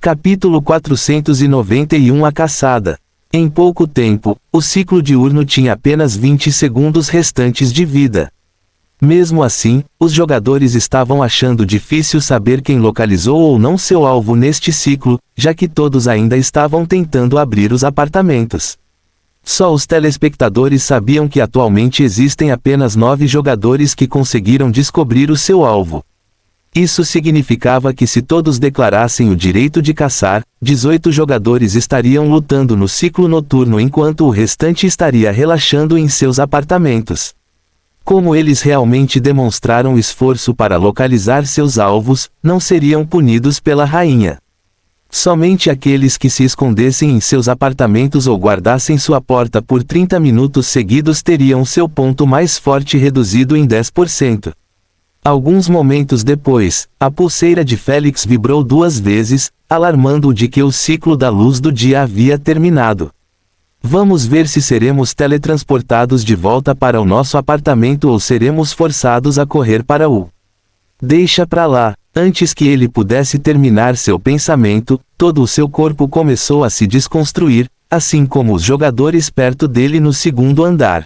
Capítulo 491 A caçada. Em pouco tempo, o ciclo diurno tinha apenas 20 segundos restantes de vida. Mesmo assim, os jogadores estavam achando difícil saber quem localizou ou não seu alvo neste ciclo, já que todos ainda estavam tentando abrir os apartamentos. Só os telespectadores sabiam que atualmente existem apenas 9 jogadores que conseguiram descobrir o seu alvo. Isso significava que se todos declarassem o direito de caçar, 18 jogadores estariam lutando no ciclo noturno enquanto o restante estaria relaxando em seus apartamentos. Como eles realmente demonstraram esforço para localizar seus alvos, não seriam punidos pela rainha. Somente aqueles que se escondessem em seus apartamentos ou guardassem sua porta por 30 minutos seguidos teriam seu ponto mais forte reduzido em 10%. Alguns momentos depois, a pulseira de Félix vibrou 2 vezes, alarmando-o de que o ciclo da luz do dia havia terminado. Vamos ver se seremos teletransportados de volta para o nosso apartamento ou seremos forçados a correr para o... Deixa pra lá. Antes que ele pudesse terminar seu pensamento, todo o seu corpo começou a se desconstruir, assim como os jogadores perto dele no segundo andar.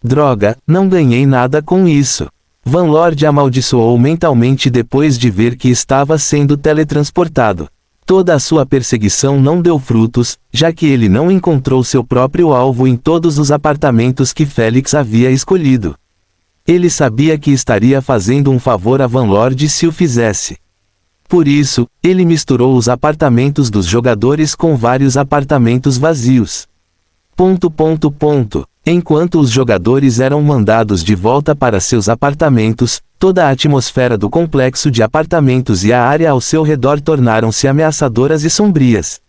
Droga, não ganhei nada com isso. Vanlord amaldiçoou mentalmente depois de ver que estava sendo teletransportado. Toda a sua perseguição não deu frutos, já que ele não encontrou seu próprio alvo em todos os apartamentos que Félix havia escolhido. Ele sabia que estaria fazendo um favor a Vanlord se o fizesse. Por isso, ele misturou os apartamentos dos jogadores com vários apartamentos vazios. Enquanto os jogadores eram mandados de volta para seus apartamentos, toda a atmosfera do complexo de apartamentos e a área ao seu redor tornaram-se ameaçadoras e sombrias.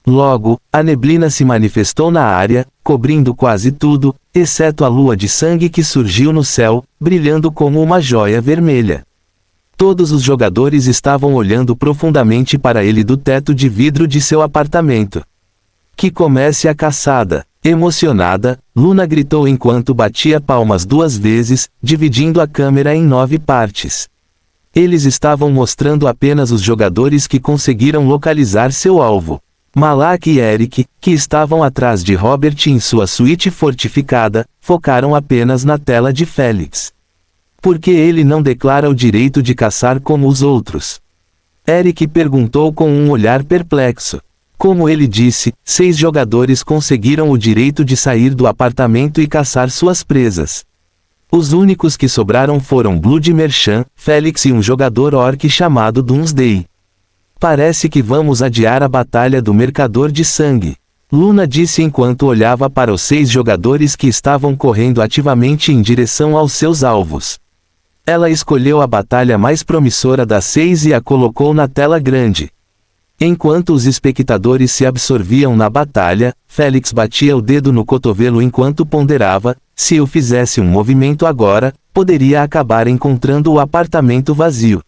Logo, a neblina se manifestou na área, cobrindo quase tudo, exceto a lua de sangue que surgiu no céu, brilhando como uma joia vermelha. Todos os jogadores estavam olhando profundamente para ele do teto de vidro de seu apartamento. Que comece a caçada! Emocionada, Luna gritou enquanto batia palmas 2 vezes, dividindo a câmera em 9 partes. Eles estavam mostrando apenas os jogadores que conseguiram localizar seu alvo. Malak e Eric, que estavam atrás de Robert em sua suíte fortificada, focaram apenas na tela de Félix. Por que ele não declara o direito de caçar como os outros? Eric perguntou com um olhar perplexo. Como ele disse, 6 jogadores conseguiram o direito de sair do apartamento e caçar suas presas. Os únicos que sobraram foram Blood Merchant, Félix e um jogador orc chamado Doomsday. Parece que vamos adiar a batalha do Mercador de Sangue. Luna disse enquanto olhava para os 6 jogadores que estavam correndo ativamente em direção aos seus alvos. Ela escolheu a batalha mais promissora das 6 e a colocou na tela grande. Enquanto os espectadores se absorviam na batalha, Félix batia o dedo no cotovelo enquanto ponderava, se eu fizesse um movimento agora, poderia acabar encontrando o apartamento vazio.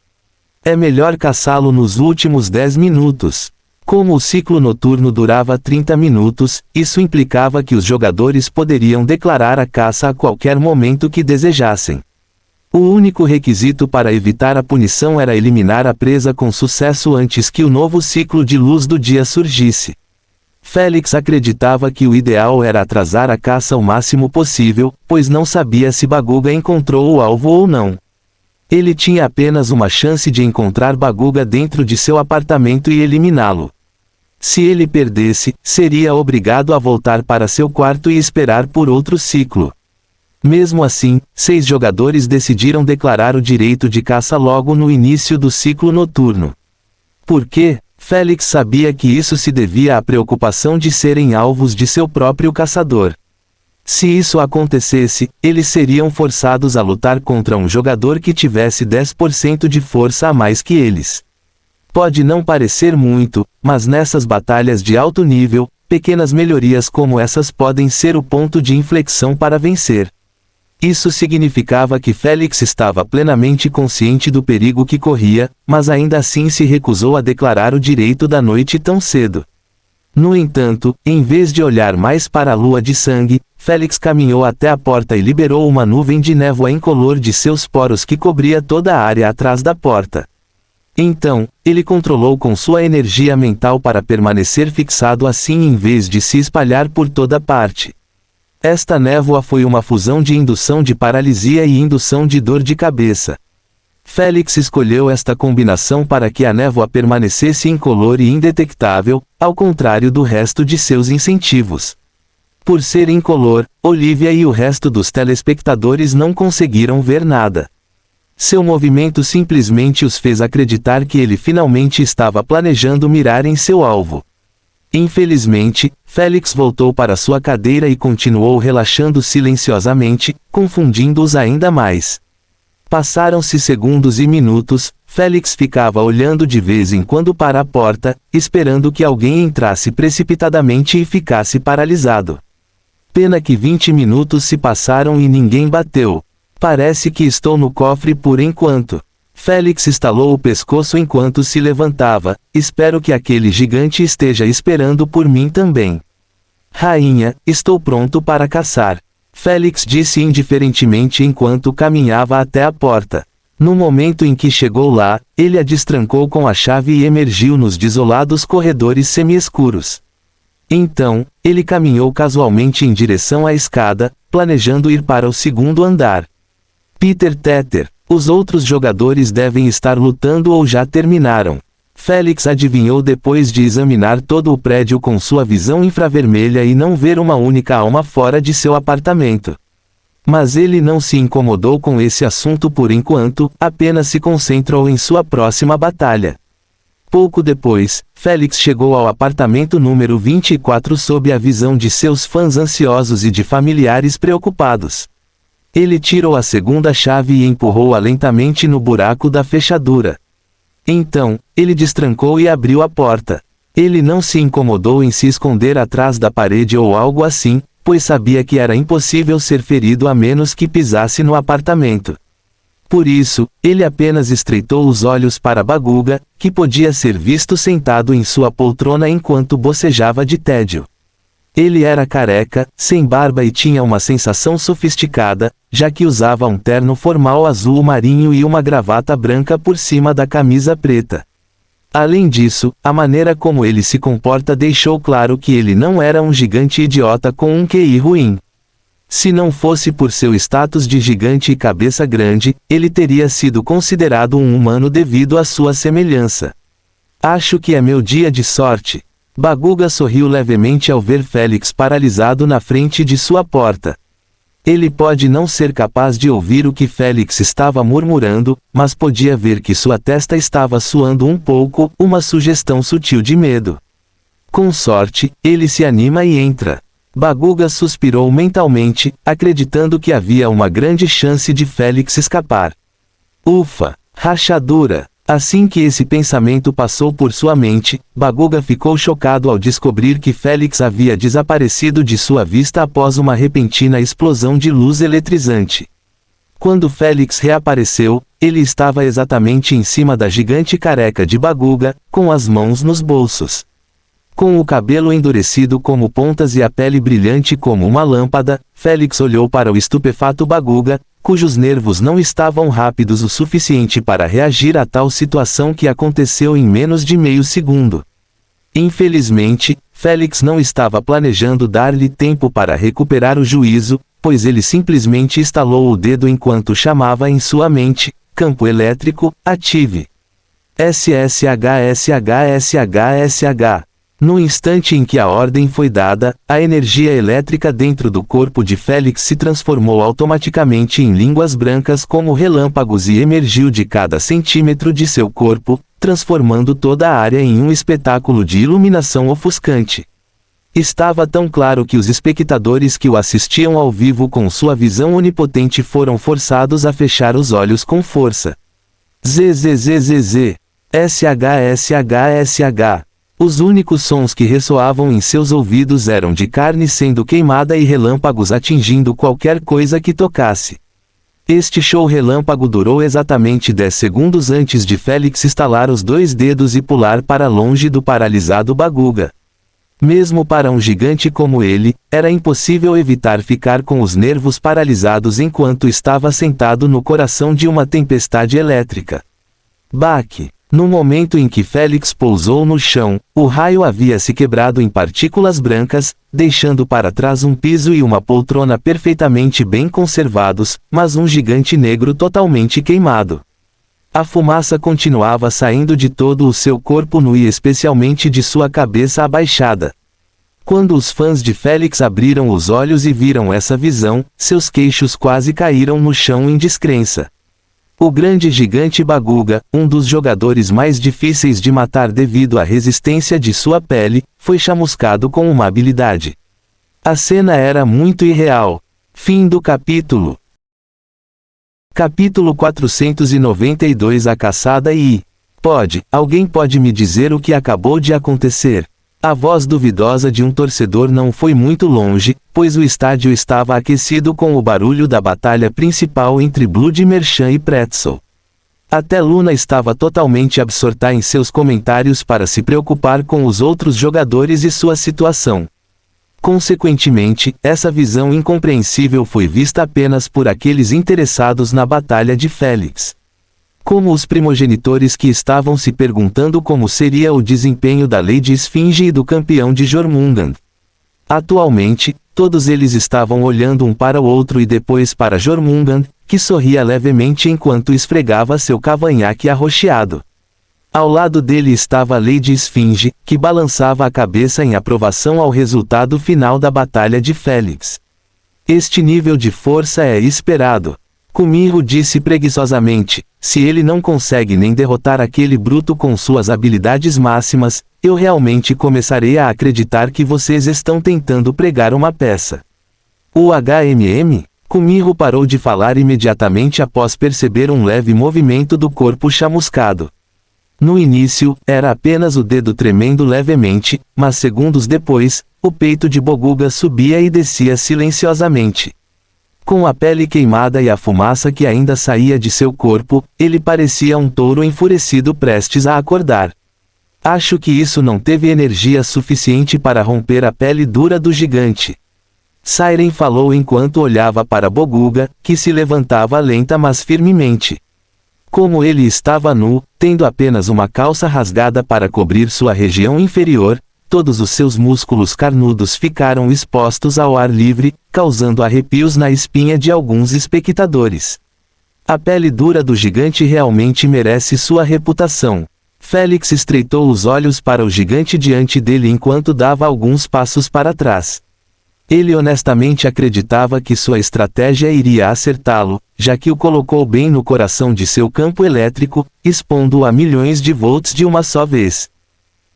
É melhor caçá-lo nos últimos 10 minutos. Como o ciclo noturno durava 30 minutos, isso implicava que os jogadores poderiam declarar a caça a qualquer momento que desejassem. O único requisito para evitar a punição era eliminar a presa com sucesso antes que o novo ciclo de luz do dia surgisse. Félix acreditava que o ideal era atrasar a caça o máximo possível, pois não sabia se Baguga encontrou o alvo ou não. Ele tinha apenas uma chance de encontrar Baguga dentro de seu apartamento e eliminá-lo. Se ele perdesse, seria obrigado a voltar para seu quarto e esperar por outro ciclo. Mesmo assim, 6 jogadores decidiram declarar o direito de caça logo no início do ciclo noturno. Por quê? Félix sabia que isso se devia à preocupação de serem alvos de seu próprio caçador. Se isso acontecesse, eles seriam forçados a lutar contra um jogador que tivesse 10% de força a mais que eles. Pode não parecer muito, mas nessas batalhas de alto nível, pequenas melhorias como essas podem ser o ponto de inflexão para vencer. Isso significava que Félix estava plenamente consciente do perigo que corria, mas ainda assim se recusou a declarar o direito da noite tão cedo. No entanto, em vez de olhar mais para a lua de sangue, Félix caminhou até a porta e liberou uma nuvem de névoa incolor de seus poros que cobria toda a área atrás da porta. Então, ele controlou com sua energia mental para permanecer fixado assim em vez de se espalhar por toda parte. Esta névoa foi uma fusão de indução de paralisia e indução de dor de cabeça. Félix escolheu esta combinação para que a névoa permanecesse incolor e indetectável, ao contrário do resto de seus incentivos. Por ser incolor, Olivia e o resto dos telespectadores não conseguiram ver nada. Seu movimento simplesmente os fez acreditar que ele finalmente estava planejando mirar em seu alvo. Infelizmente, Félix voltou para sua cadeira e continuou relaxando silenciosamente, confundindo-os ainda mais. Passaram-se segundos e minutos, Félix ficava olhando de vez em quando para a porta, esperando que alguém entrasse precipitadamente e ficasse paralisado. Pena que 20 minutos se passaram e ninguém bateu. Parece que estou no cofre por enquanto. Félix estalou o pescoço enquanto se levantava. Espero que aquele gigante esteja esperando por mim também. Rainha, estou pronto para caçar. Félix disse indiferentemente enquanto caminhava até a porta. No momento em que chegou lá, ele a destrancou com a chave e emergiu nos desolados corredores semi-escuros. Então, ele caminhou casualmente em direção à escada, planejando ir para o segundo andar. Peter Teter, os outros jogadores devem estar lutando ou já terminaram. Félix adivinhou depois de examinar todo o prédio com sua visão infravermelha e não ver uma única alma fora de seu apartamento. Mas ele não se incomodou com esse assunto por enquanto, apenas se concentrou em sua próxima batalha. Pouco depois, Félix chegou ao apartamento número 24 sob a visão de seus fãs ansiosos e de familiares preocupados. Ele tirou a segunda chave e empurrou-a lentamente no buraco da fechadura. Então, ele destrancou e abriu a porta. Ele não se incomodou em se esconder atrás da parede ou algo assim, pois sabia que era impossível ser ferido a menos que pisasse no apartamento. Por isso, ele apenas estreitou os olhos para Baguga, que podia ser visto sentado em sua poltrona enquanto bocejava de tédio. Ele era careca, sem barba e tinha uma sensação sofisticada, já que usava um terno formal azul marinho e uma gravata branca por cima da camisa preta. Além disso, a maneira como ele se comporta deixou claro que ele não era um gigante idiota com um QI ruim. Se não fosse por seu status de gigante e cabeça grande, ele teria sido considerado um humano devido à sua semelhança. Acho que é meu dia de sorte. Baguga sorriu levemente ao ver Félix paralisado na frente de sua porta. Ele pode não ser capaz de ouvir o que Félix estava murmurando, mas podia ver que sua testa estava suando um pouco, uma sugestão sutil de medo. Com sorte, ele se anima e entra. Baguga suspirou mentalmente, acreditando que havia uma grande chance de Félix escapar. Ufa! Rachadura! Assim que esse pensamento passou por sua mente, Baguga ficou chocado ao descobrir que Félix havia desaparecido de sua vista após uma repentina explosão de luz eletrizante. Quando Félix reapareceu, ele estava exatamente em cima da gigante careca de Baguga, com as mãos nos bolsos. Com o cabelo endurecido como pontas e a pele brilhante como uma lâmpada, Félix olhou para o estupefato Baguga, cujos nervos não estavam rápidos o suficiente para reagir a tal situação que aconteceu em menos de meio segundo. Infelizmente, Félix não estava planejando dar-lhe tempo para recuperar o juízo, pois ele simplesmente estalou o dedo enquanto chamava em sua mente: campo elétrico, ative. SSH. No instante em que a ordem foi dada, a energia elétrica dentro do corpo de Félix se transformou automaticamente em línguas brancas como relâmpagos e emergiu de cada centímetro de seu corpo, transformando toda a área em um espetáculo de iluminação ofuscante. Estava tão claro que os espectadores que o assistiam ao vivo com sua visão onipotente foram forçados a fechar os olhos com força. ZZZZZ. SHSHSH. Os únicos sons que ressoavam em seus ouvidos eram de carne sendo queimada e relâmpagos atingindo qualquer coisa que tocasse. Este show relâmpago durou exatamente 10 segundos antes de Félix estalar os dois dedos e pular para longe do paralisado Baguga. Mesmo para um gigante como ele, era impossível evitar ficar com os nervos paralisados enquanto estava sentado no coração de uma tempestade elétrica. Baque. No momento em que Félix pousou no chão, o raio havia se quebrado em partículas brancas, deixando para trás um piso e uma poltrona perfeitamente bem conservados, mas um gigante negro totalmente queimado. A fumaça continuava saindo de todo o seu corpo nu e especialmente de sua cabeça abaixada. Quando os fãs de Félix abriram os olhos e viram essa visão, seus queixos quase caíram no chão em descrença. O grande gigante Baguga, um dos jogadores mais difíceis de matar devido à resistência de sua pele, foi chamuscado com uma habilidade. A cena era muito irreal. Fim do capítulo. Capítulo 492 A Caçada e... Alguém pode me dizer o que acabou de acontecer? A voz duvidosa de um torcedor não foi muito longe, pois o estádio estava aquecido com o barulho da batalha principal entre Blood Merchant e Pretzel. Até Luna estava totalmente absorta em seus comentários para se preocupar com os outros jogadores e sua situação. Consequentemente, essa visão incompreensível foi vista apenas por aqueles interessados na batalha de Félix. Como os primogenitores que estavam se perguntando como seria o desempenho da Lady Esfinge e do campeão de Jormungand. Atualmente, todos eles estavam olhando um para o outro e depois para Jormungand, que sorria levemente enquanto esfregava seu cavanhaque arroxeado. Ao lado dele estava a Lady Esfinge, que balançava a cabeça em aprovação ao resultado final da batalha de Félix. Este nível de força é esperado. Kumiho disse preguiçosamente, se ele não consegue nem derrotar aquele bruto com suas habilidades máximas, eu realmente começarei a acreditar que vocês estão tentando pregar uma peça. O HMM? Kumiho parou de falar imediatamente após perceber um leve movimento do corpo chamuscado. No início, era apenas o dedo tremendo levemente, mas segundos depois, o peito de Baguga subia e descia silenciosamente. Com a pele queimada e a fumaça que ainda saía de seu corpo, ele parecia um touro enfurecido prestes a acordar. Acho que isso não teve energia suficiente para romper a pele dura do gigante. Siren falou enquanto olhava para Baguga, que se levantava lenta mas firmemente. Como ele estava nu, tendo apenas uma calça rasgada para cobrir sua região inferior, todos os seus músculos carnudos ficaram expostos ao ar livre, causando arrepios na espinha de alguns espectadores. A pele dura do gigante realmente merece sua reputação. Félix estreitou os olhos para o gigante diante dele enquanto dava alguns passos para trás. Ele honestamente acreditava que sua estratégia iria acertá-lo, já que o colocou bem no coração de seu campo elétrico, expondo-o a milhões de volts de uma só vez.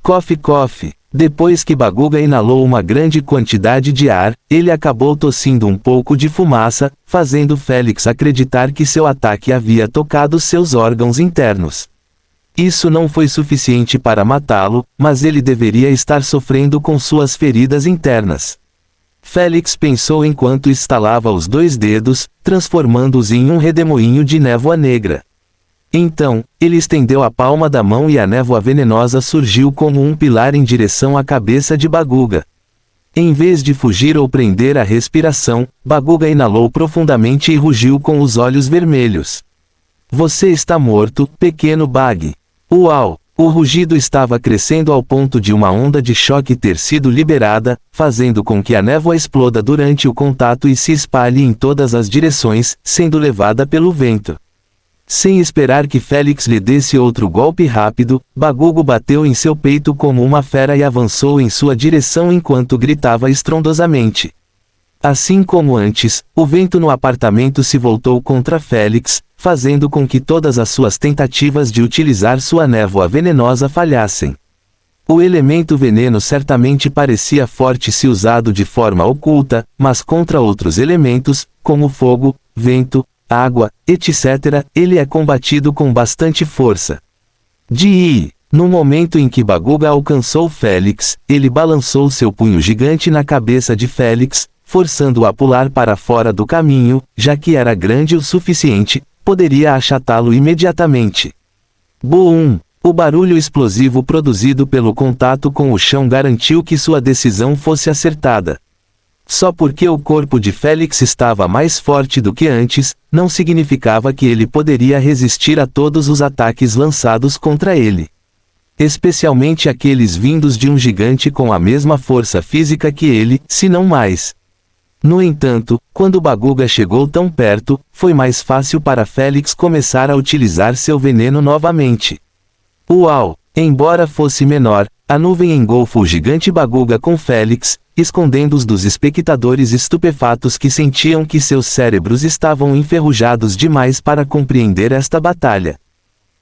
Coffee. Depois que Baguga inalou uma grande quantidade de ar, ele acabou tossindo um pouco de fumaça, fazendo Félix acreditar que seu ataque havia tocado seus órgãos internos. Isso não foi suficiente para matá-lo, mas ele deveria estar sofrendo com suas feridas internas. Félix pensou enquanto estalava os dois dedos, transformando-os em um redemoinho de névoa negra. Então, ele estendeu a palma da mão e a névoa venenosa surgiu como um pilar em direção à cabeça de Baguga. Em vez de fugir ou prender a respiração, Baguga inalou profundamente e rugiu com os olhos vermelhos. Você está morto, pequeno Bag. Uau! O rugido estava crescendo ao ponto de uma onda de choque ter sido liberada, fazendo com que a névoa exploda durante o contato e se espalhe em todas as direções, sendo levada pelo vento. Sem esperar que Félix lhe desse outro golpe rápido, Bagugo bateu em seu peito como uma fera e avançou em sua direção enquanto gritava estrondosamente. Assim como antes, o vento no apartamento se voltou contra Félix, fazendo com que todas as suas tentativas de utilizar sua névoa venenosa falhassem. O elemento veneno certamente parecia forte se usado de forma oculta, mas contra outros elementos, como fogo, vento, água, etc., ele é combatido com bastante força. No momento em que Baguga alcançou Félix, ele balançou seu punho gigante na cabeça de Félix, forçando-o a pular para fora do caminho, já que era grande o suficiente, poderia achatá-lo imediatamente. Boom! O barulho explosivo produzido pelo contato com o chão garantiu que sua decisão fosse acertada. Só porque o corpo de Félix estava mais forte do que antes, não significava que ele poderia resistir a todos os ataques lançados contra ele. Especialmente aqueles vindos de um gigante com a mesma força física que ele, se não mais. No entanto, quando Baguga chegou tão perto, foi mais fácil para Félix começar a utilizar seu veneno novamente. Uau! Embora fosse menor, a nuvem engolfou o gigante Baguga com Félix, escondendo-os dos espectadores estupefatos que sentiam que seus cérebros estavam enferrujados demais para compreender esta batalha.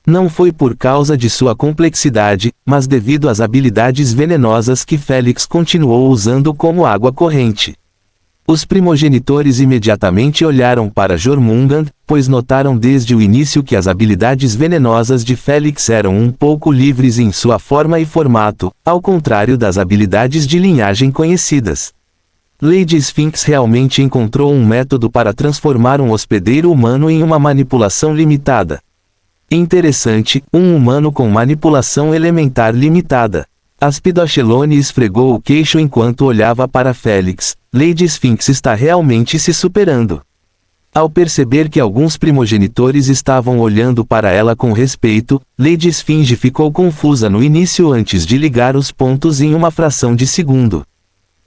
Não foi por causa de sua complexidade, mas devido às habilidades venenosas que Félix continuou usando como água corrente. Os primogenitores imediatamente olharam para Jormungand, pois notaram desde o início que as habilidades venenosas de Félix eram um pouco livres em sua forma e formato, ao contrário das habilidades de linhagem conhecidas. Lady Sphinx realmente encontrou um método para transformar um hospedeiro humano em uma manipulação limitada. Interessante, um humano com manipulação elementar limitada. Aspidochelone esfregou o queixo enquanto olhava para Félix. Lady Sphinx está realmente se superando. Ao perceber que alguns primogenitores estavam olhando para ela com respeito, Lady Sphinx ficou confusa no início antes de ligar os pontos em uma fração de segundo.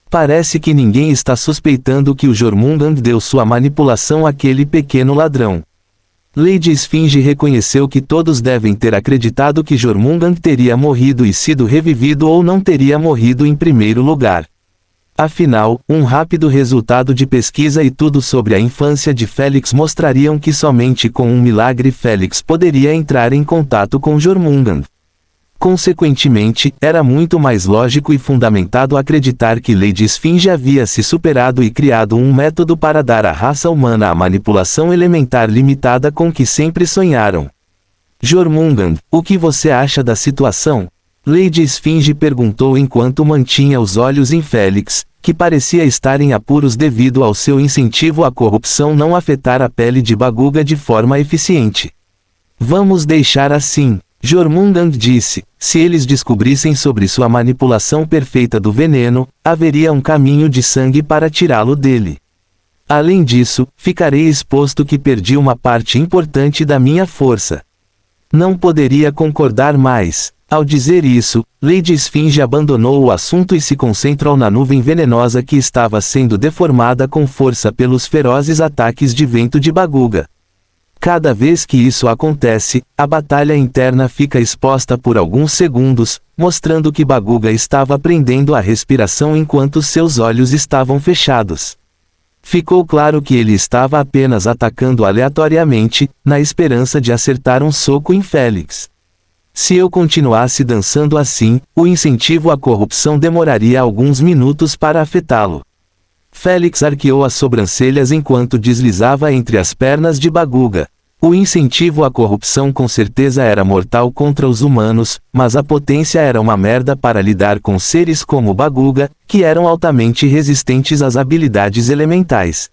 Parece que ninguém está suspeitando que o Jormungand deu sua manipulação àquele pequeno ladrão. Lady Sphinx reconheceu que todos devem ter acreditado que Jormungand teria morrido e sido revivido ou não teria morrido em primeiro lugar. Afinal, um rápido resultado de pesquisa e tudo sobre a infância de Félix mostrariam que somente com um milagre Félix poderia entrar em contato com Jormungand. Consequentemente, era muito mais lógico e fundamentado acreditar que Lady Sphinx havia se superado e criado um método para dar à raça humana a manipulação elementar limitada com que sempre sonharam. Jormungand, o que você acha da situação? Lady Sphinx perguntou enquanto mantinha os olhos em Félix, que parecia estar em apuros devido ao seu incentivo à corrupção não afetar a pele de Baguga de forma eficiente. Vamos deixar assim. Jormungand disse, se eles descobrissem sobre sua manipulação perfeita do veneno, haveria um caminho de sangue para tirá-lo dele. Além disso, ficarei exposto que perdi uma parte importante da minha força. Não poderia concordar mais. Ao dizer isso, Lady Sphinx abandonou o assunto e se concentrou na nuvem venenosa que estava sendo deformada com força pelos ferozes ataques de vento de Baguga. Cada vez que isso acontece, a batalha interna fica exposta por alguns segundos, mostrando que Baguga estava prendendo a respiração enquanto seus olhos estavam fechados. Ficou claro que ele estava apenas atacando aleatoriamente, na esperança de acertar um soco em Félix. Se eu continuasse dançando assim, o incentivo à corrupção demoraria alguns minutos para afetá-lo. Félix arqueou as sobrancelhas enquanto deslizava entre as pernas de Baguga. O incentivo à corrupção com certeza era mortal contra os humanos, mas a potência era uma merda para lidar com seres como Baguga, que eram altamente resistentes às habilidades elementais.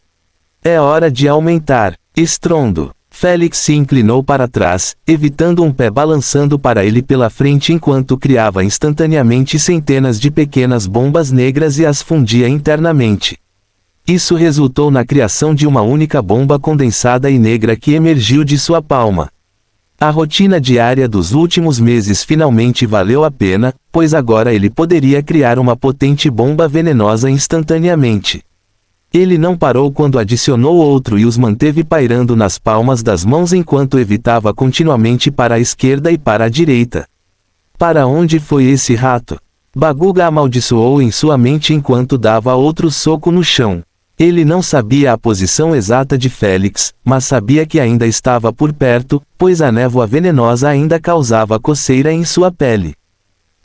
É hora de aumentar. Estrondo. Félix se inclinou para trás, evitando um pé balançando para ele pela frente enquanto criava instantaneamente centenas de pequenas bombas negras e as fundia internamente. Isso resultou na criação de uma única bomba condensada e negra que emergiu de sua palma. A rotina diária dos últimos meses finalmente valeu a pena, pois agora ele poderia criar uma potente bomba venenosa instantaneamente. Ele não parou quando adicionou outro e os manteve pairando nas palmas das mãos enquanto evitava continuamente para a esquerda e para a direita. Para onde foi esse rato? Baguga amaldiçoou em sua mente enquanto dava outro soco no chão. Ele não sabia a posição exata de Félix, mas sabia que ainda estava por perto, pois a névoa venenosa ainda causava coceira em sua pele.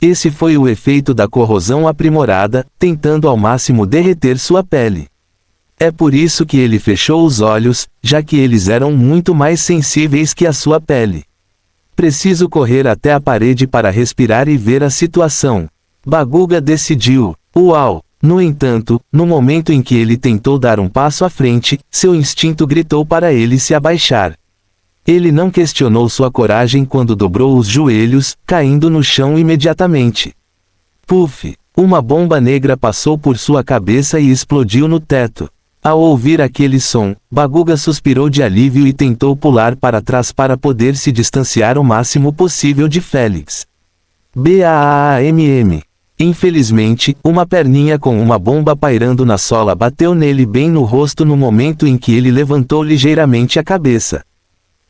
Esse foi o efeito da corrosão aprimorada, tentando ao máximo derreter sua pele. É por isso que ele fechou os olhos, já que eles eram muito mais sensíveis que a sua pele. Preciso correr até a parede para respirar e ver a situação. Baguga decidiu. Uau! No entanto, no momento em que ele tentou dar um passo à frente, seu instinto gritou para ele se abaixar. Ele não questionou sua coragem quando dobrou os joelhos, caindo no chão imediatamente. Puff! Uma bomba negra passou por sua cabeça e explodiu no teto. Ao ouvir aquele som, Baguga suspirou de alívio e tentou pular para trás para poder se distanciar o máximo possível de Félix. BAAMM. Infelizmente, uma perninha com uma bomba pairando na sola bateu nele bem no rosto no momento em que ele levantou ligeiramente a cabeça.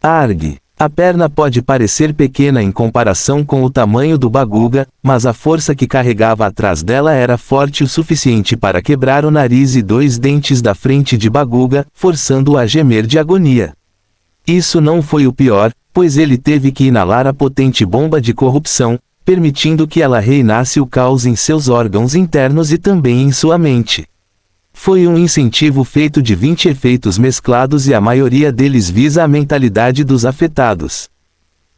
Arg! A perna pode parecer pequena em comparação com o tamanho do Baguga, mas a força que carregava atrás dela era forte o suficiente para quebrar o nariz e 2 dentes da frente de Baguga, forçando-o a gemer de agonia. Isso não foi o pior, pois ele teve que inalar a potente bomba de corrupção, permitindo que ela reinasse o caos em seus órgãos internos e também em sua mente. Foi um incentivo feito de 20 efeitos mesclados e a maioria deles visa a mentalidade dos afetados.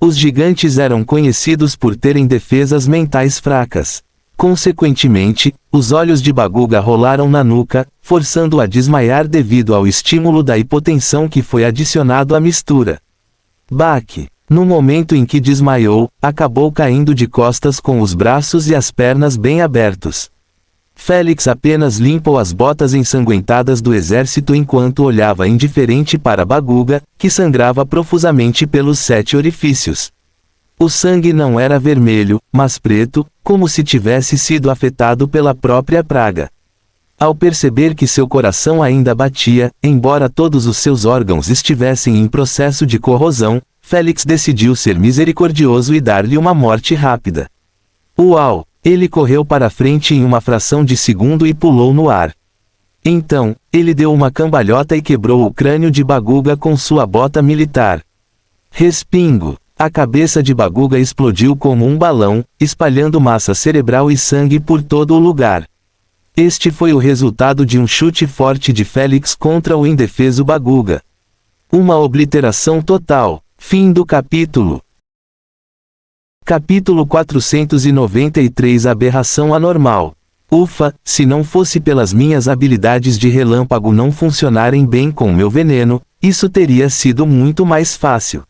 Os gigantes eram conhecidos por terem defesas mentais fracas. Consequentemente, os olhos de Baguga rolaram na nuca, forçando-o a desmaiar devido ao estímulo da hipotensão que foi adicionado à mistura. Baque. No momento em que desmaiou, acabou caindo de costas com os braços e as pernas bem abertos. Félix apenas limpou as botas ensanguentadas do exército enquanto olhava indiferente para Baguga, que sangrava profusamente pelos 7 orifícios. O sangue não era vermelho, mas preto, como se tivesse sido afetado pela própria praga. Ao perceber que seu coração ainda batia, embora todos os seus órgãos estivessem em processo de corrosão, Félix decidiu ser misericordioso e dar-lhe uma morte rápida. Uau! Ele correu para frente em uma fração de segundo e pulou no ar. Então, ele deu uma cambalhota e quebrou o crânio de Baguga com sua bota militar. Respingo! A cabeça de Baguga explodiu como um balão, espalhando massa cerebral e sangue por todo o lugar. Este foi o resultado de um chute forte de Félix contra o indefeso Baguga. Uma obliteração total. Fim do capítulo. Capítulo 493 Aberração anormal. Ufa, se não fosse pelas minhas habilidades de relâmpago não funcionarem bem com meu veneno, isso teria sido muito mais fácil.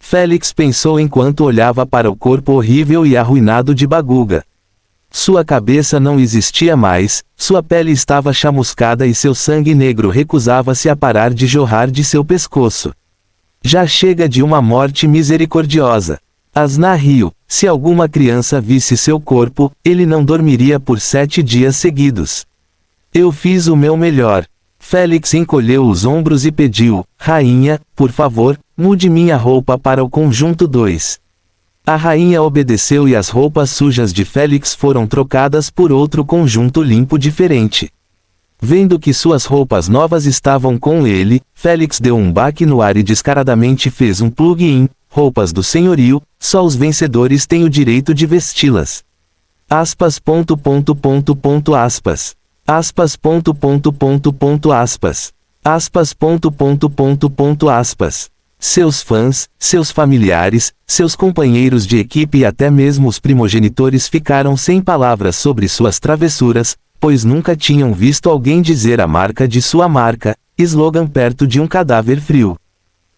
Félix pensou enquanto olhava para o corpo horrível e arruinado de Baguga. Sua cabeça não existia mais, sua pele estava chamuscada e seu sangue negro recusava-se a parar de jorrar de seu pescoço. Já chega de uma morte misericordiosa. Asna riu. Se alguma criança visse seu corpo, ele não dormiria por 7 dias seguidos. Eu fiz o meu melhor. Félix encolheu os ombros e pediu, rainha, por favor, mude minha roupa para o conjunto 2. A rainha obedeceu e as roupas sujas de Félix foram trocadas por outro conjunto limpo diferente. Vendo que suas roupas novas estavam com ele, Félix deu um baque no ar e descaradamente fez um plug-in. Roupas do senhorio, só os vencedores têm o direito de vesti-las. Aspas. Aspas. Aspas. Aspas. Aspas. Seus fãs, seus familiares, seus companheiros de equipe e até mesmo os primogenitores ficaram sem palavras sobre suas travessuras, pois nunca tinham visto alguém dizer a marca de sua marca, slogan perto de um cadáver frio.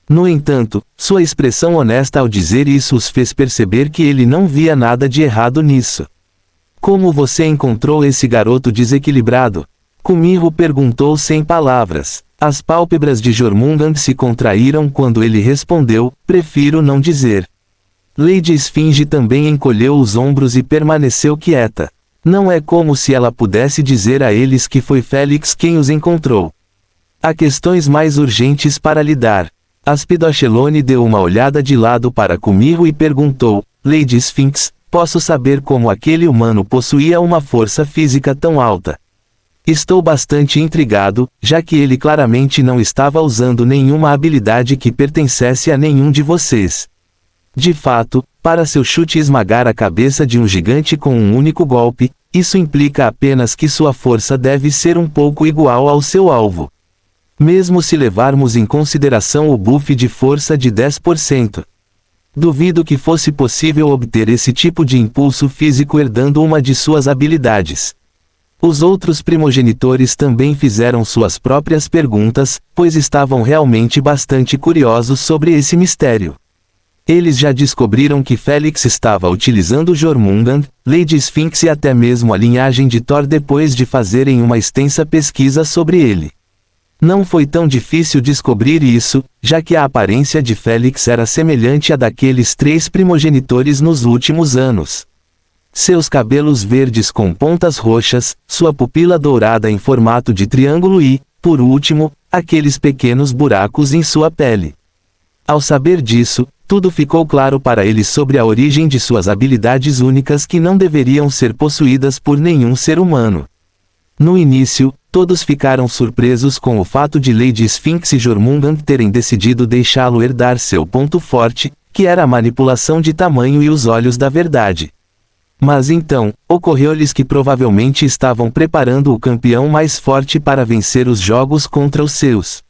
No entanto, sua expressão honesta ao dizer isso os fez perceber que ele não via nada de errado nisso. Como você encontrou esse garoto desequilibrado? Kumiho perguntou sem palavras. As pálpebras de Jormungand se contraíram quando ele respondeu, prefiro não dizer. Lady Esfinge também encolheu os ombros e permaneceu quieta. Não é como se ela pudesse dizer a eles que foi Félix quem os encontrou. Há questões mais urgentes para lidar. Aspidochelone deu uma olhada de lado para Kumiho e perguntou, Lady Sphinx, posso saber como aquele humano possuía uma força física tão alta? Estou bastante intrigado, já que ele claramente não estava usando nenhuma habilidade que pertencesse a nenhum de vocês. De fato, para seu chute esmagar a cabeça de um gigante com um único golpe, isso implica apenas que sua força deve ser um pouco igual ao seu alvo. Mesmo se levarmos em consideração o buff de força de 10%. Duvido que fosse possível obter esse tipo de impulso físico herdando uma de suas habilidades. Os outros primogenitores também fizeram suas próprias perguntas, pois estavam realmente bastante curiosos sobre esse mistério. Eles já descobriram que Félix estava utilizando Jormungand, Lady Sphinx e até mesmo a linhagem de Thor depois de fazerem uma extensa pesquisa sobre ele. Não foi tão difícil descobrir isso, já que a aparência de Félix era semelhante à daqueles 3 primogenitores nos últimos anos. Seus cabelos verdes com pontas roxas, sua pupila dourada em formato de triângulo e, por último, aqueles pequenos buracos em sua pele. Ao saber disso, tudo ficou claro para ele sobre a origem de suas habilidades únicas que não deveriam ser possuídas por nenhum ser humano. No início, todos ficaram surpresos com o fato de Lady Sphinx e Jormungand terem decidido deixá-lo herdar seu ponto forte, que era a manipulação de tamanho e os olhos da verdade. Mas então, ocorreu-lhes que provavelmente estavam preparando o campeão mais forte para vencer os jogos contra os seus.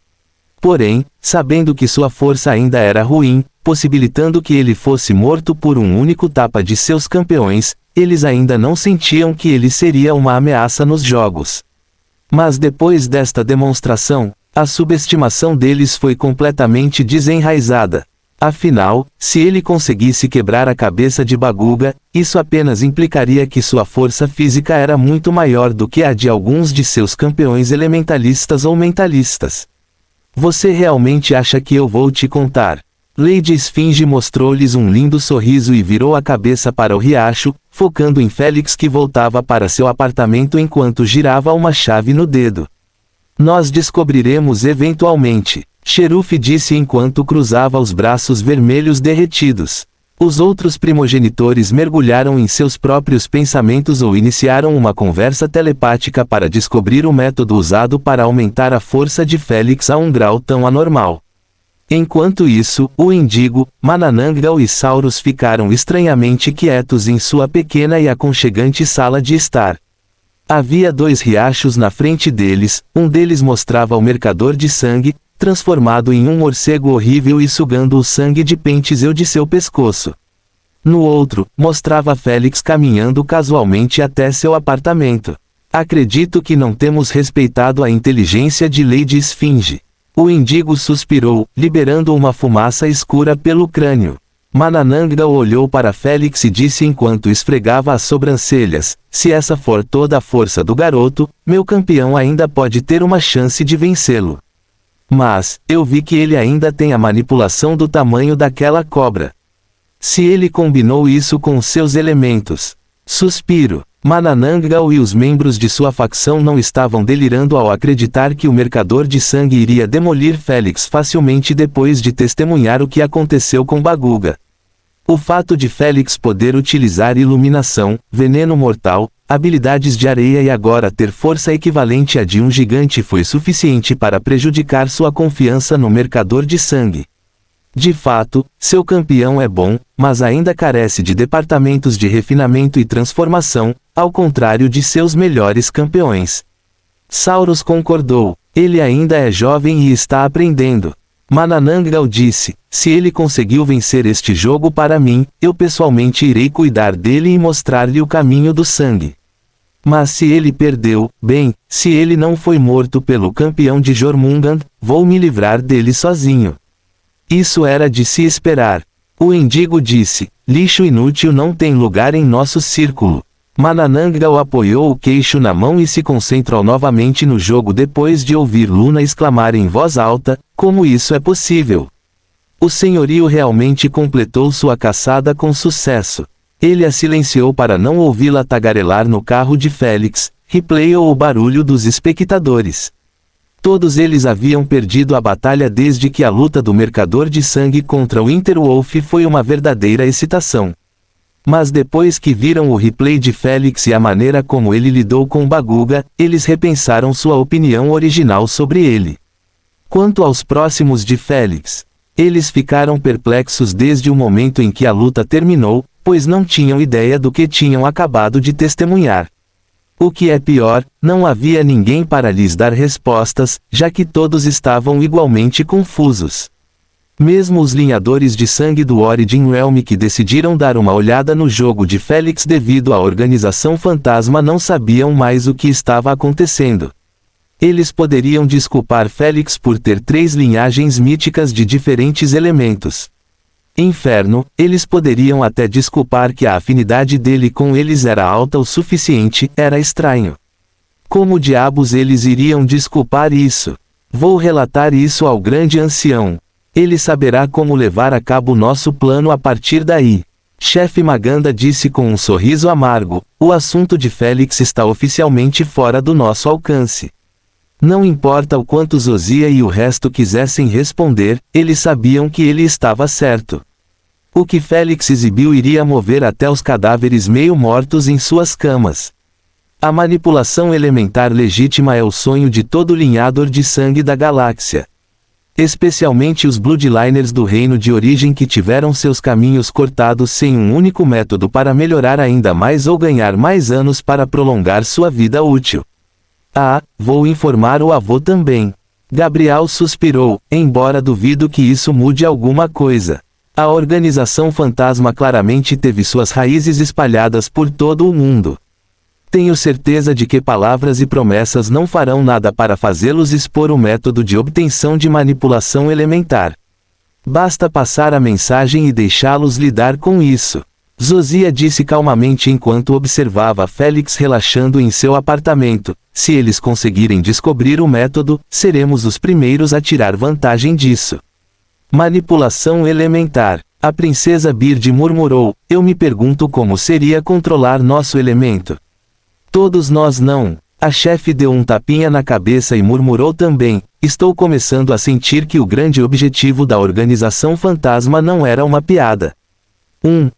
Porém, sabendo que sua força ainda era ruim, possibilitando que ele fosse morto por um único tapa de seus campeões, eles ainda não sentiam que ele seria uma ameaça nos jogos. Mas depois desta demonstração, a subestimação deles foi completamente desenraizada. Afinal, se ele conseguisse quebrar a cabeça de Baguga, isso apenas implicaria que sua força física era muito maior do que a de alguns de seus campeões elementalistas ou mentalistas. Você realmente acha que eu vou te contar? Lady Esfinge mostrou-lhes um lindo sorriso e virou a cabeça para o riacho, focando em Félix que voltava para seu apartamento enquanto girava uma chave no dedo. Nós descobriremos eventualmente, Cheruf disse enquanto cruzava os braços vermelhos derretidos. Os outros primogenitores mergulharam em seus próprios pensamentos ou iniciaram uma conversa telepática para descobrir o método usado para aumentar a força de Félix a um grau tão anormal. Enquanto isso, o Indigo, Manananggal e Saurus ficaram estranhamente quietos em sua pequena e aconchegante sala de estar. Havia 2 riachos na frente deles, um deles mostrava o mercador de sangue, transformado em um morcego horrível e sugando o sangue de Pentiseu de seu pescoço. No outro, mostrava Félix caminhando casualmente até seu apartamento. Acredito que não temos respeitado a inteligência de Lady Esfinge. O Indigo suspirou, liberando uma fumaça escura pelo crânio. Manananggal olhou para Félix e disse enquanto esfregava as sobrancelhas, se essa for toda a força do garoto, meu campeão ainda pode ter uma chance de vencê-lo. Mas, eu vi que ele ainda tem a manipulação do tamanho daquela cobra. Se ele combinou isso com seus elementos. Suspiro. Manananggal e os membros de sua facção não estavam delirando ao acreditar que o mercador de sangue iria demolir Félix facilmente depois de testemunhar o que aconteceu com Baguga. O fato de Félix poder utilizar iluminação, veneno mortal, habilidades de areia e agora ter força equivalente à de um gigante foi suficiente para prejudicar sua confiança no mercador de sangue. De fato, seu campeão é bom, mas ainda carece de departamentos de refinamento e transformação, ao contrário de seus melhores campeões. Saurus concordou, ele ainda é jovem e está aprendendo. Manananggal disse, se ele conseguiu vencer este jogo para mim, eu pessoalmente irei cuidar dele e mostrar-lhe o caminho do sangue. Mas se ele perdeu, bem, se ele não foi morto pelo campeão de Jormungand, vou me livrar dele sozinho. Isso era de se esperar. O Indigo disse, lixo inútil não tem lugar em nosso círculo. Manananggal apoiou o queixo na mão e se concentrou novamente no jogo depois de ouvir Luna exclamar em voz alta, como isso é possível? O senhorio realmente completou sua caçada com sucesso. Ele a silenciou para não ouvi-la tagarelar no carro de Félix, replayou o barulho dos espectadores. Todos eles haviam perdido a batalha desde que a luta do mercador de sangue contra o Interwolf foi uma verdadeira excitação. Mas depois que viram o replay de Félix e a maneira como ele lidou com Baguga, eles repensaram sua opinião original sobre ele. Quanto aos próximos de Félix, eles ficaram perplexos desde o momento em que a luta terminou, pois não tinham ideia do que tinham acabado de testemunhar. O que é pior, não havia ninguém para lhes dar respostas, já que todos estavam igualmente confusos. Mesmo os linhadores de sangue do Origin Realm que decidiram dar uma olhada no jogo de Félix devido à organização fantasma não sabiam mais o que estava acontecendo. Eles poderiam desculpar Félix por ter 3 linhagens míticas de diferentes elementos. Inferno, eles poderiam até desculpar que a afinidade dele com eles era alta o suficiente, era estranho. Como diabos eles iriam desculpar isso? Vou relatar isso ao grande ancião. Ele saberá como levar a cabo nosso plano a partir daí. Chefe Maganda disse com um sorriso amargo, o assunto de Félix está oficialmente fora do nosso alcance. Não importa o quanto Zosia e o resto quisessem responder, eles sabiam que ele estava certo. O que Félix exibiu iria mover até os cadáveres meio mortos em suas camas. A manipulação elementar legítima é o sonho de todo linhador de sangue da galáxia. Especialmente os Bloodliners do reino de origem que tiveram seus caminhos cortados sem um único método para melhorar ainda mais ou ganhar mais anos para prolongar sua vida útil. Ah, vou informar o avô também. Gabriel suspirou, embora duvido que isso mude alguma coisa. A organização fantasma claramente teve suas raízes espalhadas por todo o mundo. Tenho certeza de que palavras e promessas não farão nada para fazê-los expor o método de obtenção de manipulação elementar. Basta passar a mensagem e deixá-los lidar com isso. Zosia disse calmamente enquanto observava Félix relaxando em seu apartamento. Se eles conseguirem descobrir o método, seremos os primeiros a tirar vantagem disso. Manipulação elementar. A princesa Bird murmurou, eu me pergunto como seria controlar nosso elemento. Todos nós não. A chefe deu um tapinha na cabeça e murmurou também, estou começando a sentir que o grande objetivo da organização fantasma não era uma piada.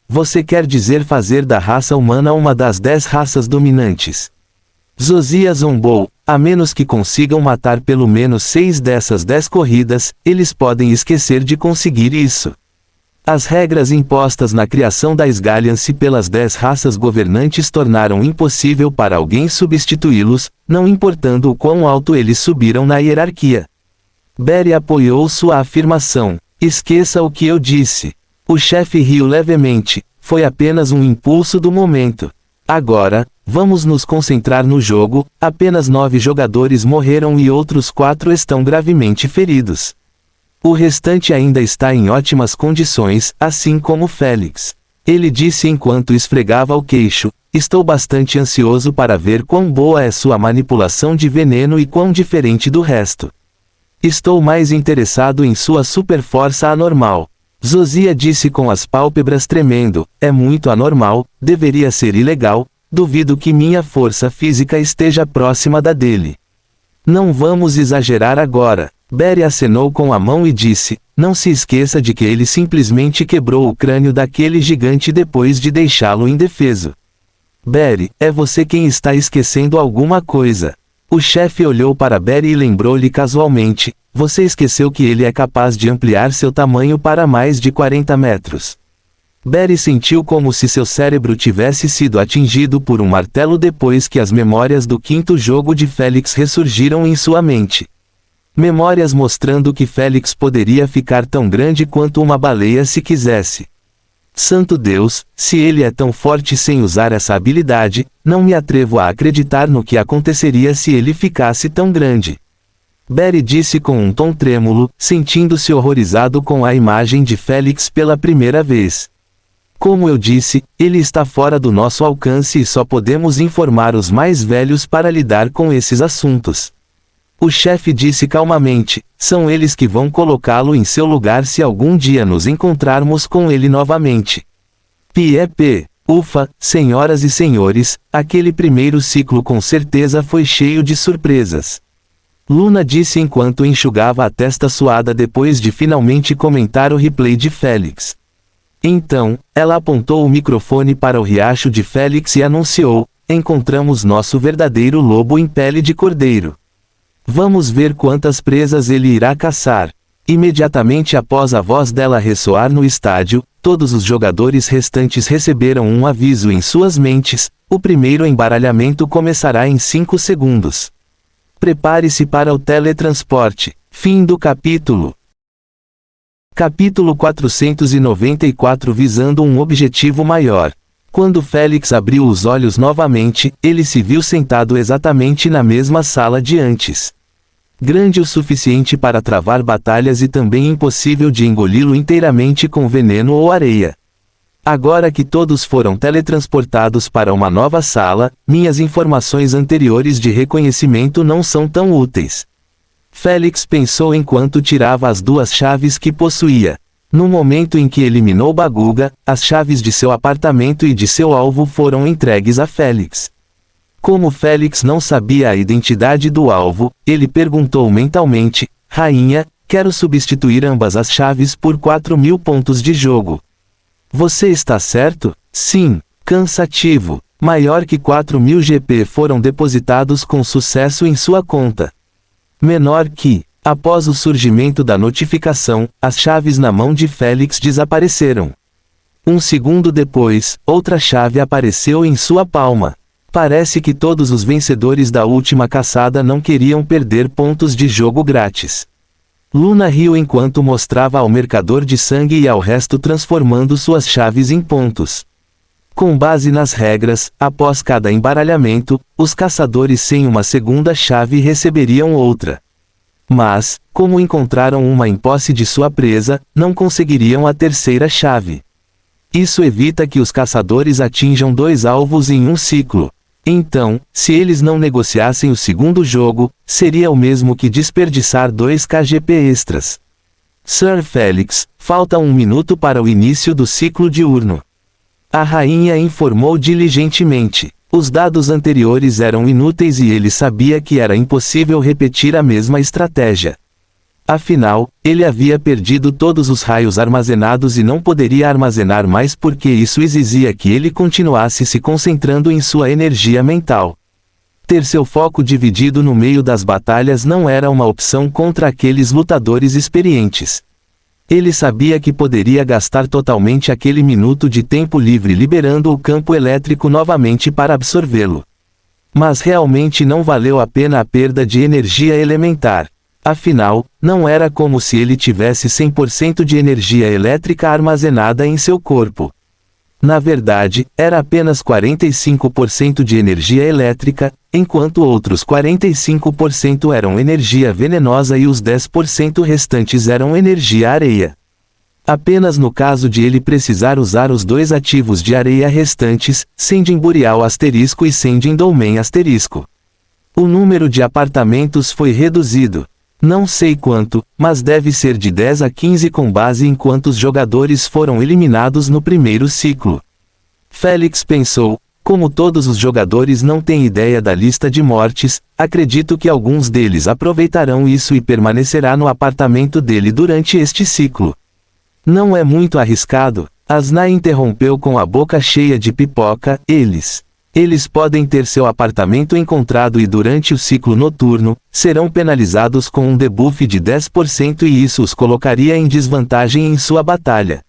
Você quer dizer fazer da raça humana uma das 10 raças dominantes? Zosia zombou, a menos que consigam matar pelo menos 6 dessas 10 corridas, eles podem esquecer de conseguir isso. As regras impostas na criação da Esgalliance pelas 10 raças governantes tornaram impossível para alguém substituí-los, não importando o quão alto eles subiram na hierarquia. Barry apoiou sua afirmação. Esqueça o que eu disse. O chefe riu levemente, foi apenas um impulso do momento. Agora, vamos nos concentrar no jogo, apenas 9 jogadores morreram e outros 4 estão gravemente feridos. O restante ainda está em ótimas condições, assim como Félix. Ele disse enquanto esfregava o queixo, estou bastante ansioso para ver quão boa é sua manipulação de veneno e quão diferente do resto. Estou mais interessado em sua superforça anormal. Zosia disse com as pálpebras tremendo, é muito anormal, deveria ser ilegal, duvido que minha força física esteja próxima da dele. Não vamos exagerar agora. Barry acenou com a mão e disse, não se esqueça de que ele simplesmente quebrou o crânio daquele gigante depois de deixá-lo indefeso. Barry, é você quem está esquecendo alguma coisa. O chefe olhou para Barry e lembrou-lhe casualmente, você esqueceu que ele é capaz de ampliar seu tamanho para mais de 40 metros. Barry sentiu como se seu cérebro tivesse sido atingido por um martelo depois que as memórias do 5º jogo de Félix ressurgiram em sua mente. Memórias mostrando que Félix poderia ficar tão grande quanto uma baleia se quisesse. Santo Deus, se ele é tão forte sem usar essa habilidade, não me atrevo a acreditar no que aconteceria se ele ficasse tão grande. Barry disse com um tom trêmulo, sentindo-se horrorizado com a imagem de Félix pela primeira vez. Como eu disse, ele está fora do nosso alcance e só podemos informar os mais velhos para lidar com esses assuntos. O chefe disse calmamente, são eles que vão colocá-lo em seu lugar se algum dia nos encontrarmos com ele novamente. P.E.P. Ufa, senhoras e senhores, aquele primeiro ciclo com certeza foi cheio de surpresas. Luna disse enquanto enxugava a testa suada depois de finalmente comentar o replay de Félix. Então, ela apontou o microfone para o riacho de Félix e anunciou, encontramos nosso verdadeiro lobo em pele de cordeiro. Vamos ver quantas presas ele irá caçar. Imediatamente após a voz dela ressoar no estádio, todos os jogadores restantes receberam um aviso em suas mentes, o primeiro embaralhamento começará em 5 segundos. Prepare-se para o teletransporte. Fim do capítulo. Capítulo 494 visando um objetivo maior. Quando Félix abriu os olhos novamente, ele se viu sentado exatamente na mesma sala de antes. Grande o suficiente para travar batalhas e também impossível de engoli-lo inteiramente com veneno ou areia. Agora que todos foram teletransportados para uma nova sala, minhas informações anteriores de reconhecimento não são tão úteis. Félix pensou enquanto tirava as duas chaves que possuía. No momento em que eliminou Baguga, as chaves de seu apartamento e de seu alvo foram entregues a Félix. Como Félix não sabia a identidade do alvo, ele perguntou mentalmente: Rainha, quero substituir ambas as chaves por 4.000 pontos de jogo. Você está certo? Sim. Cansativo. Maior que 4.000 GP foram depositados com sucesso em sua conta. Menor que. Após o surgimento da notificação, as chaves na mão de Félix desapareceram. Um segundo depois, outra chave apareceu em sua palma. Parece que todos os vencedores da última caçada não queriam perder pontos de jogo grátis. Luna riu enquanto mostrava ao mercador de sangue e ao resto transformando suas chaves em pontos. Com base nas regras, após cada embaralhamento, os caçadores sem uma segunda chave receberiam outra. Mas, como encontraram uma em posse de sua presa, não conseguiriam a terceira chave. Isso evita que os caçadores atinjam 2 alvos em um ciclo. Então, se eles não negociassem o segundo jogo, seria o mesmo que desperdiçar 2 KGP extras. Sir Félix, falta 1 minuto para o início do ciclo diurno. A rainha informou diligentemente. Os dados anteriores eram inúteis e ele sabia que era impossível repetir a mesma estratégia. Afinal, ele havia perdido todos os raios armazenados e não poderia armazenar mais porque isso exigia que ele continuasse se concentrando em sua energia mental. Ter seu foco dividido no meio das batalhas não era uma opção contra aqueles lutadores experientes. Ele sabia que poderia gastar totalmente aquele minuto de tempo livre liberando o campo elétrico novamente para absorvê-lo. Mas realmente não valeu a pena a perda de energia elementar. Afinal, não era como se ele tivesse 100% de energia elétrica armazenada em seu corpo. Na verdade, era apenas 45% de energia elétrica, enquanto outros 45% eram energia venenosa e os 10% restantes eram energia areia. Apenas no caso de ele precisar usar os 2 ativos de areia restantes, Sending Boreal asterisco e Sending Dolmen asterisco. O número de apartamentos foi reduzido. Não sei quanto, mas deve ser de 10 a 15 com base em quantos jogadores foram eliminados no primeiro ciclo. Félix pensou: como todos os jogadores não têm ideia da lista de mortes, acredito que alguns deles aproveitarão isso e permanecerá no apartamento dele durante este ciclo. Não é muito arriscado? Asna interrompeu com a boca cheia de pipoca. Eles podem ter seu apartamento encontrado e durante o ciclo noturno, serão penalizados com um debuff de 10% e isso os colocaria em desvantagem em sua batalha.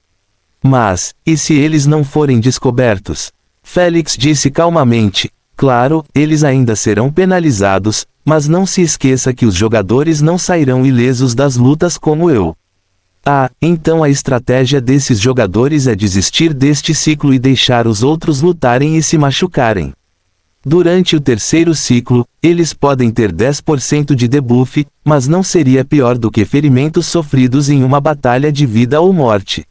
Mas, e se eles não forem descobertos? Félix disse calmamente: claro, eles ainda serão penalizados, mas não se esqueça que os jogadores não sairão ilesos das lutas como eu. Ah, então a estratégia desses jogadores é desistir deste ciclo e deixar os outros lutarem e se machucarem. Durante o terceiro ciclo, eles podem ter 10% de debuff, mas não seria pior do que ferimentos sofridos em uma batalha de vida ou morte.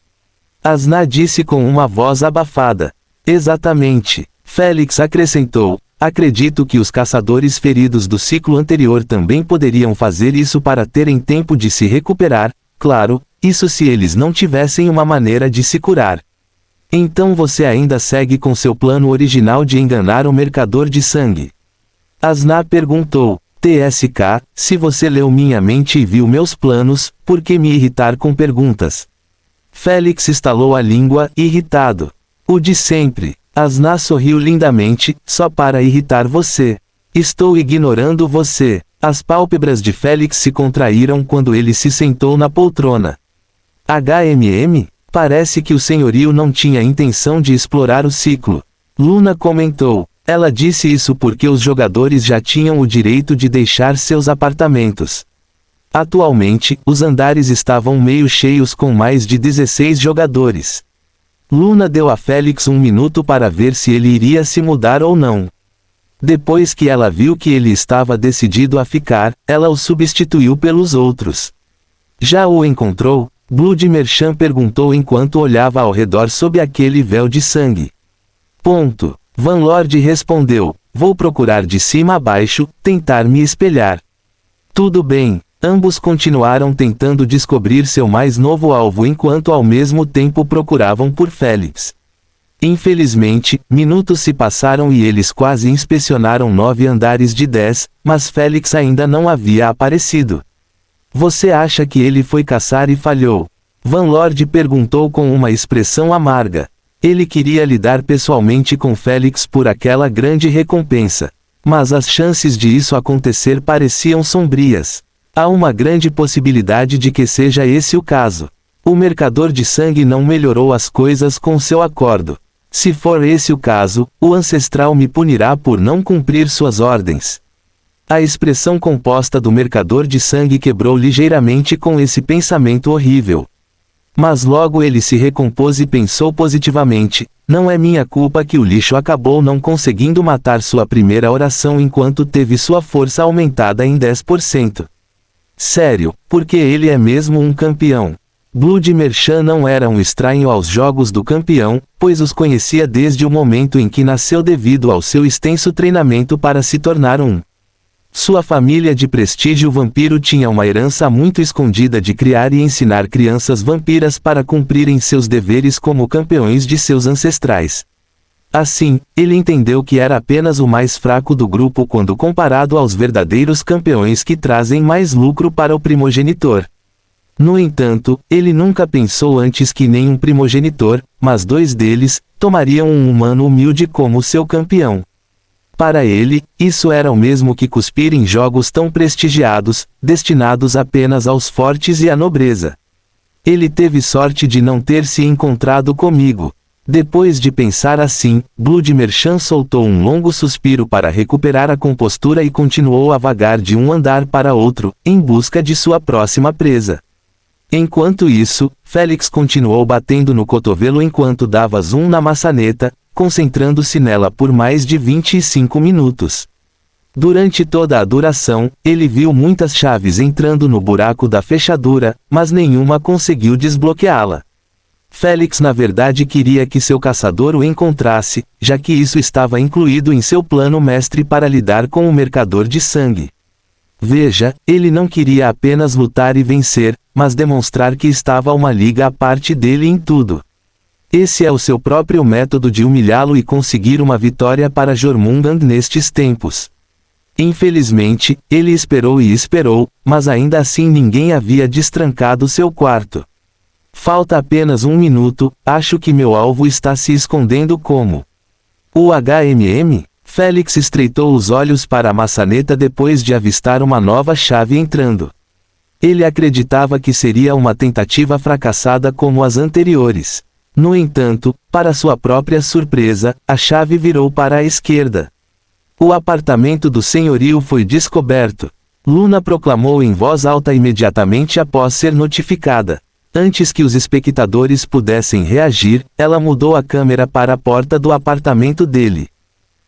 Asna disse com uma voz abafada. Exatamente. Félix acrescentou: acredito que os caçadores feridos do ciclo anterior também poderiam fazer isso para terem tempo de se recuperar, claro, isso se eles não tivessem uma maneira de se curar. Então você ainda segue com seu plano original de enganar o mercador de sangue? Asna perguntou. TSK, se você leu minha mente e viu meus planos, por que me irritar com perguntas? Félix estalou a língua, irritado. O de sempre. Asna sorriu lindamente, só para irritar você. Estou ignorando você. As pálpebras de Félix se contraíram quando ele se sentou na poltrona. Parece que o senhorio não tinha intenção de explorar o ciclo. Luna comentou. Ela disse isso porque os jogadores já tinham o direito de deixar seus apartamentos. Atualmente, os andares estavam meio cheios com mais de 16 jogadores. Luna deu a Félix 1 minuto para ver se ele iria se mudar ou não. Depois que ela viu que ele estava decidido a ficar, ela o substituiu pelos outros. Já o encontrou? Blood Merchant perguntou enquanto olhava ao redor sob aquele véu de sangue. Van Lord respondeu, vou procurar de cima a baixo, tentar me espelhar. Tudo bem. Ambos continuaram tentando descobrir seu mais novo alvo enquanto ao mesmo tempo procuravam por Félix. Infelizmente, minutos se passaram e eles quase inspecionaram 9 andares de 10, mas Félix ainda não havia aparecido. Você acha que ele foi caçar e falhou? Van Lord perguntou com uma expressão amarga. Ele queria lidar pessoalmente com Félix por aquela grande recompensa. Mas as chances de isso acontecer pareciam sombrias. Há uma grande possibilidade de que seja esse o caso. O mercador de sangue não melhorou as coisas com seu acordo. Se for esse o caso, o ancestral me punirá por não cumprir suas ordens. A expressão composta do mercador de sangue quebrou ligeiramente com esse pensamento horrível. Mas logo ele se recompôs e pensou positivamente, não é minha culpa que o lixo acabou não conseguindo matar sua primeira oração enquanto teve sua força aumentada em 10%. Sério, porque ele é mesmo um campeão. Blood Merchant não era um estranho aos jogos do campeão, pois os conhecia desde o momento em que nasceu devido ao seu extenso treinamento para se tornar um. Sua família de prestígio vampiro tinha uma herança muito escondida de criar e ensinar crianças vampiras para cumprirem seus deveres como campeões de seus ancestrais. Assim, ele entendeu que era apenas o mais fraco do grupo quando comparado aos verdadeiros campeões que trazem mais lucro para o primogenitor. No entanto, ele nunca pensou antes que nenhum primogenitor, mas 2 deles, tomariam um humano humilde como seu campeão. Para ele, isso era o mesmo que cuspir em jogos tão prestigiados, destinados apenas aos fortes e à nobreza. Ele teve sorte de não ter se encontrado comigo. Depois de pensar assim, Blood Merchant soltou um longo suspiro para recuperar a compostura e continuou a vagar de um andar para outro, em busca de sua próxima presa. Enquanto isso, Félix continuou batendo no cotovelo enquanto dava zoom na maçaneta, concentrando-se nela por mais de 25 minutos. Durante toda a duração, ele viu muitas chaves entrando no buraco da fechadura, mas nenhuma conseguiu desbloqueá-la. Félix na verdade queria que seu caçador o encontrasse, já que isso estava incluído em seu plano mestre para lidar com o mercador de sangue. Veja, ele não queria apenas lutar e vencer, mas demonstrar que estava uma liga à parte dele em tudo. Esse é o seu próprio método de humilhá-lo e conseguir uma vitória para Jormungand nestes tempos. Infelizmente, ele esperou e esperou, mas ainda assim ninguém havia destrancado seu quarto. Falta apenas 1 minuto, acho que meu alvo está se escondendo como. O HMM? Félix estreitou os olhos para a maçaneta depois de avistar uma nova chave entrando. Ele acreditava que seria uma tentativa fracassada como as anteriores. No entanto, para sua própria surpresa, a chave virou para a esquerda. O apartamento do senhorio foi descoberto. Luna proclamou em voz alta imediatamente após ser notificada. Antes que os espectadores pudessem reagir, ela mudou a câmera para a porta do apartamento dele.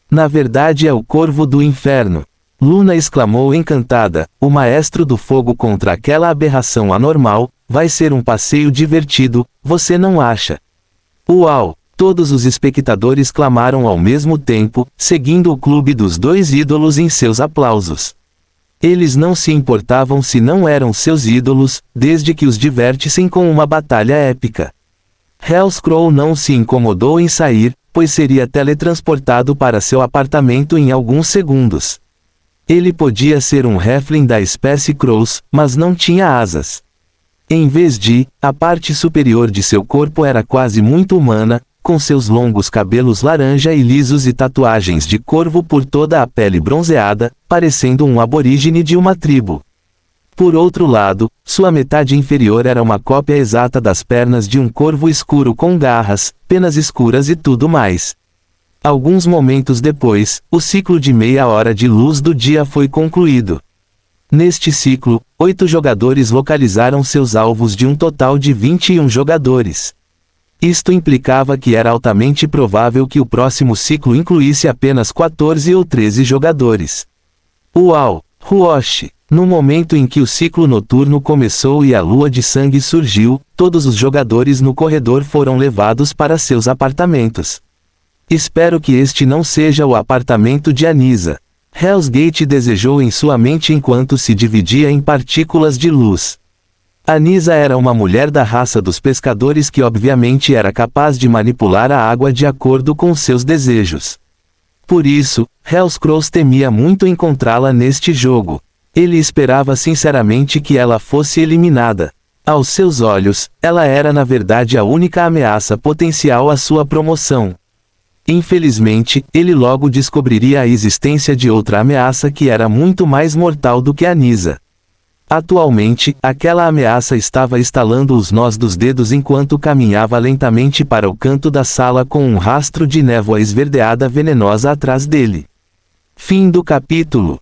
Na verdade é o Corvo do Inferno. Luna exclamou encantada, o Maestro do Fogo contra aquela aberração anormal, vai ser um passeio divertido, você não acha? Uau! Todos os espectadores clamaram ao mesmo tempo, seguindo o clube dos 2 ídolos em seus aplausos. Eles não se importavam se não eram seus ídolos, desde que os divertissem com uma batalha épica. Hellscroll não se incomodou em sair, pois seria teletransportado para seu apartamento em alguns segundos. Ele podia ser um halfling da espécie Crows, mas não tinha asas. Em vez de, a parte superior de seu corpo era quase muito humana, com seus longos cabelos laranja e lisos e tatuagens de corvo por toda a pele bronzeada, parecendo um aborígene de uma tribo. Por outro lado, sua metade inferior era uma cópia exata das pernas de um corvo escuro com garras, penas escuras e tudo mais. Alguns momentos depois, o ciclo de meia hora de luz do dia foi concluído. Neste ciclo, 8 jogadores localizaram seus alvos de um total de 21 jogadores. Isto implicava que era altamente provável que o próximo ciclo incluísse apenas 14 ou 13 jogadores. Uau! Huoshi! No momento em que o ciclo noturno começou e a lua de sangue surgiu, todos os jogadores no corredor foram levados para seus apartamentos. Espero que este não seja o apartamento de Anisa. Hell's Gate desejou em sua mente enquanto se dividia em partículas de luz. Anisa era uma mulher da raça dos pescadores que obviamente era capaz de manipular a água de acordo com seus desejos. Por isso, Hellscrolls temia muito encontrá-la neste jogo. Ele esperava sinceramente que ela fosse eliminada. Aos seus olhos, ela era na verdade a única ameaça potencial à sua promoção. Infelizmente, ele logo descobriria a existência de outra ameaça que era muito mais mortal do que Anisa. Atualmente, aquela ameaça estava estalando os nós dos dedos enquanto caminhava lentamente para o canto da sala com um rastro de névoa esverdeada venenosa atrás dele. Fim do capítulo.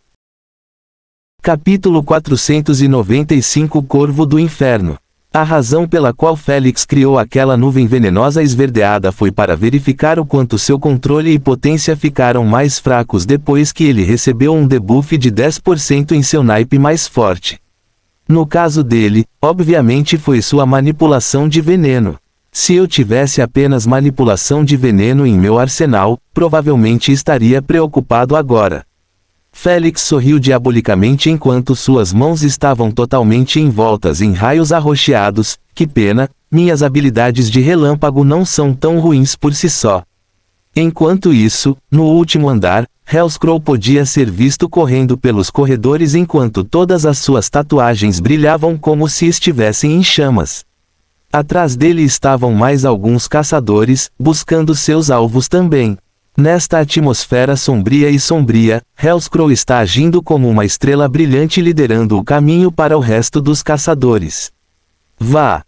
Capítulo 495 Corvo do Inferno. A razão pela qual Félix criou aquela nuvem venenosa esverdeada foi para verificar o quanto seu controle e potência ficaram mais fracos depois que ele recebeu um debuff de 10% em seu naipe mais forte. No caso dele, obviamente foi sua manipulação de veneno. Se eu tivesse apenas manipulação de veneno em meu arsenal, provavelmente estaria preocupado agora. Félix sorriu diabolicamente enquanto suas mãos estavam totalmente envoltas em raios arroxeados. Que pena, minhas habilidades de relâmpago não são tão ruins por si só. Enquanto isso, no último andar, Hellscroll podia ser visto correndo pelos corredores enquanto todas as suas tatuagens brilhavam como se estivessem em chamas. Atrás dele estavam mais alguns caçadores, buscando seus alvos também. Nesta atmosfera sombria, Hellscroll está agindo como uma estrela brilhante liderando o caminho para o resto dos caçadores. Vá,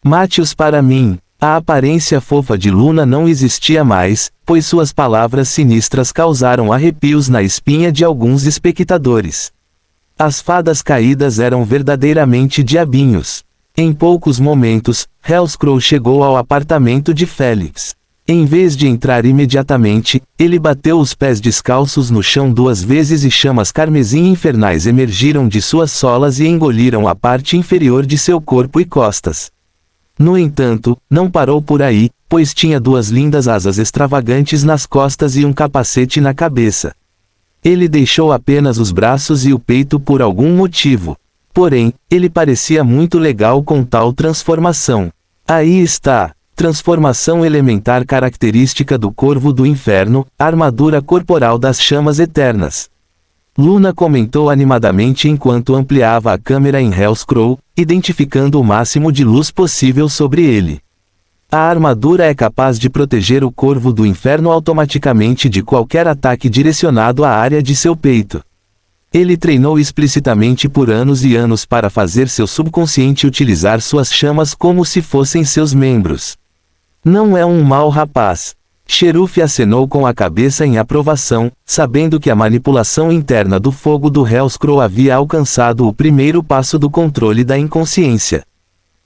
mate-os para mim. A aparência fofa de Luna não existia mais, pois suas palavras sinistras causaram arrepios na espinha de alguns espectadores. As fadas caídas eram verdadeiramente diabinhos. Em poucos momentos, Hellscroll chegou ao apartamento de Félix. Em vez de entrar imediatamente, ele bateu os pés descalços no chão 2 vezes e chamas carmesim infernais emergiram de suas solas e engoliram a parte inferior de seu corpo e costas. No entanto, não parou por aí, pois tinha 2 lindas asas extravagantes nas costas e um capacete na cabeça. Ele deixou apenas os braços e o peito por algum motivo. Porém, ele parecia muito legal com tal transformação. Aí está. Transformação elementar característica do Corvo do Inferno, armadura corporal das chamas eternas. Luna comentou animadamente enquanto ampliava a câmera em Hellscroll, identificando o máximo de luz possível sobre ele. A armadura é capaz de proteger o Corvo do Inferno automaticamente de qualquer ataque direcionado à área de seu peito. Ele treinou explicitamente por anos e anos para fazer seu subconsciente utilizar suas chamas como se fossem seus membros. Não é um mau rapaz. Cheruf acenou com a cabeça em aprovação, sabendo que a manipulação interna do fogo do Hellscroll havia alcançado o primeiro passo do controle da inconsciência.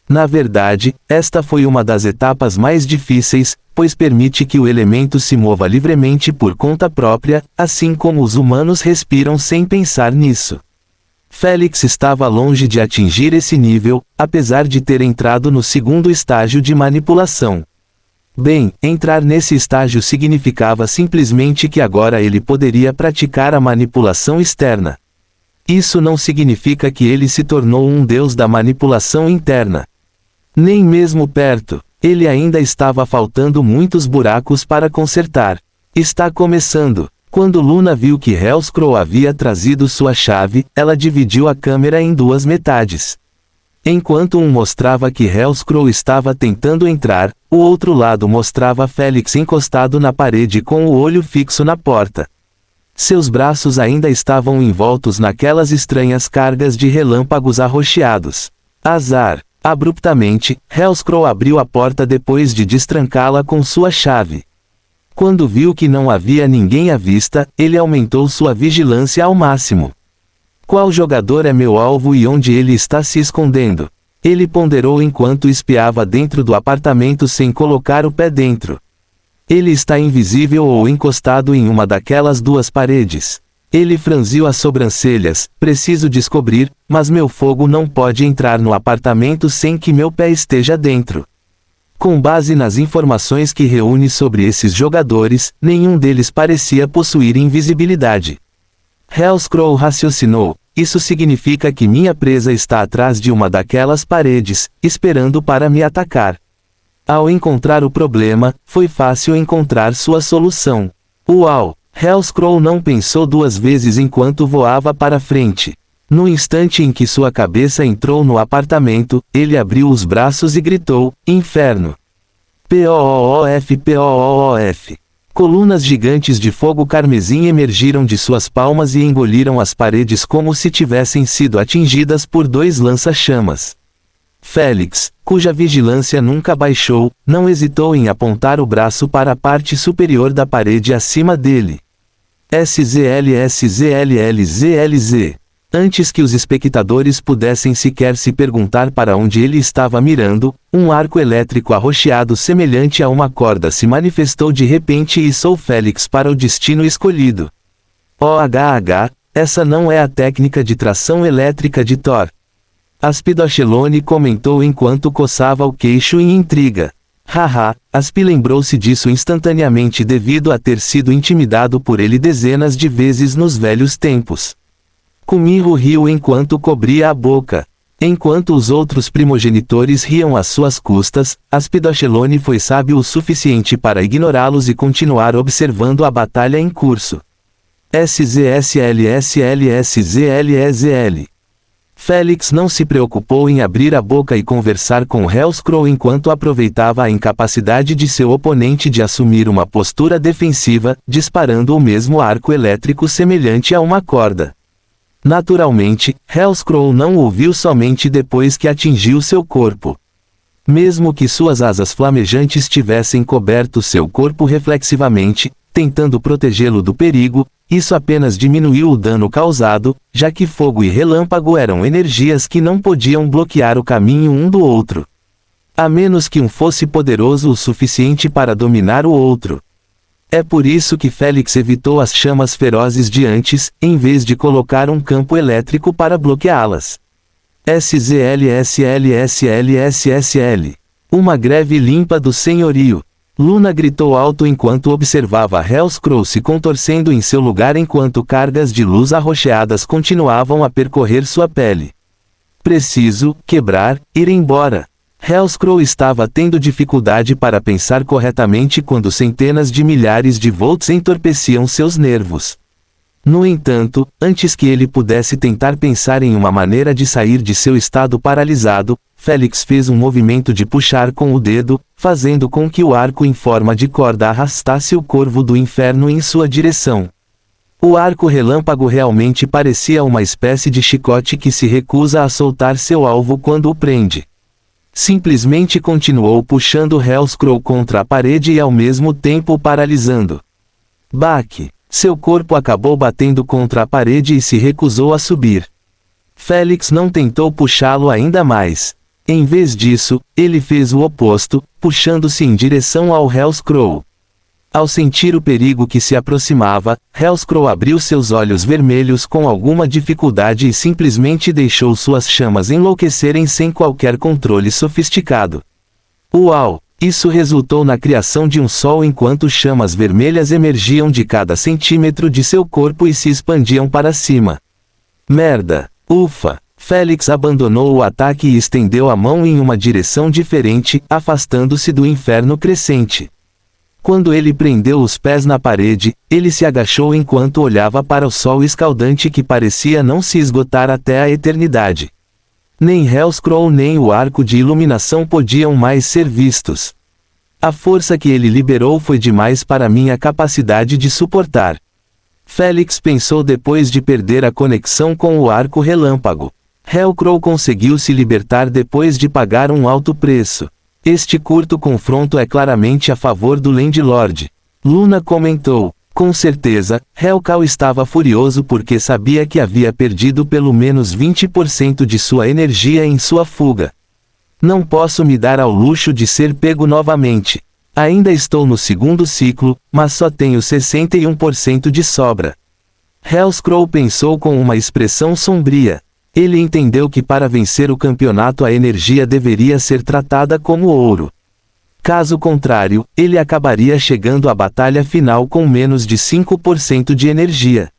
Na verdade, esta foi uma das etapas mais difíceis, pois permite que o elemento se mova livremente por conta própria, assim como os humanos respiram sem pensar nisso. Félix estava longe de atingir esse nível, apesar de ter entrado no segundo estágio de manipulação. Bem, entrar nesse estágio significava simplesmente que agora ele poderia praticar a manipulação externa. Isso não significa que ele se tornou um deus da manipulação interna. Nem mesmo perto. Ele ainda estava faltando muitos buracos para consertar. Está começando. Quando Luna viu que Hellscroll havia trazido sua chave, ela dividiu a câmera em 2 metades. Enquanto um mostrava que Hellscroll estava tentando entrar, o outro lado mostrava Félix encostado na parede com o olho fixo na porta. Seus braços ainda estavam envoltos naquelas estranhas cargas de relâmpagos arroxeados. Azar! Abruptamente, Hellscroll abriu a porta depois de destrancá-la com sua chave. Quando viu que não havia ninguém à vista, ele aumentou sua vigilância ao máximo. Qual jogador é meu alvo e onde ele está se escondendo? Ele ponderou enquanto espiava dentro do apartamento sem colocar o pé dentro. Ele está invisível ou encostado em uma daquelas duas paredes. Ele franziu as sobrancelhas. Preciso descobrir, mas meu fogo não pode entrar no apartamento sem que meu pé esteja dentro. Com base nas informações que reúne sobre esses jogadores, nenhum deles parecia possuir invisibilidade. Hellscroll raciocinou. Isso significa que minha presa está atrás de uma daquelas paredes, esperando para me atacar. Ao encontrar o problema, foi fácil encontrar sua solução. Uau! Hellscroll não pensou duas vezes enquanto voava para frente. No instante em que sua cabeça entrou no apartamento, ele abriu os braços e gritou, Inferno! P-O-O-F P-O-O-F. Colunas gigantes de fogo carmesim emergiram de suas palmas e engoliram as paredes como se tivessem sido atingidas por dois lança-chamas. Félix, cuja vigilância nunca baixou, não hesitou em apontar o braço para a parte superior da parede acima dele. SZLSZLLZLZ. Antes que os espectadores pudessem sequer se perguntar para onde ele estava mirando, um arco elétrico arroxeado semelhante a uma corda se manifestou de repente e içou Félix para o destino escolhido. OHH, essa não é a técnica de tração elétrica de Thor. Aspidochelone comentou enquanto coçava o queixo em intriga. Haha, Aspi lembrou-se disso instantaneamente devido a ter sido intimidado por ele dezenas de vezes nos velhos tempos. Kumiho riu enquanto cobria a boca. Enquanto os outros primogenitores riam às suas custas, Aspidochelone foi sábio o suficiente para ignorá-los e continuar observando a batalha em curso. SZSLSLSZLEZL. Félix não se preocupou em abrir a boca e conversar com Hellscroll enquanto aproveitava a incapacidade de seu oponente de assumir uma postura defensiva, disparando o mesmo arco elétrico semelhante a uma corda. Naturalmente, Hellscroll não o ouviu somente depois que atingiu seu corpo. Mesmo que suas asas flamejantes tivessem coberto seu corpo reflexivamente, tentando protegê-lo do perigo, isso apenas diminuiu o dano causado, já que fogo e relâmpago eram energias que não podiam bloquear o caminho um do outro. A menos que um fosse poderoso o suficiente para dominar o outro. É por isso que Félix evitou as chamas ferozes de antes, em vez de colocar um campo elétrico para bloqueá-las. SZLSLSLSSL. Uma greve limpa do senhorio. Luna gritou alto enquanto observava Hellscroll se contorcendo em seu lugar enquanto cargas de luz arroxeadas continuavam a percorrer sua pele. Preciso quebrar, ir embora. Hellscroll estava tendo dificuldade para pensar corretamente quando centenas de milhares de volts entorpeciam seus nervos. No entanto, antes que ele pudesse tentar pensar em uma maneira de sair de seu estado paralisado, Félix fez um movimento de puxar com o dedo, fazendo com que o arco em forma de corda arrastasse o corvo do inferno em sua direção. O arco relâmpago realmente parecia uma espécie de chicote que se recusa a soltar seu alvo quando o prende. Simplesmente continuou puxando Hellscroll contra a parede e ao mesmo tempo o paralisando. Baque. Seu corpo acabou batendo contra a parede e se recusou a subir. Félix não tentou puxá-lo ainda mais. Em vez disso, ele fez o oposto, puxando-se em direção ao Hellscroll. Ao sentir o perigo que se aproximava, Hellscroll abriu seus olhos vermelhos com alguma dificuldade e simplesmente deixou suas chamas enlouquecerem sem qualquer controle sofisticado. Uau! Isso resultou na criação de um sol enquanto chamas vermelhas emergiam de cada centímetro de seu corpo e se expandiam para cima. Merda! Ufa! Félix abandonou o ataque e estendeu a mão em uma direção diferente, afastando-se do inferno crescente. Quando ele prendeu os pés na parede, ele se agachou enquanto olhava para o sol escaldante que parecia não se esgotar até a eternidade. Nem Hellscroll nem o arco de iluminação podiam mais ser vistos. A força que ele liberou foi demais para minha capacidade de suportar. Félix pensou depois de perder a conexão com o arco relâmpago. Hellscroll conseguiu se libertar depois de pagar um alto preço. Este curto confronto é claramente a favor do Landlord. Luna comentou. Com certeza, Hellscroll estava furioso porque sabia que havia perdido pelo menos 20% de sua energia em sua fuga. Não posso me dar ao luxo de ser pego novamente. Ainda estou no segundo ciclo, mas só tenho 61% de sobra. Hellscroll pensou com uma expressão sombria. Ele entendeu que para vencer o campeonato a energia deveria ser tratada como ouro. Caso contrário, ele acabaria chegando à batalha final com menos de 5% de energia.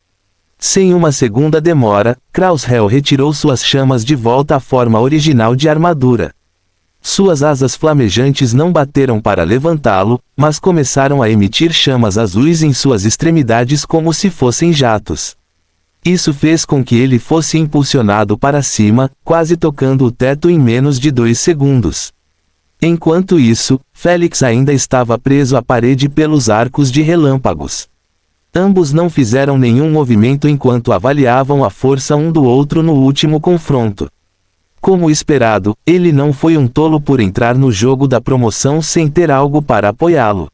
Sem uma segunda demora, Kraushell retirou suas chamas de volta à forma original de armadura. Suas asas flamejantes não bateram para levantá-lo, mas começaram a emitir chamas azuis em suas extremidades como se fossem jatos. Isso fez com que ele fosse impulsionado para cima, quase tocando o teto em menos de 2 segundos. Enquanto isso, Félix ainda estava preso à parede pelos arcos de relâmpagos. Ambos não fizeram nenhum movimento enquanto avaliavam a força um do outro no último confronto. Como esperado, ele não foi um tolo por entrar no jogo da promoção sem ter algo para apoiá-lo.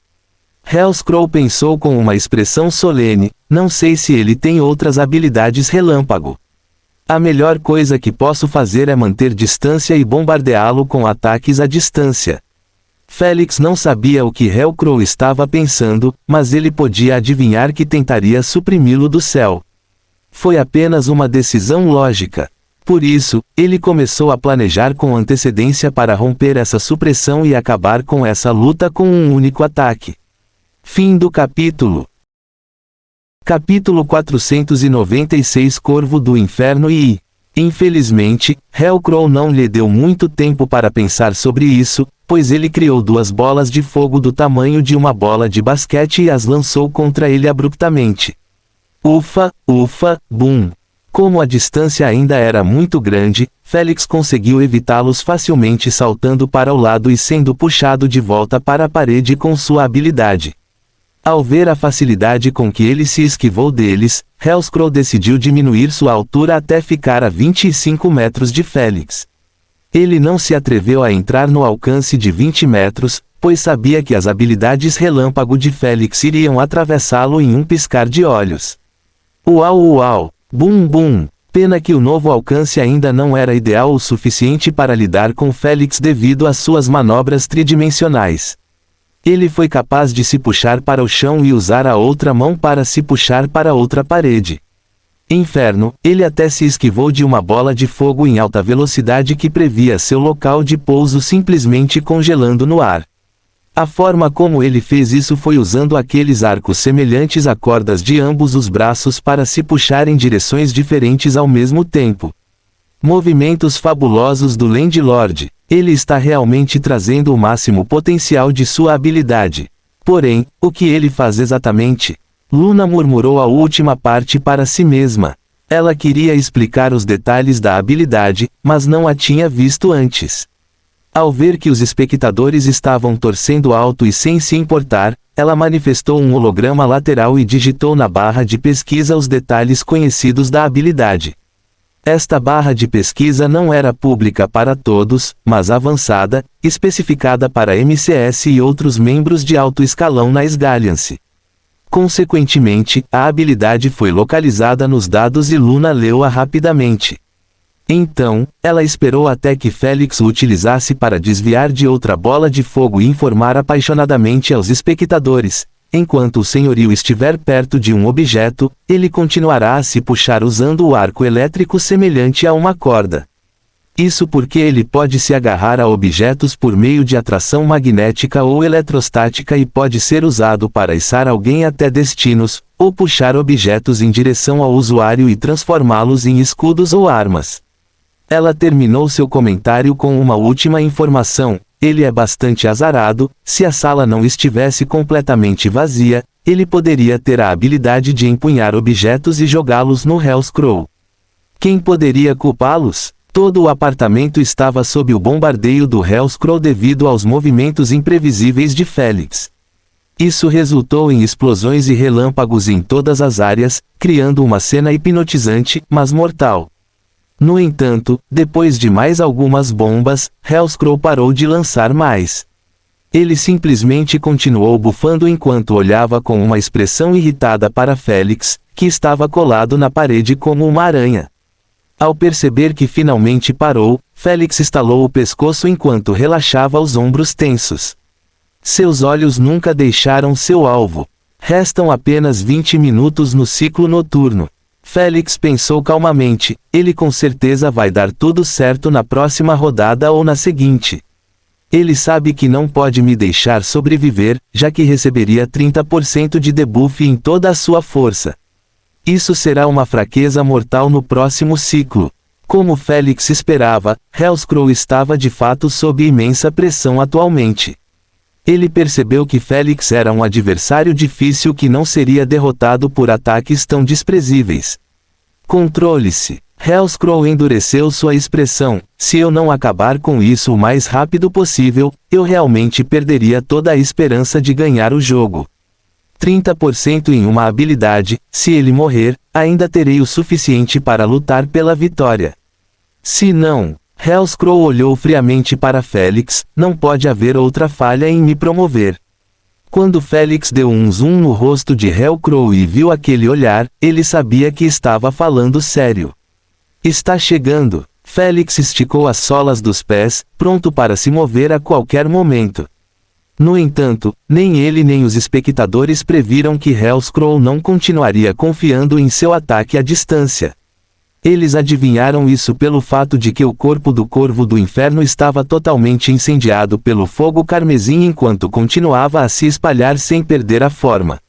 Hellscroll pensou com uma expressão solene, não sei se ele tem outras habilidades relâmpago. A melhor coisa que posso fazer é manter distância e bombardeá-lo com ataques à distância. Félix não sabia o que Hellscroll estava pensando, mas ele podia adivinhar que tentaria suprimi-lo do céu. Foi apenas uma decisão lógica. Por isso, ele começou a planejar com antecedência para romper essa supressão e acabar com essa luta com um único ataque. Fim do capítulo. Capítulo 496 Corvo do Inferno e... Infelizmente, Hellscroll não lhe deu muito tempo para pensar sobre isso, pois ele criou 2 bolas de fogo do tamanho de uma bola de basquete e as lançou contra ele abruptamente. Ufa, ufa, bum! Como a distância ainda era muito grande, Félix conseguiu evitá-los facilmente saltando para o lado e sendo puxado de volta para a parede com sua habilidade. Ao ver a facilidade com que ele se esquivou deles, Hellscroll decidiu diminuir sua altura até ficar a 25 metros de Félix. Ele não se atreveu a entrar no alcance de 20 metros, pois sabia que as habilidades relâmpago de Félix iriam atravessá-lo em um piscar de olhos. Uau uau! Bum bum! Pena que o novo alcance ainda não era ideal o suficiente para lidar com Félix devido às suas manobras tridimensionais. Ele foi capaz de se puxar para o chão e usar a outra mão para se puxar para outra parede. Inferno, ele até se esquivou de uma bola de fogo em alta velocidade que previa seu local de pouso simplesmente congelando no ar. A forma como ele fez isso foi usando aqueles arcos semelhantes a cordas de ambos os braços para se puxar em direções diferentes ao mesmo tempo. Movimentos fabulosos do Landlord. Ele está realmente trazendo o máximo potencial de sua habilidade. Porém, o que ele faz exatamente? Luna murmurou a última parte para si mesma. Ela queria explicar os detalhes da habilidade, mas não a tinha visto antes. Ao ver que os espectadores estavam torcendo alto e sem se importar, ela manifestou um holograma lateral e digitou na barra de pesquisa os detalhes conhecidos da habilidade. Esta barra de pesquisa não era pública para todos, mas avançada, especificada para MCS e outros membros de alto escalão na Sgalliance. Consequentemente, a habilidade foi localizada nos dados e Luna leu-a rapidamente. Então, ela esperou até que Félix o utilizasse para desviar de outra bola de fogo e informar apaixonadamente aos espectadores. Enquanto o senhorio estiver perto de um objeto, ele continuará a se puxar usando o arco elétrico semelhante a uma corda. Isso porque ele pode se agarrar a objetos por meio de atração magnética ou eletrostática e pode ser usado para içar alguém até destinos, ou puxar objetos em direção ao usuário e transformá-los em escudos ou armas. Ela terminou seu comentário com uma última informação. Ele é bastante azarado, se a sala não estivesse completamente vazia, ele poderia ter a habilidade de empunhar objetos e jogá-los no Hellscroll. Quem poderia culpá-los? Todo o apartamento estava sob o bombardeio do Hellscroll devido aos movimentos imprevisíveis de Félix. Isso resultou em explosões e relâmpagos em todas as áreas, criando uma cena hipnotizante, mas mortal. No entanto, depois de mais algumas bombas, Hellscroll parou de lançar mais. Ele simplesmente continuou bufando enquanto olhava com uma expressão irritada para Félix, que estava colado na parede como uma aranha. Ao perceber que finalmente parou, Félix estalou o pescoço enquanto relaxava os ombros tensos. Seus olhos nunca deixaram seu alvo. Restam apenas 20 minutos no ciclo noturno. Félix pensou calmamente, ele com certeza vai dar tudo certo na próxima rodada ou na seguinte. Ele sabe que não pode me deixar sobreviver, já que receberia 30% de debuff em toda a sua força. Isso será uma fraqueza mortal no próximo ciclo. Como Félix esperava, Hellscrow estava de fato sob imensa pressão atualmente. Ele percebeu que Félix era um adversário difícil que não seria derrotado por ataques tão desprezíveis. Controle-se. Hellscrow endureceu sua expressão. Se eu não acabar com isso o mais rápido possível, eu realmente perderia toda a esperança de ganhar o jogo. 30% em uma habilidade, se ele morrer, ainda terei o suficiente para lutar pela vitória. Se não... Hellscrow olhou friamente para Félix, não pode haver outra falha em me promover. Quando Félix deu um zoom no rosto de Hellscrow e viu aquele olhar, ele sabia que estava falando sério. Está chegando. Félix esticou as solas dos pés, pronto para se mover a qualquer momento. No entanto, nem ele nem os espectadores previram que Hellscrow não continuaria confiando em seu ataque à distância. Eles adivinharam isso pelo fato de que o corpo do Corvo do Inferno estava totalmente incendiado pelo fogo carmesim enquanto continuava a se espalhar sem perder a forma.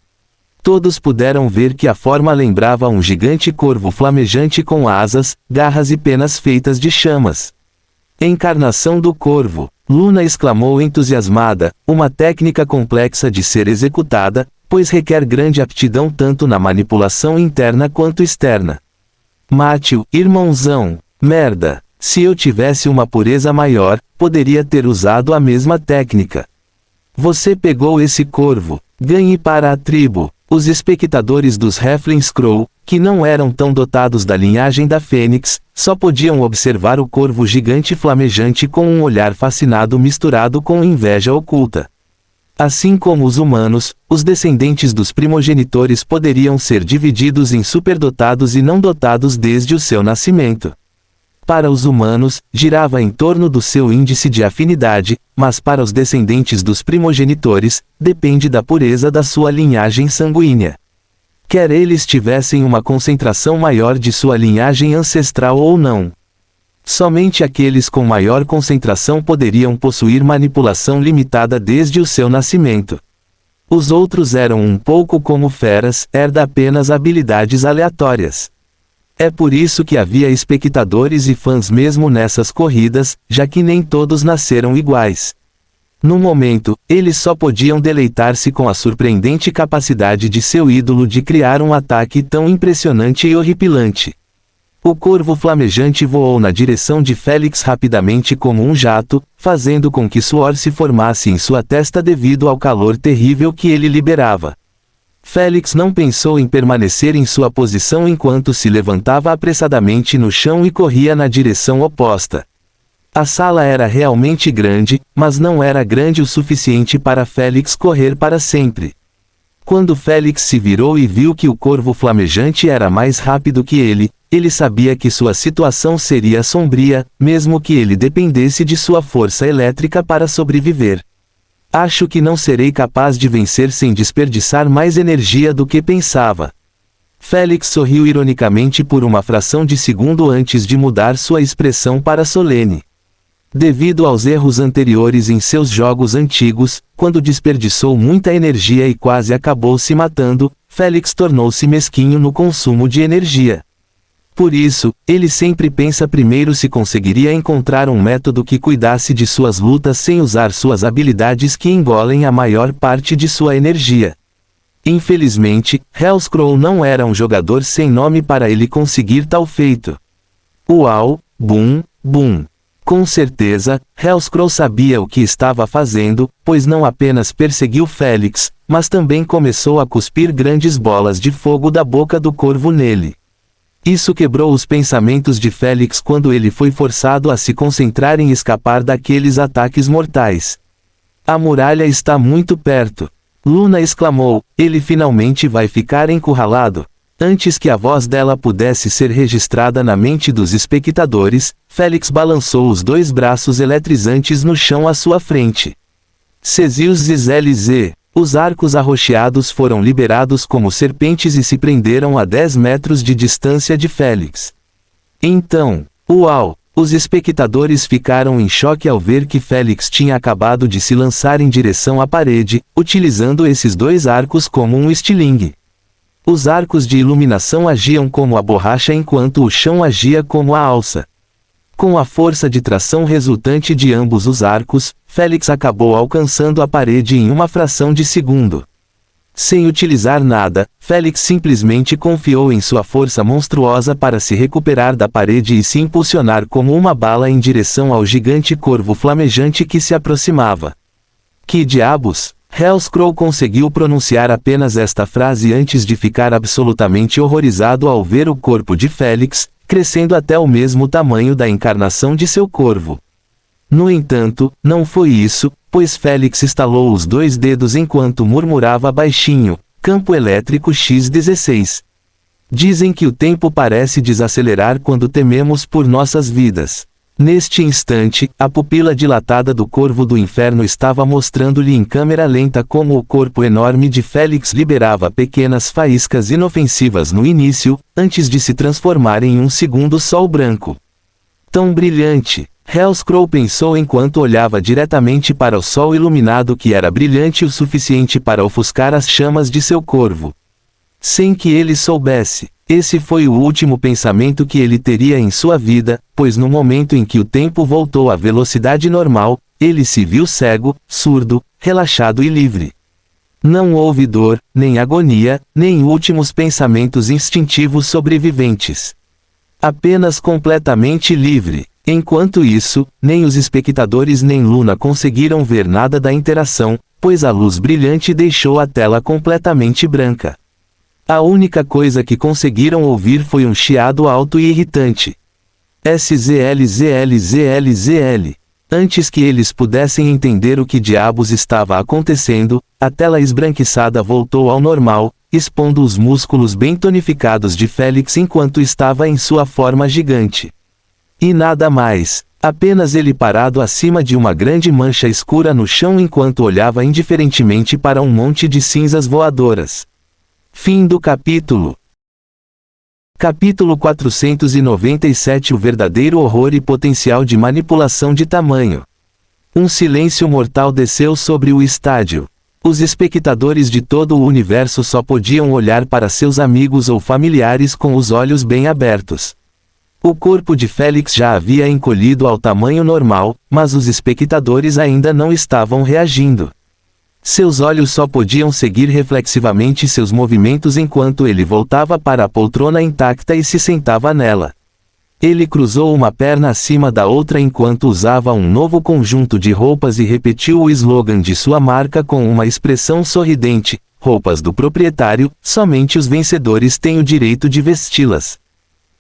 Todos puderam ver que a forma lembrava um gigante corvo flamejante com asas, garras e penas feitas de chamas. Encarnação do Corvo, Luna exclamou entusiasmada, uma técnica complexa de ser executada, pois requer grande aptidão tanto na manipulação interna quanto externa. Mate-o, irmãozão. Merda. Se eu tivesse uma pureza maior, poderia ter usado a mesma técnica. Você pegou esse corvo. Ganhe para a tribo. Os espectadores dos Halfling Scroll, que não eram tão dotados da linhagem da Fênix, só podiam observar o corvo gigante flamejante com um olhar fascinado misturado com inveja oculta. Assim como os humanos, os descendentes dos primogenitores poderiam ser divididos em superdotados e não dotados desde o seu nascimento. Para os humanos, girava em torno do seu índice de afinidade, mas para os descendentes dos primogenitores, depende da pureza da sua linhagem sanguínea. Quer eles tivessem uma concentração maior de sua linhagem ancestral ou não. Somente aqueles com maior concentração poderiam possuir manipulação limitada desde o seu nascimento. Os outros eram um pouco como feras, herda apenas habilidades aleatórias. É por isso que havia espectadores e fãs mesmo nessas corridas, já que nem todos nasceram iguais. No momento, eles só podiam deleitar-se com a surpreendente capacidade de seu ídolo de criar um ataque tão impressionante e horripilante. O corvo flamejante voou na direção de Félix rapidamente como um jato, fazendo com que suor se formasse em sua testa devido ao calor terrível que ele liberava. Félix não pensou em permanecer em sua posição enquanto se levantava apressadamente no chão e corria na direção oposta. A sala era realmente grande, mas não era grande o suficiente para Félix correr para sempre. Quando Félix se virou e viu que o corvo flamejante era mais rápido que ele sabia que sua situação seria sombria, mesmo que ele dependesse de sua força elétrica para sobreviver. Acho que não serei capaz de vencer sem desperdiçar mais energia do que pensava. Félix sorriu ironicamente por uma fração de segundo antes de mudar sua expressão para solene. Devido aos erros anteriores em seus jogos antigos, quando desperdiçou muita energia e quase acabou se matando, Félix tornou-se mesquinho no consumo de energia. Por isso, ele sempre pensa primeiro se conseguiria encontrar um método que cuidasse de suas lutas sem usar suas habilidades que engolem a maior parte de sua energia. Infelizmente, Hellscrow não era um jogador sem nome para ele conseguir tal feito. Uau, bum, bum. Com certeza, Hellscrow sabia o que estava fazendo, pois não apenas perseguiu Félix, mas também começou a cuspir grandes bolas de fogo da boca do corvo nele. Isso quebrou os pensamentos de Félix quando ele foi forçado a se concentrar em escapar daqueles ataques mortais. A muralha está muito perto. Luna exclamou, ele finalmente vai ficar encurralado. Antes que a voz dela pudesse ser registrada na mente dos espectadores, Félix balançou os 2 braços eletrizantes no chão à sua frente. Cesius ZLZ. Os arcos arroxeados foram liberados como serpentes e se prenderam a 10 metros de distância de Félix. Então, uau! Os espectadores ficaram em choque ao ver que Félix tinha acabado de se lançar em direção à parede, utilizando esses 2 arcos como um estilingue. Os arcos de iluminação agiam como a borracha enquanto o chão agia como a alça. Com a força de tração resultante de ambos os arcos, Félix acabou alcançando a parede em uma fração de segundo. Sem utilizar nada, Félix simplesmente confiou em sua força monstruosa para se recuperar da parede e se impulsionar como uma bala em direção ao gigante corvo flamejante que se aproximava. Que diabos? Hellscrow conseguiu pronunciar apenas esta frase antes de ficar absolutamente horrorizado ao ver o corpo de Félix, crescendo até o mesmo tamanho da encarnação de seu corvo. No entanto, não foi isso, pois Félix estalou os 2 dedos enquanto murmurava baixinho, campo elétrico X16. Dizem que o tempo parece desacelerar quando tememos por nossas vidas. Neste instante, a pupila dilatada do corvo do inferno estava mostrando-lhe em câmera lenta como o corpo enorme de Félix liberava pequenas faíscas inofensivas no início, antes de se transformar em um segundo sol branco. Tão brilhante! Hellscrow pensou enquanto olhava diretamente para o sol iluminado que era brilhante o suficiente para ofuscar as chamas de seu corvo. Sem que ele soubesse, esse foi o último pensamento que ele teria em sua vida, pois no momento em que o tempo voltou à velocidade normal, ele se viu cego, surdo, relaxado e livre. Não houve dor, nem agonia, nem últimos pensamentos instintivos sobreviventes. Apenas completamente livre. Enquanto isso, nem os espectadores nem Luna conseguiram ver nada da interação, pois a luz brilhante deixou a tela completamente branca. A única coisa que conseguiram ouvir foi um chiado alto e irritante. SZLZLZLZL. Antes que eles pudessem entender o que diabos estava acontecendo, a tela esbranquiçada voltou ao normal, expondo os músculos bem tonificados de Félix enquanto estava em sua forma gigante. E nada mais, apenas ele parado acima de uma grande mancha escura no chão enquanto olhava indiferentemente para um monte de cinzas voadoras. Fim do capítulo. Capítulo 497. O verdadeiro horror e potencial de manipulação de tamanho. Um silêncio mortal desceu sobre o estádio. Os espectadores de todo o universo só podiam olhar para seus amigos ou familiares com os olhos bem abertos. O corpo de Félix já havia encolhido ao tamanho normal, mas os espectadores ainda não estavam reagindo. Seus olhos só podiam seguir reflexivamente seus movimentos enquanto ele voltava para a poltrona intacta e se sentava nela. Ele cruzou uma perna acima da outra enquanto usava um novo conjunto de roupas e repetiu o slogan de sua marca com uma expressão sorridente: roupas do proprietário, somente os vencedores têm o direito de vesti-las.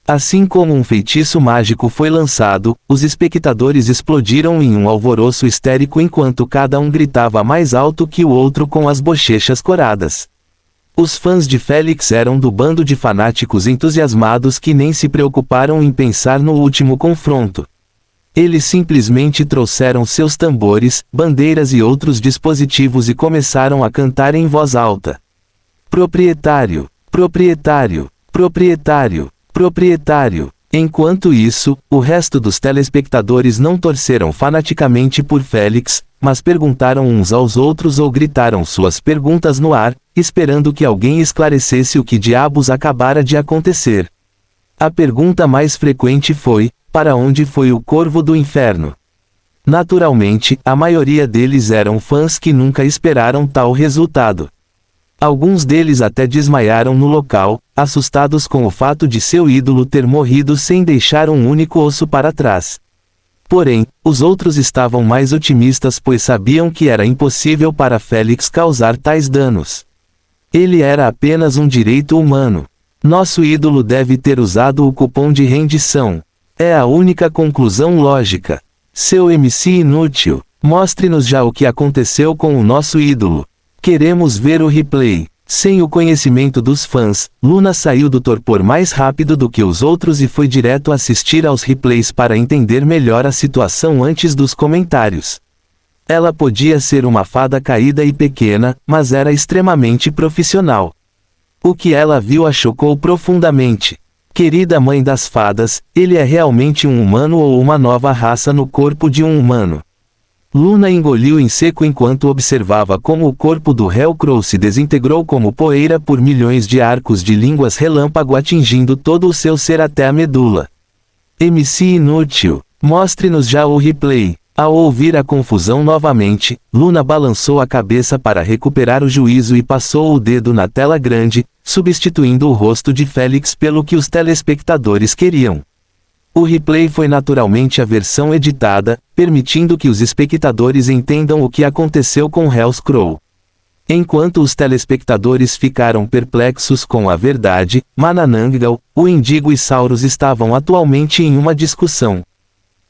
Assim como um feitiço mágico foi lançado, os espectadores explodiram em um alvoroço histérico enquanto cada um gritava mais alto que o outro com as bochechas coradas. Os fãs de Félix eram do bando de fanáticos entusiasmados que nem se preocuparam em pensar no último confronto. Eles simplesmente trouxeram seus tambores, bandeiras e outros dispositivos e começaram a cantar em voz alta. Proprietário, proprietário, proprietário. Proprietário. Enquanto isso, o resto dos telespectadores não torceram fanaticamente por Félix, mas perguntaram uns aos outros ou gritaram suas perguntas no ar, esperando que alguém esclarecesse o que diabos acabara de acontecer. A pergunta mais frequente foi: para onde foi o corvo do inferno? Naturalmente, a maioria deles eram fãs que nunca esperaram tal resultado. Alguns deles até desmaiaram no local, assustados com o fato de seu ídolo ter morrido sem deixar um único osso para trás. Porém, os outros estavam mais otimistas pois sabiam que era impossível para Félix causar tais danos. Ele era apenas um direito humano. Nosso ídolo deve ter usado o cupom de rendição. É a única conclusão lógica. Seu MC inútil, mostre-nos já o que aconteceu com o nosso ídolo. Queremos ver o replay. Sem o conhecimento dos fãs, Luna saiu do torpor mais rápido do que os outros e foi direto assistir aos replays para entender melhor a situação antes dos comentários. Ela podia ser uma fada caída e pequena, mas era extremamente profissional. O que ela viu a chocou profundamente. Querida mãe das fadas, ele é realmente um humano ou uma nova raça no corpo de um humano? Luna engoliu em seco enquanto observava como o corpo do Hellcrow se desintegrou como poeira por milhões de arcos de línguas relâmpago atingindo todo o seu ser até a medula. MC inútil, mostre-nos já o replay. Ao ouvir a confusão novamente, Luna balançou a cabeça para recuperar o juízo e passou o dedo na tela grande, substituindo o rosto de Felix pelo que os telespectadores queriam. O replay foi naturalmente a versão editada, permitindo que os espectadores entendam o que aconteceu com Hellcrow. Enquanto os telespectadores ficaram perplexos com a verdade, Manananggal, o Indigo e Saurus estavam atualmente em uma discussão.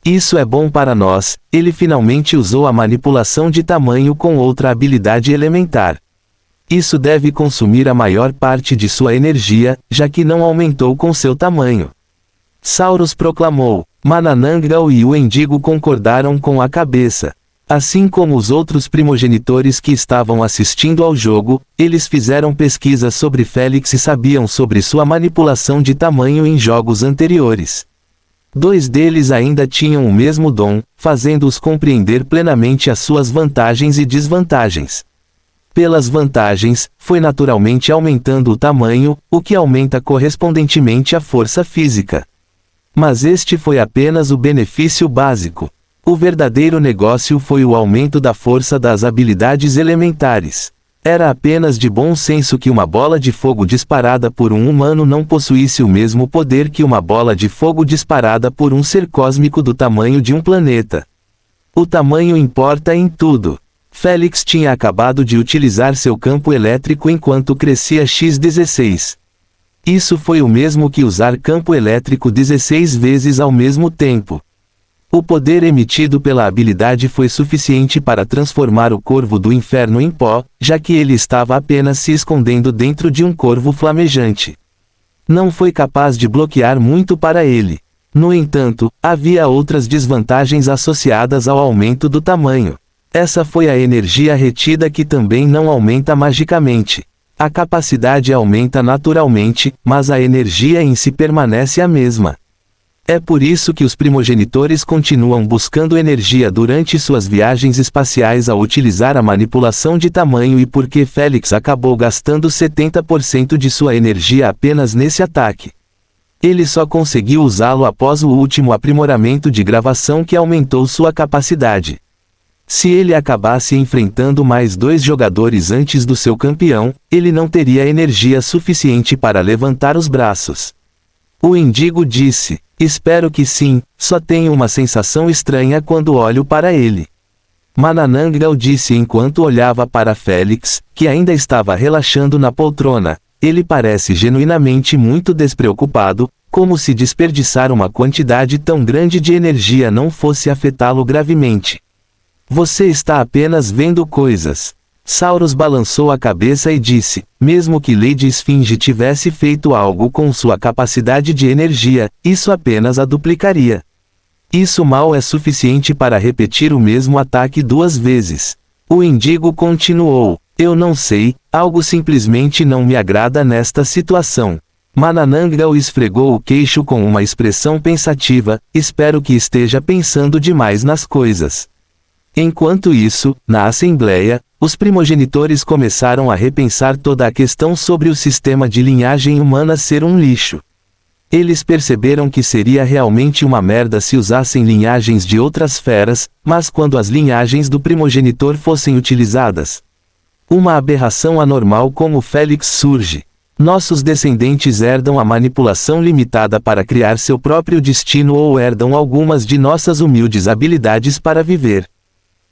Isso é bom para nós, ele finalmente usou a manipulação de tamanho com outra habilidade elementar. Isso deve consumir a maior parte de sua energia, já que não aumentou com seu tamanho. Saurus proclamou. Manananggal e o Indigo concordaram com a cabeça. Assim como os outros primogenitores que estavam assistindo ao jogo, eles fizeram pesquisas sobre Felix e sabiam sobre sua manipulação de tamanho em jogos anteriores. 2 deles ainda tinham o mesmo dom, fazendo-os compreender plenamente as suas vantagens e desvantagens. Pelas vantagens, foi naturalmente aumentando o tamanho, o que aumenta correspondentemente a força física. Mas este foi apenas o benefício básico. O verdadeiro negócio foi o aumento da força das habilidades elementares. Era apenas de bom senso que uma bola de fogo disparada por um humano não possuísse o mesmo poder que uma bola de fogo disparada por um ser cósmico do tamanho de um planeta. O tamanho importa em tudo. Felix tinha acabado de utilizar seu campo elétrico enquanto crescia X16. Isso foi o mesmo que usar campo elétrico 16 vezes ao mesmo tempo. O poder emitido pela habilidade foi suficiente para transformar o corvo do inferno em pó, já que ele estava apenas se escondendo dentro de um corvo flamejante. Não foi capaz de bloquear muito para ele. No entanto, havia outras desvantagens associadas ao aumento do tamanho. Essa foi a energia retida que também não aumenta magicamente. A capacidade aumenta naturalmente, mas a energia em si permanece a mesma. É por isso que os primogenitores continuam buscando energia durante suas viagens espaciais ao utilizar a manipulação de tamanho e porque Felix acabou gastando 70% de sua energia apenas nesse ataque. Ele só conseguiu usá-lo após o último aprimoramento de gravação que aumentou sua capacidade. Se ele acabasse enfrentando mais 2 jogadores antes do seu campeão, ele não teria energia suficiente para levantar os braços. O Indigo disse, espero que sim, só tenho uma sensação estranha quando olho para ele. Manananggal disse enquanto olhava para Felix, que ainda estava relaxando na poltrona, ele parece genuinamente muito despreocupado, como se desperdiçar uma quantidade tão grande de energia não fosse afetá-lo gravemente. Você está apenas vendo coisas. Saurus balançou a cabeça e disse, mesmo que Lady Esfinge tivesse feito algo com sua capacidade de energia, isso apenas a duplicaria. Isso mal é suficiente para repetir o mesmo ataque 2 vezes. O Indigo continuou, eu não sei, algo simplesmente não me agrada nesta situação. Manananggal esfregou o queixo com uma expressão pensativa, espero que esteja pensando demais nas coisas. Enquanto isso, na Assembleia, os primogenitores começaram a repensar toda a questão sobre o sistema de linhagem humana ser um lixo. Eles perceberam que seria realmente uma merda se usassem linhagens de outras feras, mas quando as linhagens do primogenitor fossem utilizadas. Uma aberração anormal como Felix surge. Nossos descendentes herdam a manipulação limitada para criar seu próprio destino ou herdam algumas de nossas humildes habilidades para viver.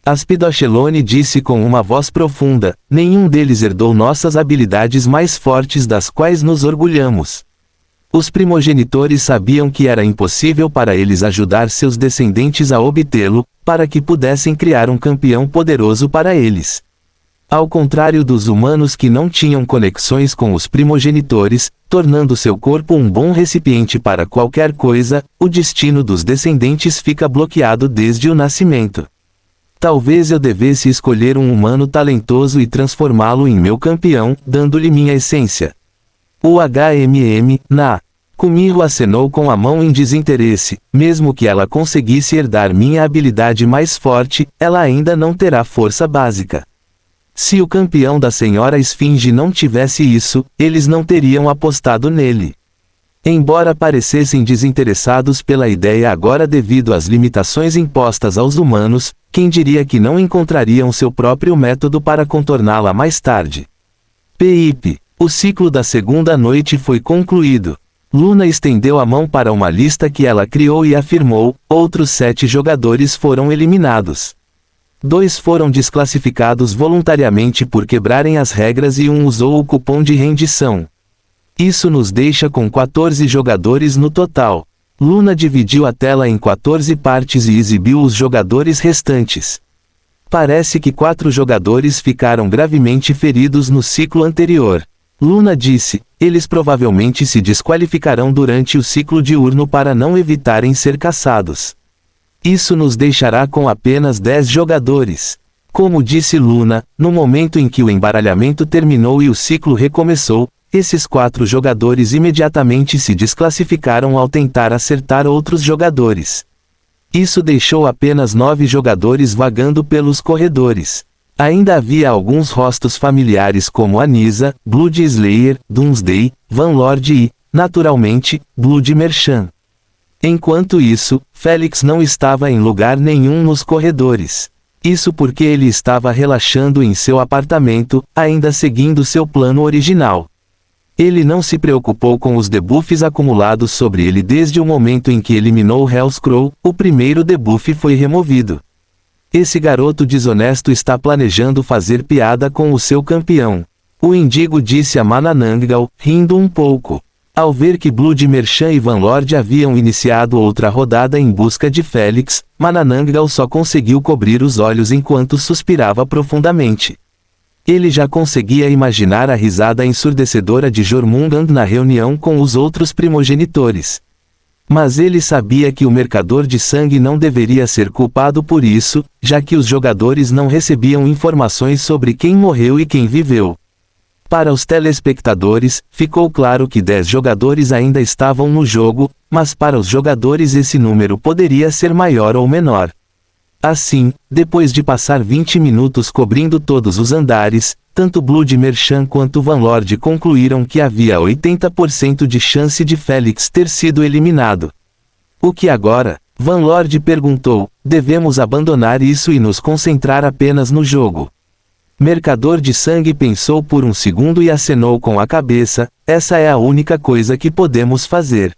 Aspidochelone disse com uma voz profunda, nenhum deles herdou nossas habilidades mais fortes das quais nos orgulhamos. Os primogenitores sabiam que era impossível para eles ajudar seus descendentes a obtê-lo, para que pudessem criar um campeão poderoso para eles. Ao contrário dos humanos que não tinham conexões com os primogenitores, tornando seu corpo um bom recipiente para qualquer coisa, o destino dos descendentes fica bloqueado desde o nascimento. Talvez eu devesse escolher um humano talentoso e transformá-lo em meu campeão, dando-lhe minha essência. O Na. Comigo acenou com a mão em desinteresse, mesmo que ela conseguisse herdar minha habilidade mais forte, ela ainda não terá força básica. Se o campeão da Senhora Esfinge não tivesse isso, eles não teriam apostado nele. Embora parecessem desinteressados pela ideia agora devido às limitações impostas aos humanos, quem diria que não encontrariam seu próprio método para contorná-la mais tarde? PIP. O ciclo da segunda noite foi concluído. Luna estendeu a mão para uma lista que ela criou e afirmou: outros 7 jogadores foram eliminados. 2 foram desclassificados voluntariamente por quebrarem as regras e 1 usou o cupom de rendição. Isso nos deixa com 14 jogadores no total. Luna dividiu a tela em 14 partes e exibiu os jogadores restantes. Parece que 4 jogadores ficaram gravemente feridos no ciclo anterior. Luna disse: eles provavelmente se desqualificarão durante o ciclo diurno para não evitarem ser caçados. Isso nos deixará com apenas 10 jogadores. Como disse Luna, no momento em que o embaralhamento terminou e o ciclo recomeçou, esses 4 jogadores imediatamente se desclassificaram ao tentar acertar outros jogadores. Isso deixou apenas 9 jogadores vagando pelos corredores. Ainda havia alguns rostos familiares como Anisa, Blood Slayer, Doomsday, Vanlord e, naturalmente, Blood Merchant. Enquanto isso, Félix não estava em lugar nenhum nos corredores. Isso porque ele estava relaxando em seu apartamento, ainda seguindo seu plano original. Ele não se preocupou com os debuffs acumulados sobre ele desde o momento em que eliminou Hellscrow, o primeiro debuff foi removido. Esse garoto desonesto está planejando fazer piada com o seu campeão. O Indigo disse a Manananggal, rindo um pouco. Ao ver que Blood Merchant e Vanlord haviam iniciado outra rodada em busca de Félix, Manananggal só conseguiu cobrir os olhos enquanto suspirava profundamente. Ele já conseguia imaginar a risada ensurdecedora de Jormungand na reunião com os outros primogenitores. Mas ele sabia que o mercador de sangue não deveria ser culpado por isso, já que os jogadores não recebiam informações sobre quem morreu e quem viveu. Para os telespectadores, ficou claro que 10 jogadores ainda estavam no jogo, mas para os jogadores esse número poderia ser maior ou menor. Assim, depois de passar 20 minutos cobrindo todos os andares, tanto Blood Merchant quanto Vanlord concluíram que havia 80% de chance de Félix ter sido eliminado. O que agora? Vanlord perguntou. Devemos abandonar isso e nos concentrar apenas no jogo. Mercador de sangue pensou por um segundo e acenou com a cabeça. Essa é a única coisa que podemos fazer.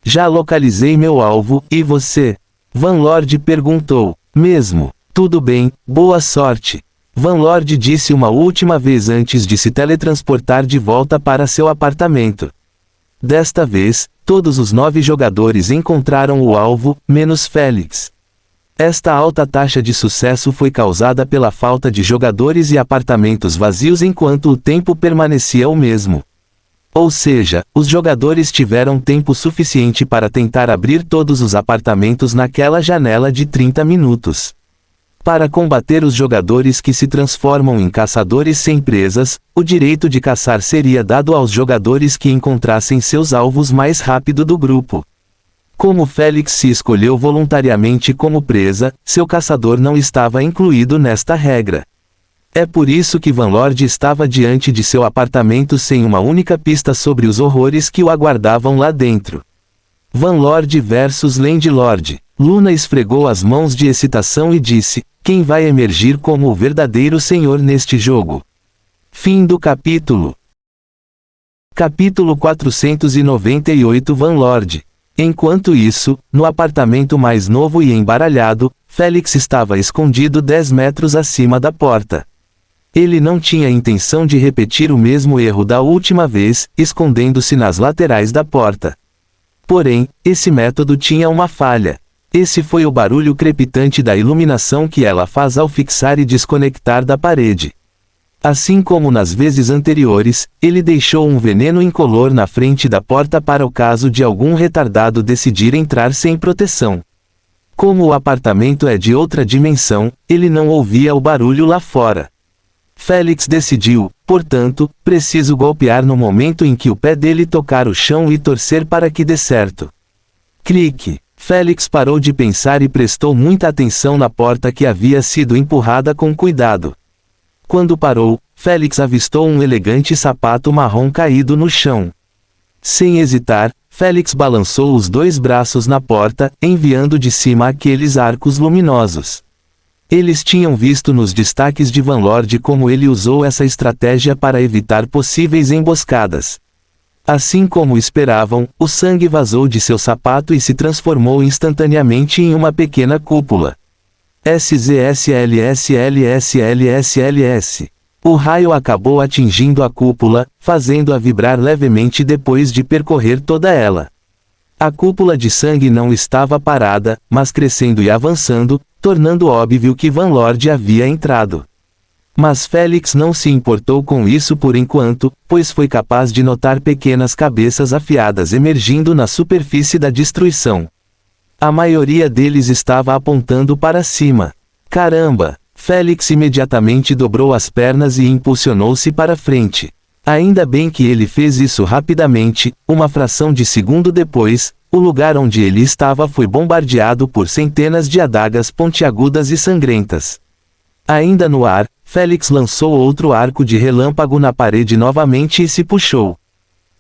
Já localizei meu alvo, e você? Vanlord perguntou. Mesmo. Tudo bem, boa sorte. Vanlord disse uma última vez antes de se teletransportar de volta para seu apartamento. Desta vez, todos os 9 jogadores encontraram o alvo, menos Félix. Esta alta taxa de sucesso foi causada pela falta de jogadores e apartamentos vazios enquanto o tempo permanecia o mesmo. Ou seja, os jogadores tiveram tempo suficiente para tentar abrir todos os apartamentos naquela janela de 30 minutos. Para combater os jogadores que se transformam em caçadores sem presas, o direito de caçar seria dado aos jogadores que encontrassem seus alvos mais rápido do grupo. Como Félix se escolheu voluntariamente como presa, seu caçador não estava incluído nesta regra. É por isso que Vanlord estava diante de seu apartamento sem uma única pista sobre os horrores que o aguardavam lá dentro. Vanlord versus Landlord. Luna esfregou as mãos de excitação e disse: quem vai emergir como o verdadeiro senhor neste jogo? Fim do capítulo. Capítulo 498 Vanlord. Enquanto isso, no apartamento mais novo e embaralhado, Félix estava escondido 10 metros acima da porta. Ele não tinha intenção de repetir o mesmo erro da última vez, escondendo-se nas laterais da porta. Porém, esse método tinha uma falha. Esse foi o barulho crepitante da iluminação que ela faz ao fixar e desconectar da parede. Assim como nas vezes anteriores, ele deixou um veneno incolor na frente da porta para o caso de algum retardado decidir entrar sem proteção. Como o apartamento é de outra dimensão, ele não ouvia o barulho lá fora. Félix decidiu, portanto, preciso golpear no momento em que o pé dele tocar o chão e torcer para que dê certo. Clique. Félix parou de pensar e prestou muita atenção na porta que havia sido empurrada com cuidado. Quando parou, Félix avistou um elegante sapato marrom caído no chão. Sem hesitar, Félix balançou os 2 braços na porta, enviando de cima aqueles arcos luminosos. Eles tinham visto nos destaques de Van Lord como ele usou essa estratégia para evitar possíveis emboscadas. Assim como esperavam, o sangue vazou de seu sapato e se transformou instantaneamente em uma pequena cúpula. SZSLSLSLSLS. O raio acabou atingindo a cúpula, fazendo-a vibrar levemente depois de percorrer toda ela. A cúpula de sangue não estava parada, mas crescendo e avançando, tornando óbvio que Van Lord havia entrado. Mas Félix não se importou com isso por enquanto, pois foi capaz de notar pequenas cabeças afiadas emergindo na superfície da destruição. A maioria deles estava apontando para cima. Caramba! Félix imediatamente dobrou as pernas e impulsionou-se para frente. Ainda bem que ele fez isso rapidamente, uma fração de segundo depois, o lugar onde ele estava foi bombardeado por centenas de adagas pontiagudas e sangrentas. Ainda no ar, Félix lançou outro arco de relâmpago na parede novamente e se puxou.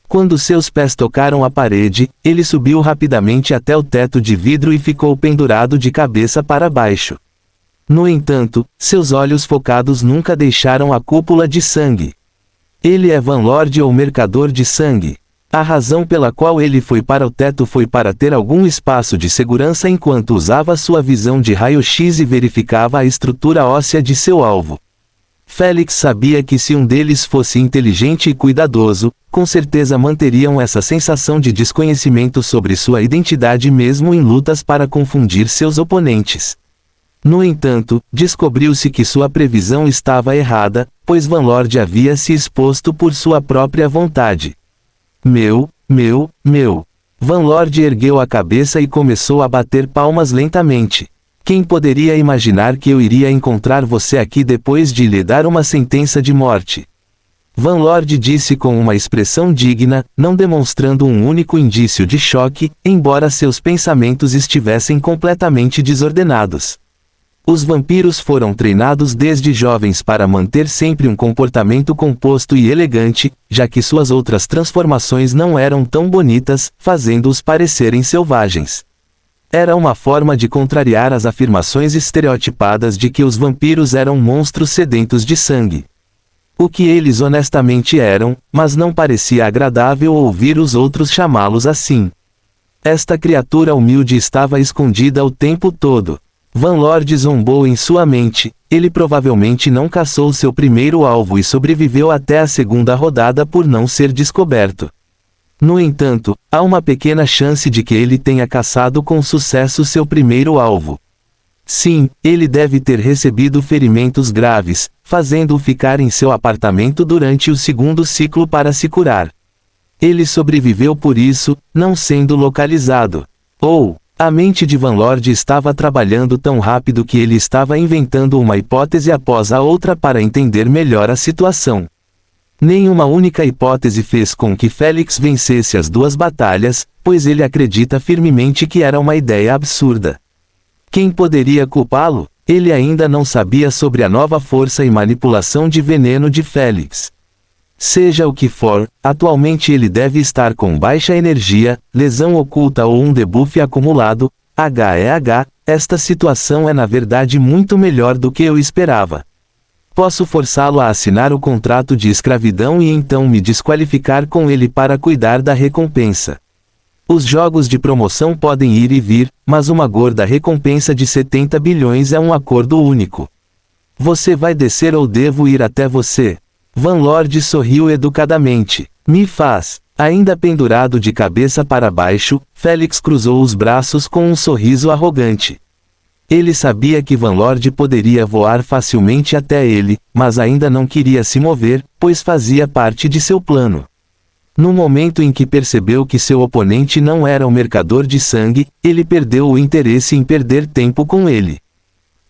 Quando seus pés tocaram a parede, ele subiu rapidamente até o teto de vidro e ficou pendurado de cabeça para baixo. No entanto, seus olhos focados nunca deixaram a cúpula de sangue. Ele é Van Lord ou mercador de sangue. A razão pela qual ele foi para o teto foi para ter algum espaço de segurança enquanto usava sua visão de raio-x e verificava a estrutura óssea de seu alvo. Félix sabia que se um deles fosse inteligente e cuidadoso, com certeza manteriam essa sensação de desconhecimento sobre sua identidade mesmo em lutas para confundir seus oponentes. No entanto, descobriu-se que sua previsão estava errada, pois Van Lord havia se exposto por sua própria vontade. Meu. Van Lord ergueu a cabeça e começou a bater palmas lentamente. Quem poderia imaginar que eu iria encontrar você aqui depois de lhe dar uma sentença de morte? Van Lord disse com uma expressão digna, não demonstrando um único indício de choque, embora seus pensamentos estivessem completamente desordenados. Os vampiros foram treinados desde jovens para manter sempre um comportamento composto e elegante, já que suas outras transformações não eram tão bonitas, fazendo-os parecerem selvagens. Era uma forma de contrariar as afirmações estereotipadas de que os vampiros eram monstros sedentos de sangue. O que eles honestamente eram, mas não parecia agradável ouvir os outros chamá-los assim. Esta criatura humilde estava escondida o tempo todo. Van Lord zombou em sua mente, ele provavelmente não caçou seu primeiro alvo e sobreviveu até a segunda rodada por não ser descoberto. No entanto, há uma pequena chance de que ele tenha caçado com sucesso seu primeiro alvo. Sim, ele deve ter recebido ferimentos graves, fazendo-o ficar em seu apartamento durante o segundo ciclo para se curar. Ele sobreviveu por isso, não sendo localizado. A mente de Van Lord estava trabalhando tão rápido que ele estava inventando uma hipótese após a outra para entender melhor a situação. Nenhuma única hipótese fez com que Félix vencesse as 2 batalhas, pois ele acredita firmemente que era uma ideia absurda. Quem poderia culpá-lo? Ele ainda não sabia sobre a nova força e manipulação de veneno de Félix. Seja o que for, atualmente ele deve estar com baixa energia, lesão oculta ou um debuff acumulado. Esta situação é na verdade muito melhor do que eu esperava. Posso forçá-lo a assinar o contrato de escravidão e então me desqualificar com ele para cuidar da recompensa. Os jogos de promoção podem ir e vir, mas uma gorda recompensa de 70 bilhões é um acordo único. Você vai descer ou devo ir até você? Van Lord sorriu educadamente. Me faz. Ainda pendurado de cabeça para baixo, Félix cruzou os braços com um sorriso arrogante. Ele sabia que Van Lord poderia voar facilmente até ele, mas ainda não queria se mover, pois fazia parte de seu plano. No momento em que percebeu que seu oponente não era um mercador de sangue, ele perdeu o interesse em perder tempo com ele.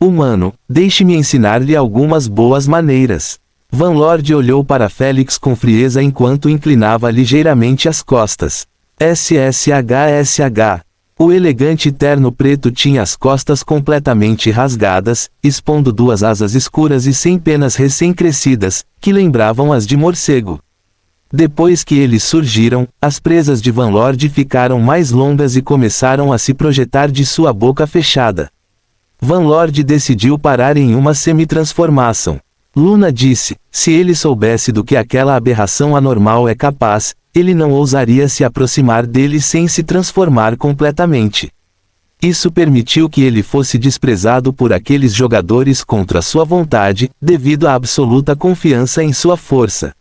Humano, deixe-me ensinar-lhe algumas boas maneiras. Van Lord olhou para Félix com frieza enquanto inclinava ligeiramente as costas. SSHSH. O elegante terno preto tinha as costas completamente rasgadas, expondo duas asas escuras e sem penas recém-crescidas, que lembravam as de morcego. Depois que eles surgiram, as presas de Van Lord ficaram mais longas e começaram a se projetar de sua boca fechada. Van Lord decidiu parar em uma semi-transformação. Luna disse, se ele soubesse do que aquela aberração anormal é capaz, ele não ousaria se aproximar dele sem se transformar completamente. Isso permitiu que ele fosse desprezado por aqueles jogadores contra sua vontade, devido à absoluta confiança em sua força.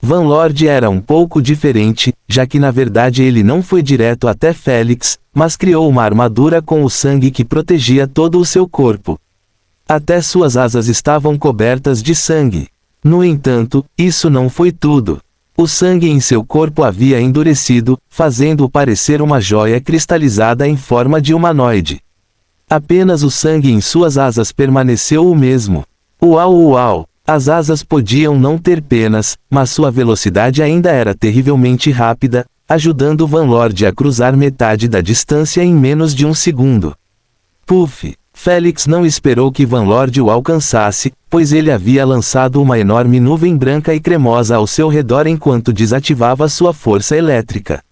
Van Lord era um pouco diferente, já que na verdade ele não foi direto até Félix, mas criou uma armadura com o sangue que protegia todo o seu corpo. Até suas asas estavam cobertas de sangue. No entanto, isso não foi tudo. O sangue em seu corpo havia endurecido, fazendo-o parecer uma joia cristalizada em forma de humanoide. Apenas o sangue em suas asas permaneceu o mesmo. Uau uau! As asas podiam não ter penas, mas sua velocidade ainda era terrivelmente rápida, ajudando Van Lord a cruzar metade da distância em menos de um segundo. Puff! Félix não esperou que Van Lord o alcançasse, pois ele havia lançado uma enorme nuvem branca e cremosa ao seu redor enquanto desativava sua força elétrica.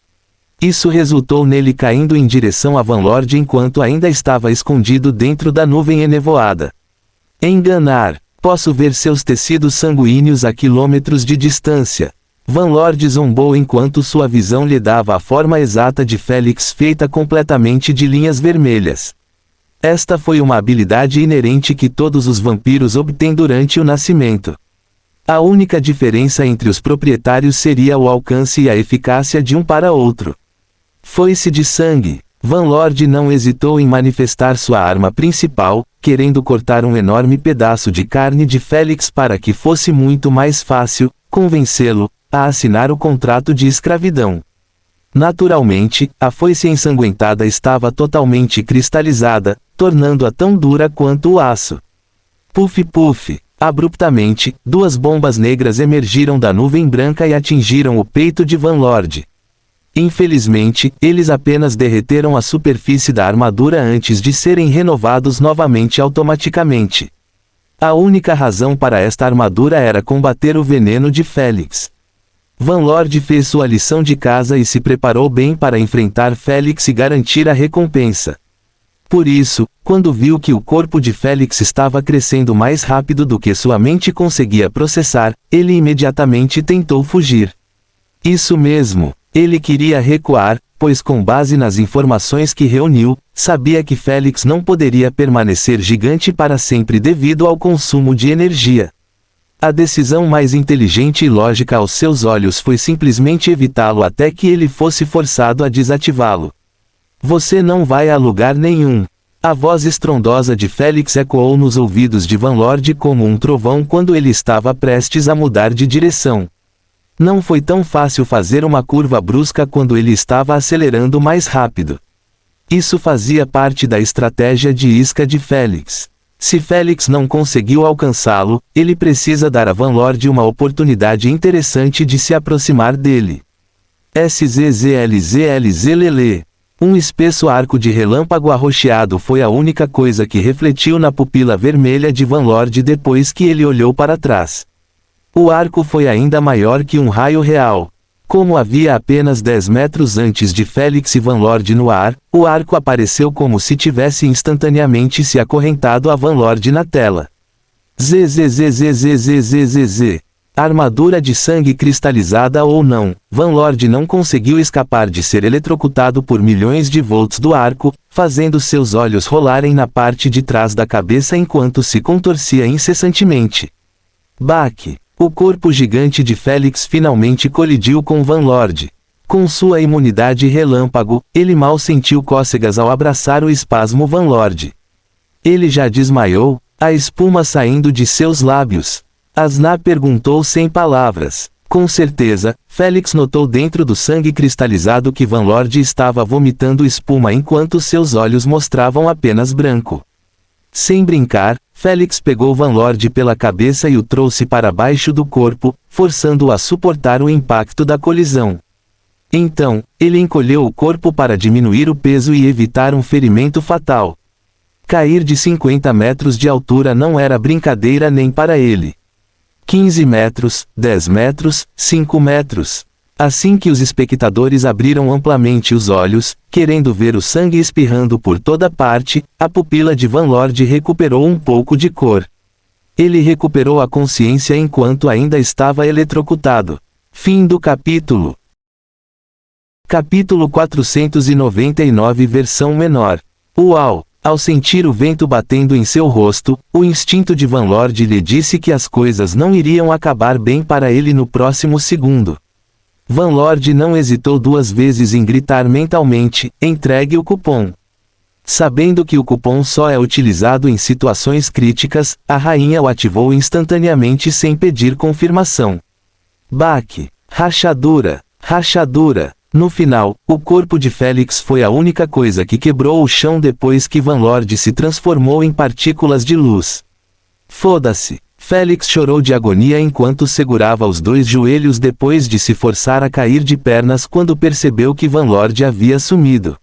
Isso resultou nele caindo em direção a Van Lord enquanto ainda estava escondido dentro da nuvem enevoada. Enganar! Posso ver seus tecidos sanguíneos a quilômetros de distância. Van Lord zombou enquanto sua visão lhe dava a forma exata de Félix feita completamente de linhas vermelhas. Esta foi uma habilidade inerente que todos os vampiros obtêm durante o nascimento. A única diferença entre os proprietários seria o alcance e a eficácia de um para outro. Foice de sangue. Van Lord não hesitou em manifestar sua arma principal, querendo cortar um enorme pedaço de carne de Félix para que fosse muito mais fácil convencê-lo a assinar o contrato de escravidão. Naturalmente, a foice ensanguentada estava totalmente cristalizada, tornando-a tão dura quanto o aço. Puff puff! Abruptamente, duas bombas negras emergiram da nuvem branca e atingiram o peito de Van Lord. Infelizmente, eles apenas derreteram a superfície da armadura antes de serem renovados novamente automaticamente. A única razão para esta armadura era combater o veneno de Félix. Van Lord fez sua lição de casa e se preparou bem para enfrentar Félix e garantir a recompensa. Por isso, quando viu que o corpo de Félix estava crescendo mais rápido do que sua mente conseguia processar, ele imediatamente tentou fugir. Isso mesmo, ele queria recuar, pois com base nas informações que reuniu, sabia que Félix não poderia permanecer gigante para sempre devido ao consumo de energia. A decisão mais inteligente e lógica aos seus olhos foi simplesmente evitá-lo até que ele fosse forçado a desativá-lo. Você não vai a lugar nenhum. A voz estrondosa de Félix ecoou nos ouvidos de Van Lord como um trovão quando ele estava prestes a mudar de direção. Não foi tão fácil fazer uma curva brusca quando ele estava acelerando mais rápido. Isso fazia parte da estratégia de isca de Félix. Se Félix não conseguiu alcançá-lo, ele precisa dar a Van Lord uma oportunidade interessante de se aproximar dele. SZZLZLZLL. Um espesso arco de relâmpago arroxeado foi a única coisa que refletiu na pupila vermelha de Van Lord depois que ele olhou para trás. O arco foi ainda maior que um raio real. Como havia apenas 10 metros antes de Félix e Van Lord no ar, o arco apareceu como se tivesse instantaneamente se acorrentado a Van Lord na tela. ZZZZZZZZ. Armadura de sangue cristalizada ou não, Van Lord não conseguiu escapar de ser eletrocutado por milhões de volts do arco, fazendo seus olhos rolarem na parte de trás da cabeça enquanto se contorcia incessantemente. Baque! O corpo gigante de Félix finalmente colidiu com Van Lord. Com sua imunidade relâmpago, ele mal sentiu cócegas ao abraçar o espasmo Van Lord. Ele já desmaiou, a espuma saindo de seus lábios. Asna perguntou sem palavras. Com certeza, Félix notou dentro do sangue cristalizado que Van Lord estava vomitando espuma enquanto seus olhos mostravam apenas branco. Sem brincar, Félix pegou Van Lord pela cabeça e o trouxe para baixo do corpo, forçando-o a suportar o impacto da colisão. Então, ele encolheu o corpo para diminuir o peso e evitar um ferimento fatal. Cair de 50 metros de altura não era brincadeira nem para ele. 15 metros, 10 metros, 5 metros. Assim que os espectadores abriram amplamente os olhos, querendo ver o sangue espirrando por toda parte, a pupila de Van Lord recuperou um pouco de cor. Ele recuperou a consciência enquanto ainda estava eletrocutado. Fim do capítulo. Capítulo 499 versão menor. Uau! Ao sentir o vento batendo em seu rosto, o instinto de Van Lord lhe disse que as coisas não iriam acabar bem para ele no próximo segundo. Van Lord não hesitou duas vezes em gritar mentalmente: entregue o cupom. Sabendo que o cupom só é utilizado em situações críticas, a rainha o ativou instantaneamente sem pedir confirmação. Baque. Rachadura. Rachadura. No final, o corpo de Félix foi a única coisa que quebrou o chão depois que Van Lord se transformou em partículas de luz. Foda-se. Félix chorou de agonia enquanto segurava os dois joelhos depois de se forçar a cair de pernas quando percebeu que Van Lord havia sumido.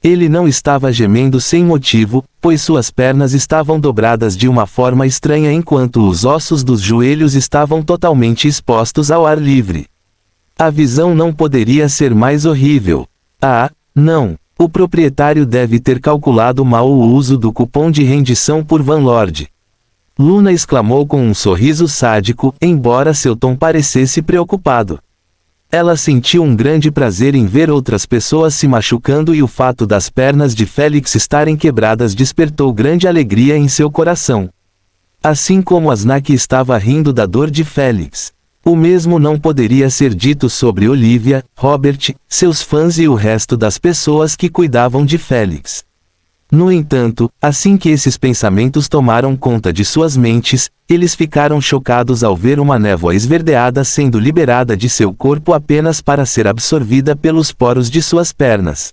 Ele não estava gemendo sem motivo, pois suas pernas estavam dobradas de uma forma estranha enquanto os ossos dos joelhos estavam totalmente expostos ao ar livre. A visão não poderia ser mais horrível. Ah, não. O proprietário deve ter calculado mal o uso do cupom de rendição por Van Lord. Luna exclamou com um sorriso sádico, embora seu tom parecesse preocupado. Ela sentiu um grande prazer em ver outras pessoas se machucando e o fato das pernas de Félix estarem quebradas despertou grande alegria em seu coração. Assim como Asna que estava rindo da dor de Félix. O mesmo não poderia ser dito sobre Olivia, Robert, seus fãs e o resto das pessoas que cuidavam de Félix. No entanto, assim que esses pensamentos tomaram conta de suas mentes, eles ficaram chocados ao ver uma névoa esverdeada sendo liberada de seu corpo apenas para ser absorvida pelos poros de suas pernas.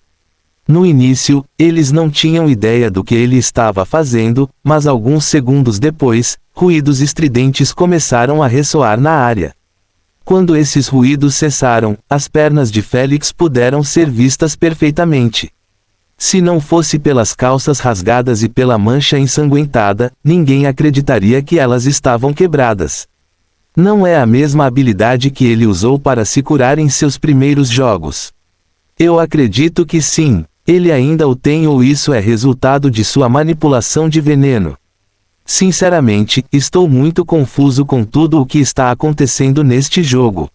No início, eles não tinham ideia do que ele estava fazendo, mas alguns segundos depois, ruídos estridentes começaram a ressoar na área. Quando esses ruídos cessaram, as pernas de Félix puderam ser vistas perfeitamente. Se não fosse pelas calças rasgadas e pela mancha ensanguentada, ninguém acreditaria que elas estavam quebradas. Não é a mesma habilidade que ele usou para se curar em seus primeiros jogos. Eu acredito que sim, ele ainda o tem ou isso é resultado de sua manipulação de veneno. Sinceramente, estou muito confuso com tudo o que está acontecendo neste jogo.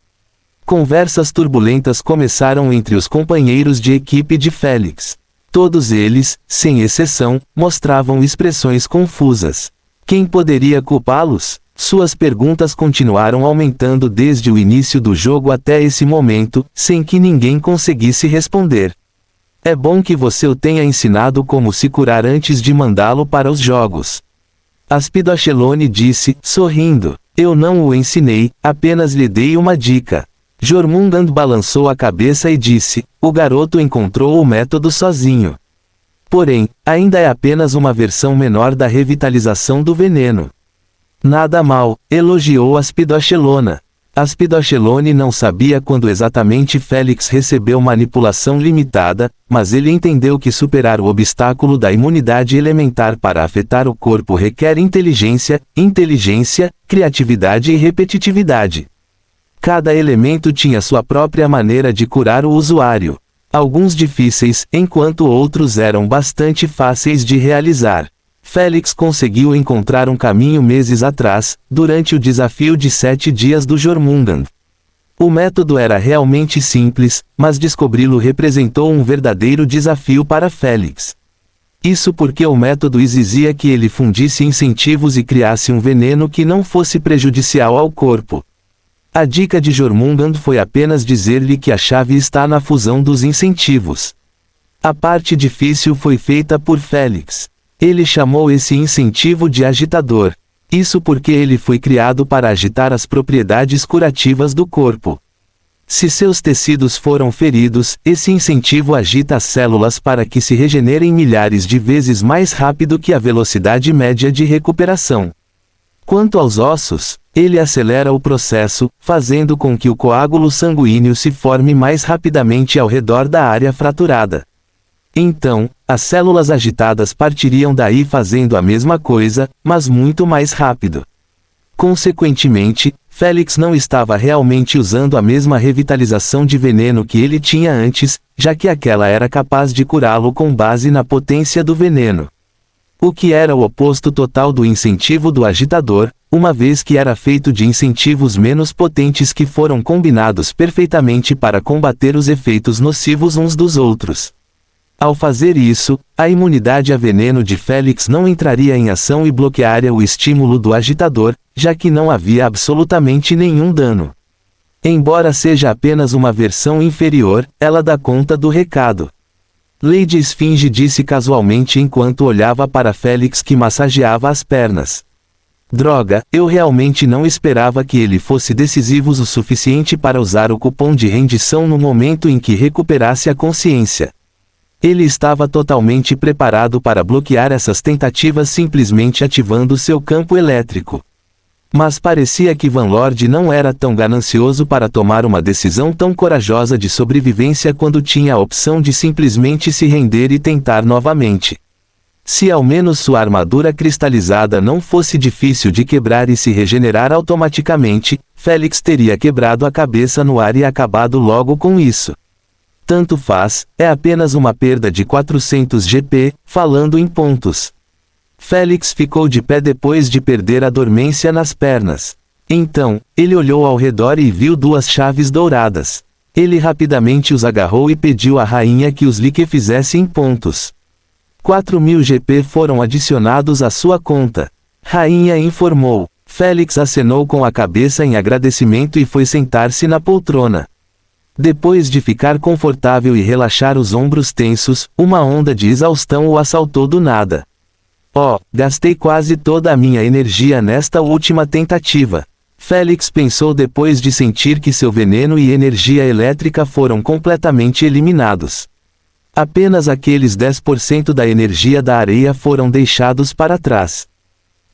Conversas turbulentas começaram entre os companheiros de equipe de Félix. Todos eles, sem exceção, mostravam expressões confusas. Quem poderia culpá-los? Suas perguntas continuaram aumentando desde o início do jogo até esse momento, sem que ninguém conseguisse responder. É bom que você o tenha ensinado como se curar antes de mandá-lo para os jogos. Aspidochelone disse, sorrindo. Eu não o ensinei, apenas lhe dei uma dica. Jormungand balançou a cabeça e disse, o garoto encontrou o método sozinho. Porém, ainda é apenas uma versão menor da revitalização do veneno. Nada mal, elogiou Aspidochelona. Aspidochelone não sabia quando exatamente Félix recebeu manipulação limitada, mas ele entendeu que superar o obstáculo da imunidade elementar para afetar o corpo requer inteligência, criatividade e repetitividade. Cada elemento tinha sua própria maneira de curar o usuário. Alguns difíceis, enquanto outros eram bastante fáceis de realizar. Félix conseguiu encontrar um caminho meses atrás, durante o desafio de 7 dias do Jormungand. O método era realmente simples, mas descobri-lo representou um verdadeiro desafio para Félix. Isso porque o método exigia que ele fundisse incentivos e criasse um veneno que não fosse prejudicial ao corpo. A dica de Jormungand foi apenas dizer-lhe que a chave está na fusão dos incentivos. A parte difícil foi feita por Félix. Ele chamou esse incentivo de agitador. Isso porque ele foi criado para agitar as propriedades curativas do corpo. Se seus tecidos foram feridos, esse incentivo agita as células para que se regenerem milhares de vezes mais rápido que a velocidade média de recuperação. Quanto aos ossos, ele acelera o processo, fazendo com que o coágulo sanguíneo se forme mais rapidamente ao redor da área fraturada. Então, as células agitadas partiriam daí fazendo a mesma coisa, mas muito mais rápido. Consequentemente, Félix não estava realmente usando a mesma revitalização de veneno que ele tinha antes, já que aquela era capaz de curá-lo com base na potência do veneno. O que era o oposto total do incentivo do agitador, uma vez que era feito de incentivos menos potentes que foram combinados perfeitamente para combater os efeitos nocivos uns dos outros. Ao fazer isso, a imunidade a veneno de Félix não entraria em ação e bloquearia o estímulo do agitador, já que não havia absolutamente nenhum dano. Embora seja apenas uma versão inferior, ela dá conta do recado. Lady Esfinge disse casualmente enquanto olhava para Félix que massageava as pernas. Droga, eu realmente não esperava que ele fosse decisivo o suficiente para usar o cupom de rendição no momento em que recuperasse a consciência. Ele estava totalmente preparado para bloquear essas tentativas simplesmente ativando seu campo elétrico. Mas parecia que Van Lord não era tão ganancioso para tomar uma decisão tão corajosa de sobrevivência quando tinha a opção de simplesmente se render e tentar novamente. Se ao menos sua armadura cristalizada não fosse difícil de quebrar e se regenerar automaticamente, Félix teria quebrado a cabeça no ar e acabado logo com isso. Tanto faz, é apenas uma perda de 400 GP, falando em pontos. Félix ficou de pé depois de perder a dormência nas pernas. Então, ele olhou ao redor e viu duas chaves douradas. Ele rapidamente os agarrou e pediu à rainha que os liquefizesse em pontos. 4.000 GP foram adicionados à sua conta. Rainha informou. Félix acenou com a cabeça em agradecimento e foi sentar-se na poltrona. Depois de ficar confortável e relaxar os ombros tensos, uma onda de exaustão o assaltou do nada. Oh, gastei quase toda a minha energia nesta última tentativa. Félix pensou depois de sentir que seu veneno e energia elétrica foram completamente eliminados. Apenas aqueles 10% da energia da areia foram deixados para trás.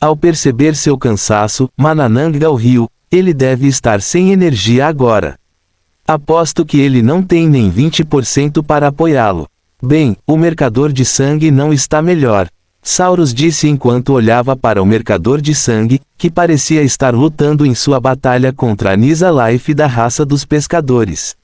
Ao perceber seu cansaço, Manananggal riu, ele deve estar sem energia agora. Aposto que ele não tem nem 20% para apoiá-lo. Bem, o mercador de sangue não está melhor. Saurus disse enquanto olhava para o mercador de sangue, que parecia estar lutando em sua batalha contra a Nisa Life da raça dos pescadores.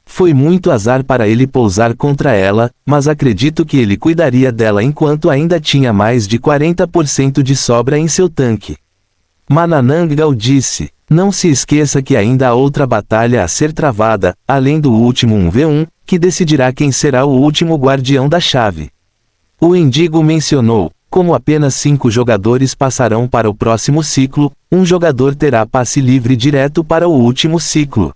Foi muito azar para ele pousar contra ela, mas acredito que ele cuidaria dela enquanto ainda tinha mais de 40% de sobra em seu tanque. Manananggal disse, não se esqueça que ainda há outra batalha a ser travada, além do último 1v1, que decidirá quem será o último guardião da chave. O Endigo mencionou, como apenas 5 jogadores passarão para o próximo ciclo, um jogador terá passe livre direto para o último ciclo.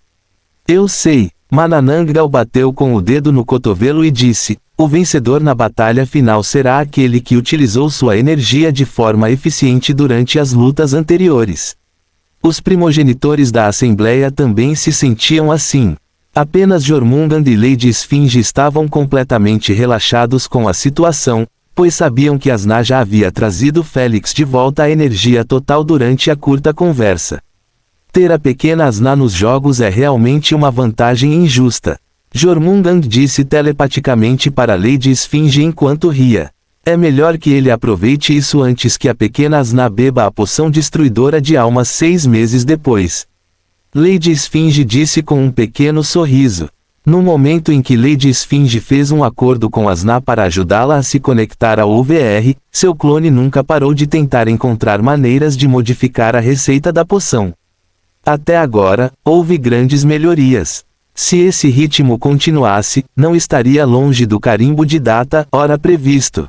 Eu sei, Manananggal bateu com o dedo no cotovelo e disse, o vencedor na batalha final será aquele que utilizou sua energia de forma eficiente durante as lutas anteriores. Os primogenitores da Assembleia também se sentiam assim. Apenas Jormungand e Lady Esfinge estavam completamente relaxados com a situação, pois sabiam que Asna já havia trazido Félix de volta à energia total durante a curta conversa. Ter a pequena Asna nos jogos é realmente uma vantagem injusta. Jormungand disse telepaticamente para Lady Esfinge enquanto ria. É melhor que ele aproveite isso antes que a pequena Asna beba a poção destruidora de almas 6 meses depois. Lady Esfinge disse com um pequeno sorriso. No momento em que Lady Esfinge fez um acordo com Asna para ajudá-la a se conectar ao UVR, seu clone nunca parou de tentar encontrar maneiras de modificar a receita da poção. Até agora, houve grandes melhorias. Se esse ritmo continuasse, não estaria longe do carimbo de data, hora previsto.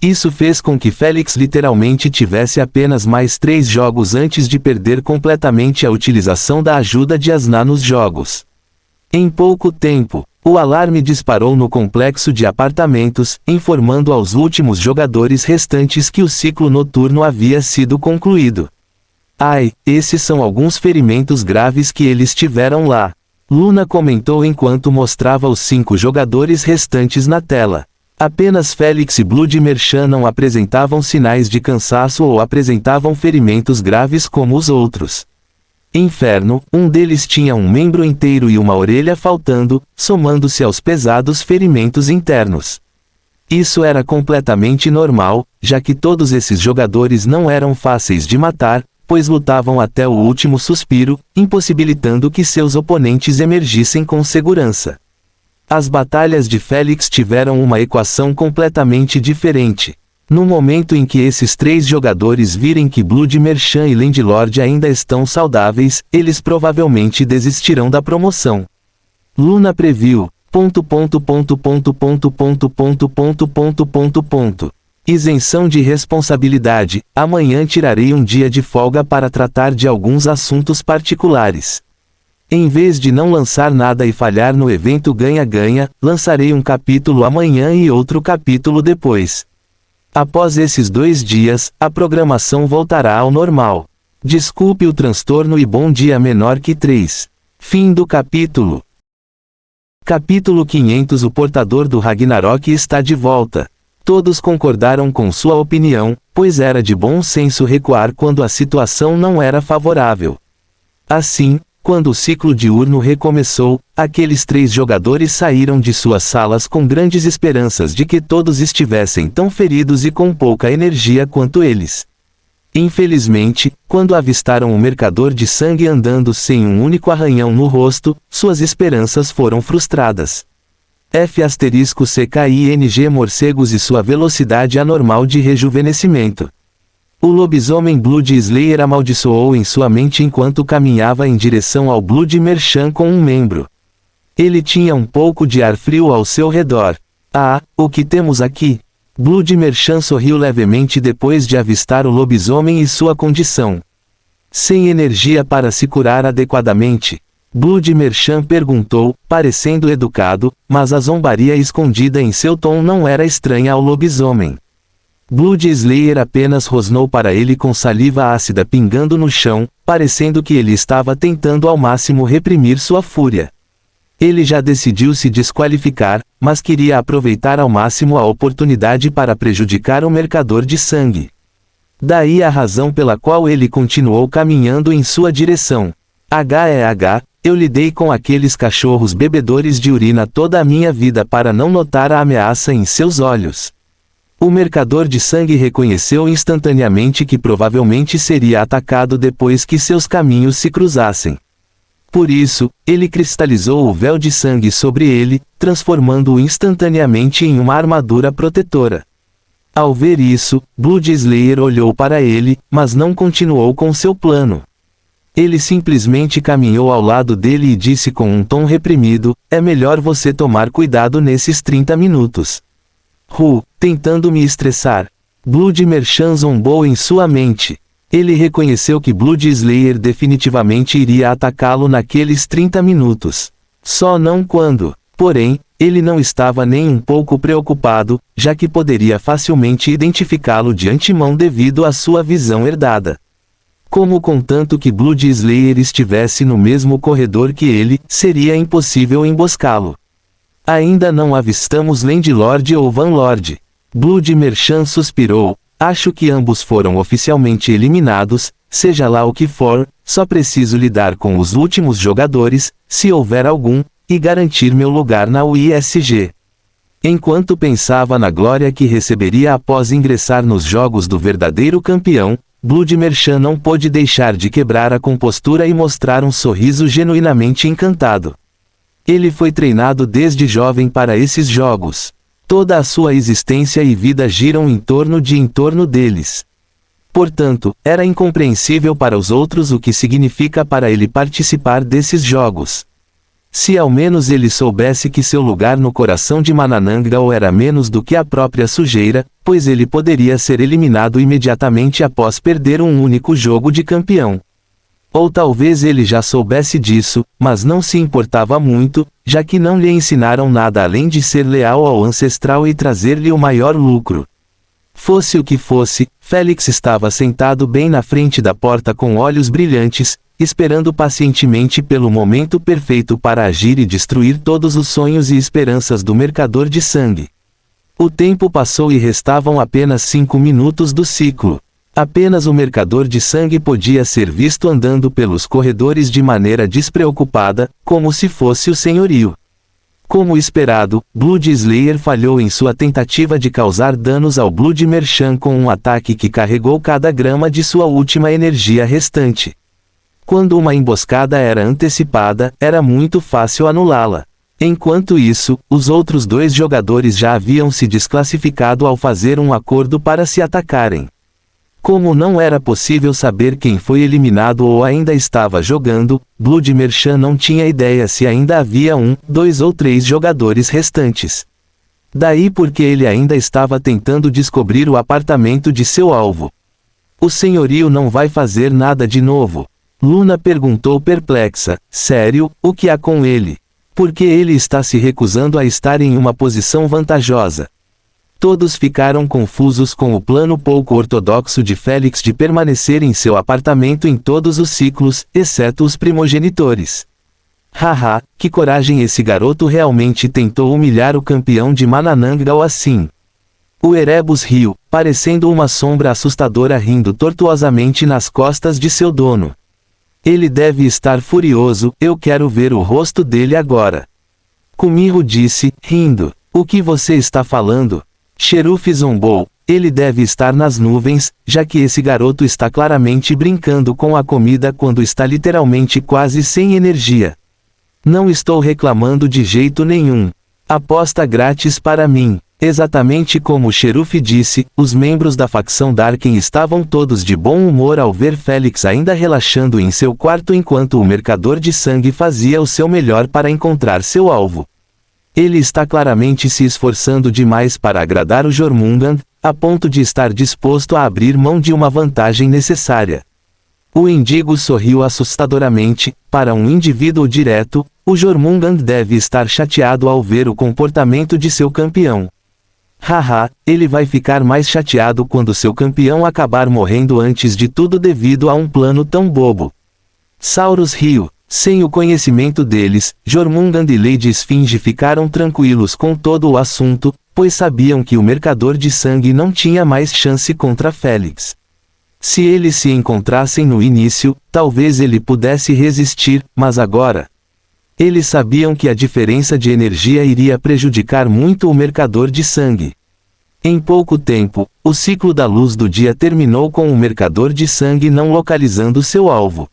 Isso fez com que Félix literalmente tivesse apenas mais 3 jogos antes de perder completamente a utilização da ajuda de Asna nos jogos. Em pouco tempo, O alarme disparou no complexo de apartamentos, informando aos últimos jogadores restantes que o ciclo noturno havia sido concluído. Ai, esses são alguns ferimentos graves que eles tiveram lá. Luna comentou enquanto mostrava os 5 jogadores restantes na tela. Apenas Félix e Blood Merchant não apresentavam sinais de cansaço ou apresentavam ferimentos graves como os outros. Inferno, um deles tinha um membro inteiro e uma orelha faltando, somando-se aos pesados ferimentos internos. Isso era completamente normal, já que todos esses jogadores não eram fáceis de matar, pois lutavam até o último suspiro, impossibilitando que seus oponentes emergissem com segurança. As batalhas de Félix tiveram uma equação completamente diferente. No momento em que esses 3 jogadores virem que Blood Merchant e Landlord ainda estão saudáveis, eles provavelmente desistirão da promoção. Luna previu. Isenção de responsabilidade. Amanhã tirarei um dia de folga para tratar de alguns assuntos particulares. Em vez de não lançar nada e falhar no evento ganha-ganha, lançarei um capítulo amanhã e outro capítulo depois. Após esses 2 dias, a programação voltará ao normal. Desculpe o transtorno e bom dia menor que 3. Fim do capítulo. Capítulo 500. O portador do Ragnarok está de volta. Todos concordaram com sua opinião, pois era de bom senso recuar quando a situação não era favorável. Assim, quando o ciclo diurno recomeçou, aqueles 3 jogadores saíram de suas salas com grandes esperanças de que todos estivessem tão feridos e com pouca energia quanto eles. Infelizmente, quando avistaram o mercador de sangue andando sem um único arranhão no rosto, suas esperanças foram frustradas. *CKING morcegos e sua velocidade anormal de rejuvenescimento. O lobisomem Blood Slayer amaldiçoou em sua mente enquanto caminhava em direção ao Blood Merchant com um membro. Ele tinha um pouco de ar frio ao seu redor. Ah, o que temos aqui? Blood Merchant sorriu levemente depois de avistar o lobisomem e sua condição. Sem energia para se curar adequadamente? Blood Merchant perguntou, parecendo educado, mas a zombaria escondida em seu tom não era estranha ao lobisomem. Blood Slayer apenas rosnou para ele com saliva ácida pingando no chão, parecendo que ele estava tentando ao máximo reprimir sua fúria. Ele já decidiu se desqualificar, mas queria aproveitar ao máximo a oportunidade para prejudicar o mercador de sangue. Daí a razão pela qual ele continuou caminhando em sua direção. Eu lidei com aqueles cachorros bebedores de urina toda a minha vida para não notar a ameaça em seus olhos. O mercador de sangue reconheceu instantaneamente que provavelmente seria atacado depois que seus caminhos se cruzassem. Por isso, ele cristalizou o véu de sangue sobre ele, transformando-o instantaneamente em uma armadura protetora. Ao ver isso, Blood Slayer olhou para ele, mas não continuou com seu plano. Ele simplesmente caminhou ao lado dele e disse com um tom reprimido, é melhor você tomar cuidado nesses 30 minutos. Tentando me estressar. Blood Merchant zombou em sua mente. Ele reconheceu que Blood Slayer definitivamente iria atacá-lo naqueles 30 minutos. Só não quando. Porém, ele não estava nem um pouco preocupado, já que poderia facilmente identificá-lo de antemão devido à sua visão herdada. Como contanto que Blood Slayer estivesse no mesmo corredor que ele, seria impossível emboscá-lo. Ainda não avistamos Landlord ou Vanlord. Blood Merchant suspirou. Acho que ambos foram oficialmente eliminados, seja lá o que for, só preciso lidar com os últimos jogadores, se houver algum, e garantir meu lugar na UISG. Enquanto pensava na glória que receberia após ingressar nos jogos do verdadeiro campeão, Blood Merchant não pôde deixar de quebrar a compostura e mostrar um sorriso genuinamente encantado. Ele foi treinado desde jovem para esses jogos. Toda a sua existência e vida giram em torno deles. Portanto, era incompreensível para os outros o que significa para ele participar desses jogos. Se ao menos ele soubesse que seu lugar no coração de Manananggal era menos do que a própria sujeira, pois ele poderia ser eliminado imediatamente após perder um único jogo de campeão. Ou talvez ele já soubesse disso, mas não se importava muito, já que não lhe ensinaram nada além de ser leal ao ancestral e trazer-lhe o maior lucro. Fosse o que fosse, Félix estava sentado bem na frente da porta com olhos brilhantes, esperando pacientemente pelo momento perfeito para agir e destruir todos os sonhos e esperanças do mercador de sangue. O tempo passou e restavam apenas 5 minutos do ciclo. Apenas o mercador de sangue podia ser visto andando pelos corredores de maneira despreocupada, como se fosse o senhorio. Como esperado, Blood Slayer falhou em sua tentativa de causar danos ao Blood Merchant com um ataque que carregou cada grama de sua última energia restante. Quando uma emboscada era antecipada, era muito fácil anulá-la. Enquanto isso, os outros 2 jogadores já haviam se desclassificado ao fazer um acordo para se atacarem. Como não era possível saber quem foi eliminado ou ainda estava jogando, Blood Merchant não tinha ideia se ainda havia 1, 2 ou 3 jogadores restantes. Daí porque ele ainda estava tentando descobrir o apartamento de seu alvo. O senhorio não vai fazer nada de novo? Luna perguntou perplexa. Sério, o que há com ele? Por que ele está se recusando a estar em uma posição vantajosa? Todos ficaram confusos com o plano pouco ortodoxo de Félix de permanecer em seu apartamento em todos os ciclos, exceto os primogenitores. Haha, que coragem, esse garoto realmente tentou humilhar o campeão de Manananggal assim. O Erebus riu, parecendo uma sombra assustadora rindo tortuosamente nas costas de seu dono. Ele deve estar furioso, eu quero ver o rosto dele agora. Kumiho disse, rindo. O que você está falando? Cheruf zombou. Ele deve estar nas nuvens, já que esse garoto está claramente brincando com a comida quando está literalmente quase sem energia. Não estou reclamando de jeito nenhum. Aposta grátis para mim. Exatamente como Cheruf disse, os membros da facção Darken estavam todos de bom humor ao ver Félix ainda relaxando em seu quarto enquanto o mercador de sangue fazia o seu melhor para encontrar seu alvo. Ele está claramente se esforçando demais para agradar o Jormungand, a ponto de estar disposto a abrir mão de uma vantagem necessária. O Indigo sorriu assustadoramente. Para um indivíduo direto, o Jormungand deve estar chateado ao ver o comportamento de seu campeão. Haha, ele vai ficar mais chateado quando seu campeão acabar morrendo antes de tudo devido a um plano tão bobo. Saurus riu. Sem o conhecimento deles, Jormungand e Lady Esfinge ficaram tranquilos com todo o assunto, pois sabiam que o mercador de sangue não tinha mais chance contra Félix. Se eles se encontrassem no início, talvez ele pudesse resistir, mas agora... Eles sabiam que a diferença de energia iria prejudicar muito o mercador de sangue. Em pouco tempo, o ciclo da luz do dia terminou com o mercador de sangue não localizando seu alvo.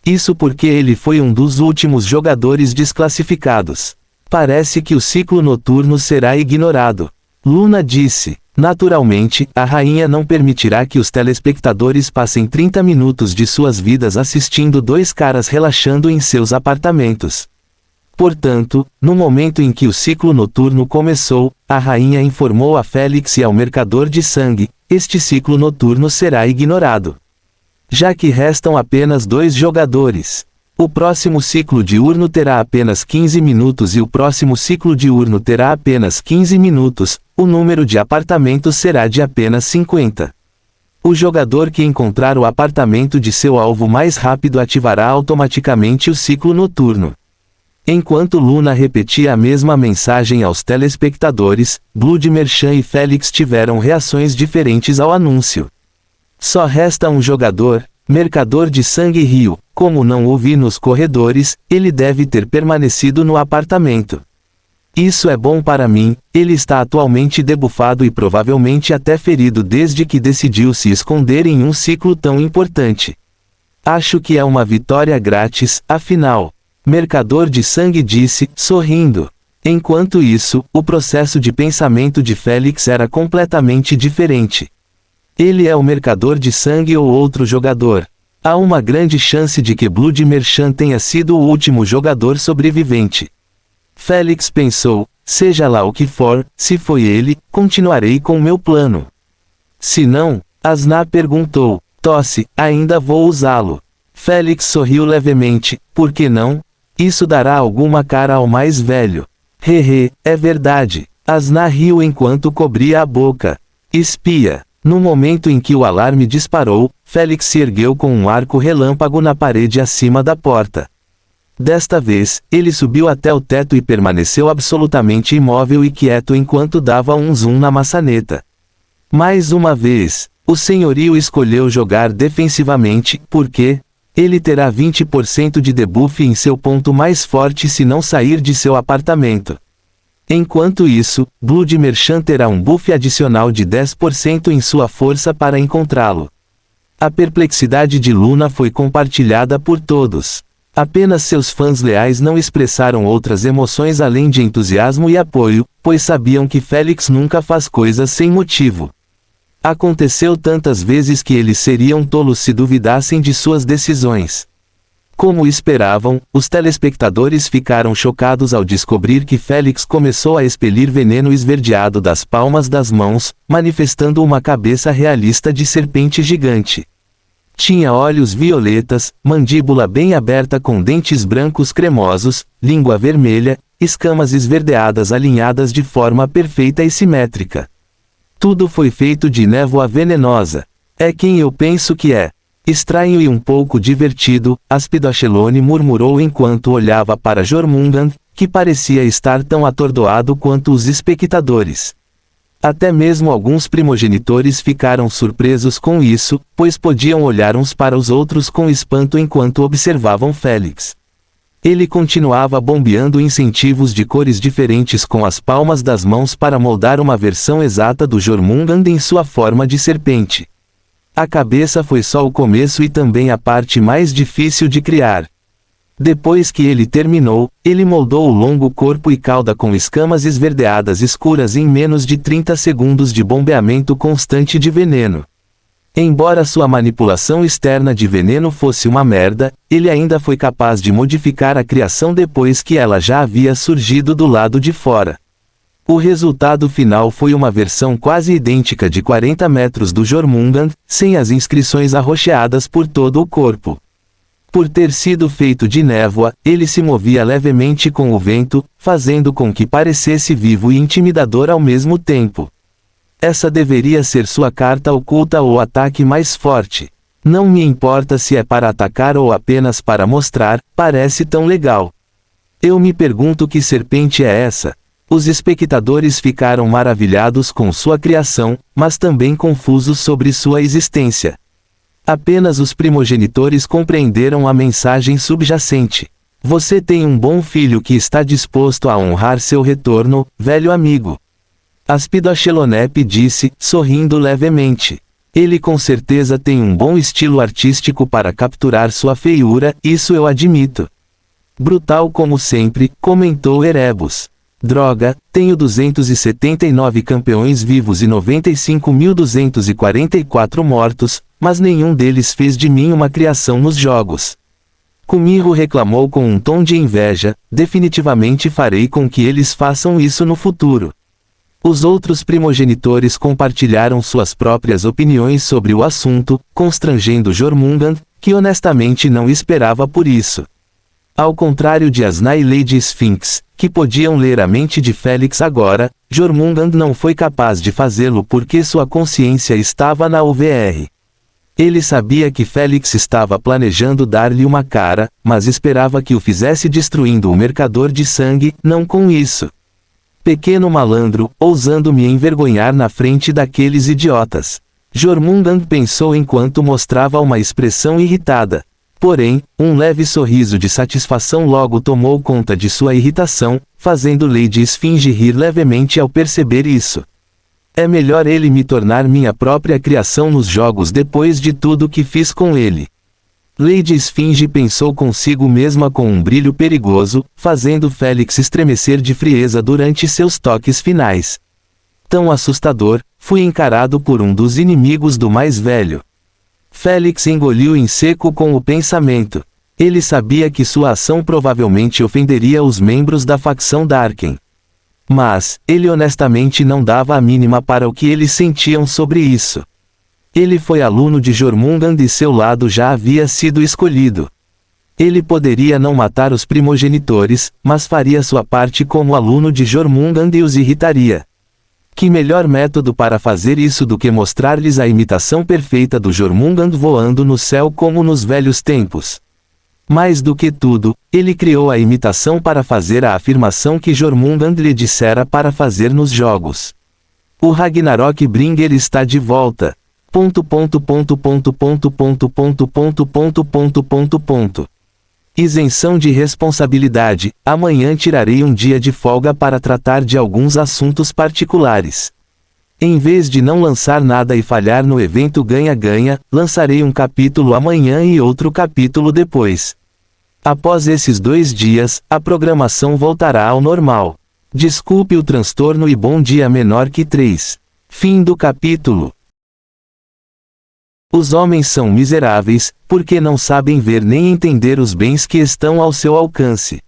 Isso porque ele foi um dos últimos jogadores desclassificados. Parece que o ciclo noturno será ignorado. Luna disse. Naturalmente, a rainha não permitirá que os telespectadores passem 30 minutos de suas vidas assistindo 2 caras relaxando em seus apartamentos. Portanto, no momento em que o ciclo noturno começou, a rainha informou a Félix e ao mercador de sangue, este ciclo noturno será ignorado. Já que restam apenas 2 jogadores. O próximo ciclo diurno terá apenas 15 minutos e o próximo ciclo diurno terá apenas 15 minutos, o número de apartamentos será de apenas 50. O jogador que encontrar o apartamento de seu alvo mais rápido ativará automaticamente o ciclo noturno. Enquanto Luna repetia a mesma mensagem aos telespectadores, Blood Merchant e Félix tiveram reações diferentes ao anúncio. Só resta um jogador, mercador de sangue Rio. Como não o vi nos corredores, ele deve ter permanecido no apartamento. Isso é bom para mim, ele está atualmente debufado e provavelmente até ferido desde que decidiu se esconder em um ciclo tão importante. Acho que é uma vitória grátis, afinal. Mercador de sangue disse, sorrindo. Enquanto isso, o processo de pensamento de Félix era completamente diferente. Ele é o mercador de sangue ou outro jogador. Há uma grande chance de que Blood Merchant tenha sido o último jogador sobrevivente. Félix pensou, seja lá o que for, se foi ele, continuarei com meu plano. Se não, Asna perguntou, tosse, ainda vou usá-lo. Félix sorriu levemente. Por que não? Isso dará alguma cara ao mais velho. Hehe, é verdade. Asna riu enquanto cobria a boca. Espia. No momento em que o alarme disparou, Félix se ergueu com um arco relâmpago na parede acima da porta. Desta vez, ele subiu até o teto e permaneceu absolutamente imóvel e quieto enquanto dava um zoom na maçaneta. Mais uma vez, o senhorio escolheu jogar defensivamente, porque ele terá 20% de debuff em seu ponto mais forte se não sair de seu apartamento. Enquanto isso, Blood Merchant terá um buff adicional de 10% em sua força para encontrá-lo. A perplexidade de Luna foi compartilhada por todos. Apenas seus fãs leais não expressaram outras emoções além de entusiasmo e apoio, pois sabiam que Félix nunca faz coisas sem motivo. Aconteceu tantas vezes que eles seriam tolos se duvidassem de suas decisões. Como esperavam, os telespectadores ficaram chocados ao descobrir que Félix começou a expelir veneno esverdeado das palmas das mãos, manifestando uma cabeça realista de serpente gigante. Tinha olhos violetas, mandíbula bem aberta com dentes brancos cremosos, língua vermelha, escamas esverdeadas alinhadas de forma perfeita e simétrica. Tudo foi feito de névoa venenosa. É quem eu penso que é. Estranho e um pouco divertido, Aspidoshelone murmurou enquanto olhava para Jormungand, que parecia estar tão atordoado quanto os espectadores. Até mesmo alguns primogenitores ficaram surpresos com isso, pois podiam olhar uns para os outros com espanto enquanto observavam Félix. Ele continuava bombeando incentivos de cores diferentes com as palmas das mãos para moldar uma versão exata do Jormungand em sua forma de serpente. A cabeça foi só o começo e também a parte mais difícil de criar. Depois que ele terminou, ele moldou o longo corpo e cauda com escamas esverdeadas escuras em menos de 30 segundos de bombeamento constante de veneno. Embora sua manipulação externa de veneno fosse uma merda, ele ainda foi capaz de modificar a criação depois que ela já havia surgido do lado de fora. O resultado final foi uma versão quase idêntica de 40 metros do Jormungand, sem as inscrições arroxeadas por todo o corpo. Por ter sido feito de névoa, ele se movia levemente com o vento, fazendo com que parecesse vivo e intimidador ao mesmo tempo. Essa deveria ser sua carta oculta ou ataque mais forte. Não me importa se é para atacar ou apenas para mostrar, parece tão legal. Eu me pergunto que serpente é essa? Os espectadores ficaram maravilhados com sua criação, mas também confusos sobre sua existência. Apenas os primogenitores compreenderam a mensagem subjacente. Você tem um bom filho que está disposto a honrar seu retorno, velho amigo. Aspidoshelonep disse, sorrindo levemente. Ele com certeza tem um bom estilo artístico para capturar sua feiura, isso eu admito. Brutal como sempre, comentou Erebus. Droga, tenho 279 campeões vivos e 95.244 mortos, mas nenhum deles fez de mim uma criação nos jogos. Kumiho reclamou com um tom de inveja, definitivamente farei com que eles façam isso no futuro. Os outros primogenitores compartilharam suas próprias opiniões sobre o assunto, constrangendo Jormungand, que honestamente não esperava por isso. Ao contrário de Asna e Lady Sphinx, que podiam ler a mente de Félix agora, Jormungand não foi capaz de fazê-lo porque sua consciência estava na UVR. Ele sabia que Félix estava planejando dar-lhe uma cara, mas esperava que o fizesse destruindo o mercador de sangue, não com isso. Pequeno malandro, ousando me envergonhar na frente daqueles idiotas. Jormungand pensou enquanto mostrava uma expressão irritada. Porém, um leve sorriso de satisfação logo tomou conta de sua irritação, fazendo Lady Esfinge rir levemente ao perceber isso. É melhor ele me tornar minha própria criação nos jogos depois de tudo que fiz com ele. Lady Esfinge pensou consigo mesma com um brilho perigoso, fazendo Félix estremecer de frieza durante seus toques finais. Tão assustador, fui encarado por um dos inimigos do mais velho. Félix engoliu em seco com o pensamento. Ele sabia que sua ação provavelmente ofenderia os membros da facção Darken. Mas, ele honestamente não dava a mínima para o que eles sentiam sobre isso. Ele foi aluno de Jormungand e seu lado já havia sido escolhido. Ele poderia não matar os primogenitores, mas faria sua parte como aluno de Jormungand e os irritaria. Que melhor método para fazer isso do que mostrar-lhes a imitação perfeita do Jormungand voando no céu como nos velhos tempos? Mais do que tudo, ele criou a imitação para fazer a afirmação que Jormungand lhe dissera para fazer nos jogos. O Ragnarok Bringer está de volta. Isenção de responsabilidade. Amanhã tirarei um dia de folga para tratar de alguns assuntos particulares. Em vez de não lançar nada e falhar no evento ganha-ganha, lançarei um capítulo amanhã e outro capítulo depois. Após esses 2 dias, a programação voltará ao normal. Desculpe o transtorno e bom dia menor que 3. Fim do capítulo. Os homens são miseráveis, porque não sabem ver nem entender os bens que estão ao seu alcance.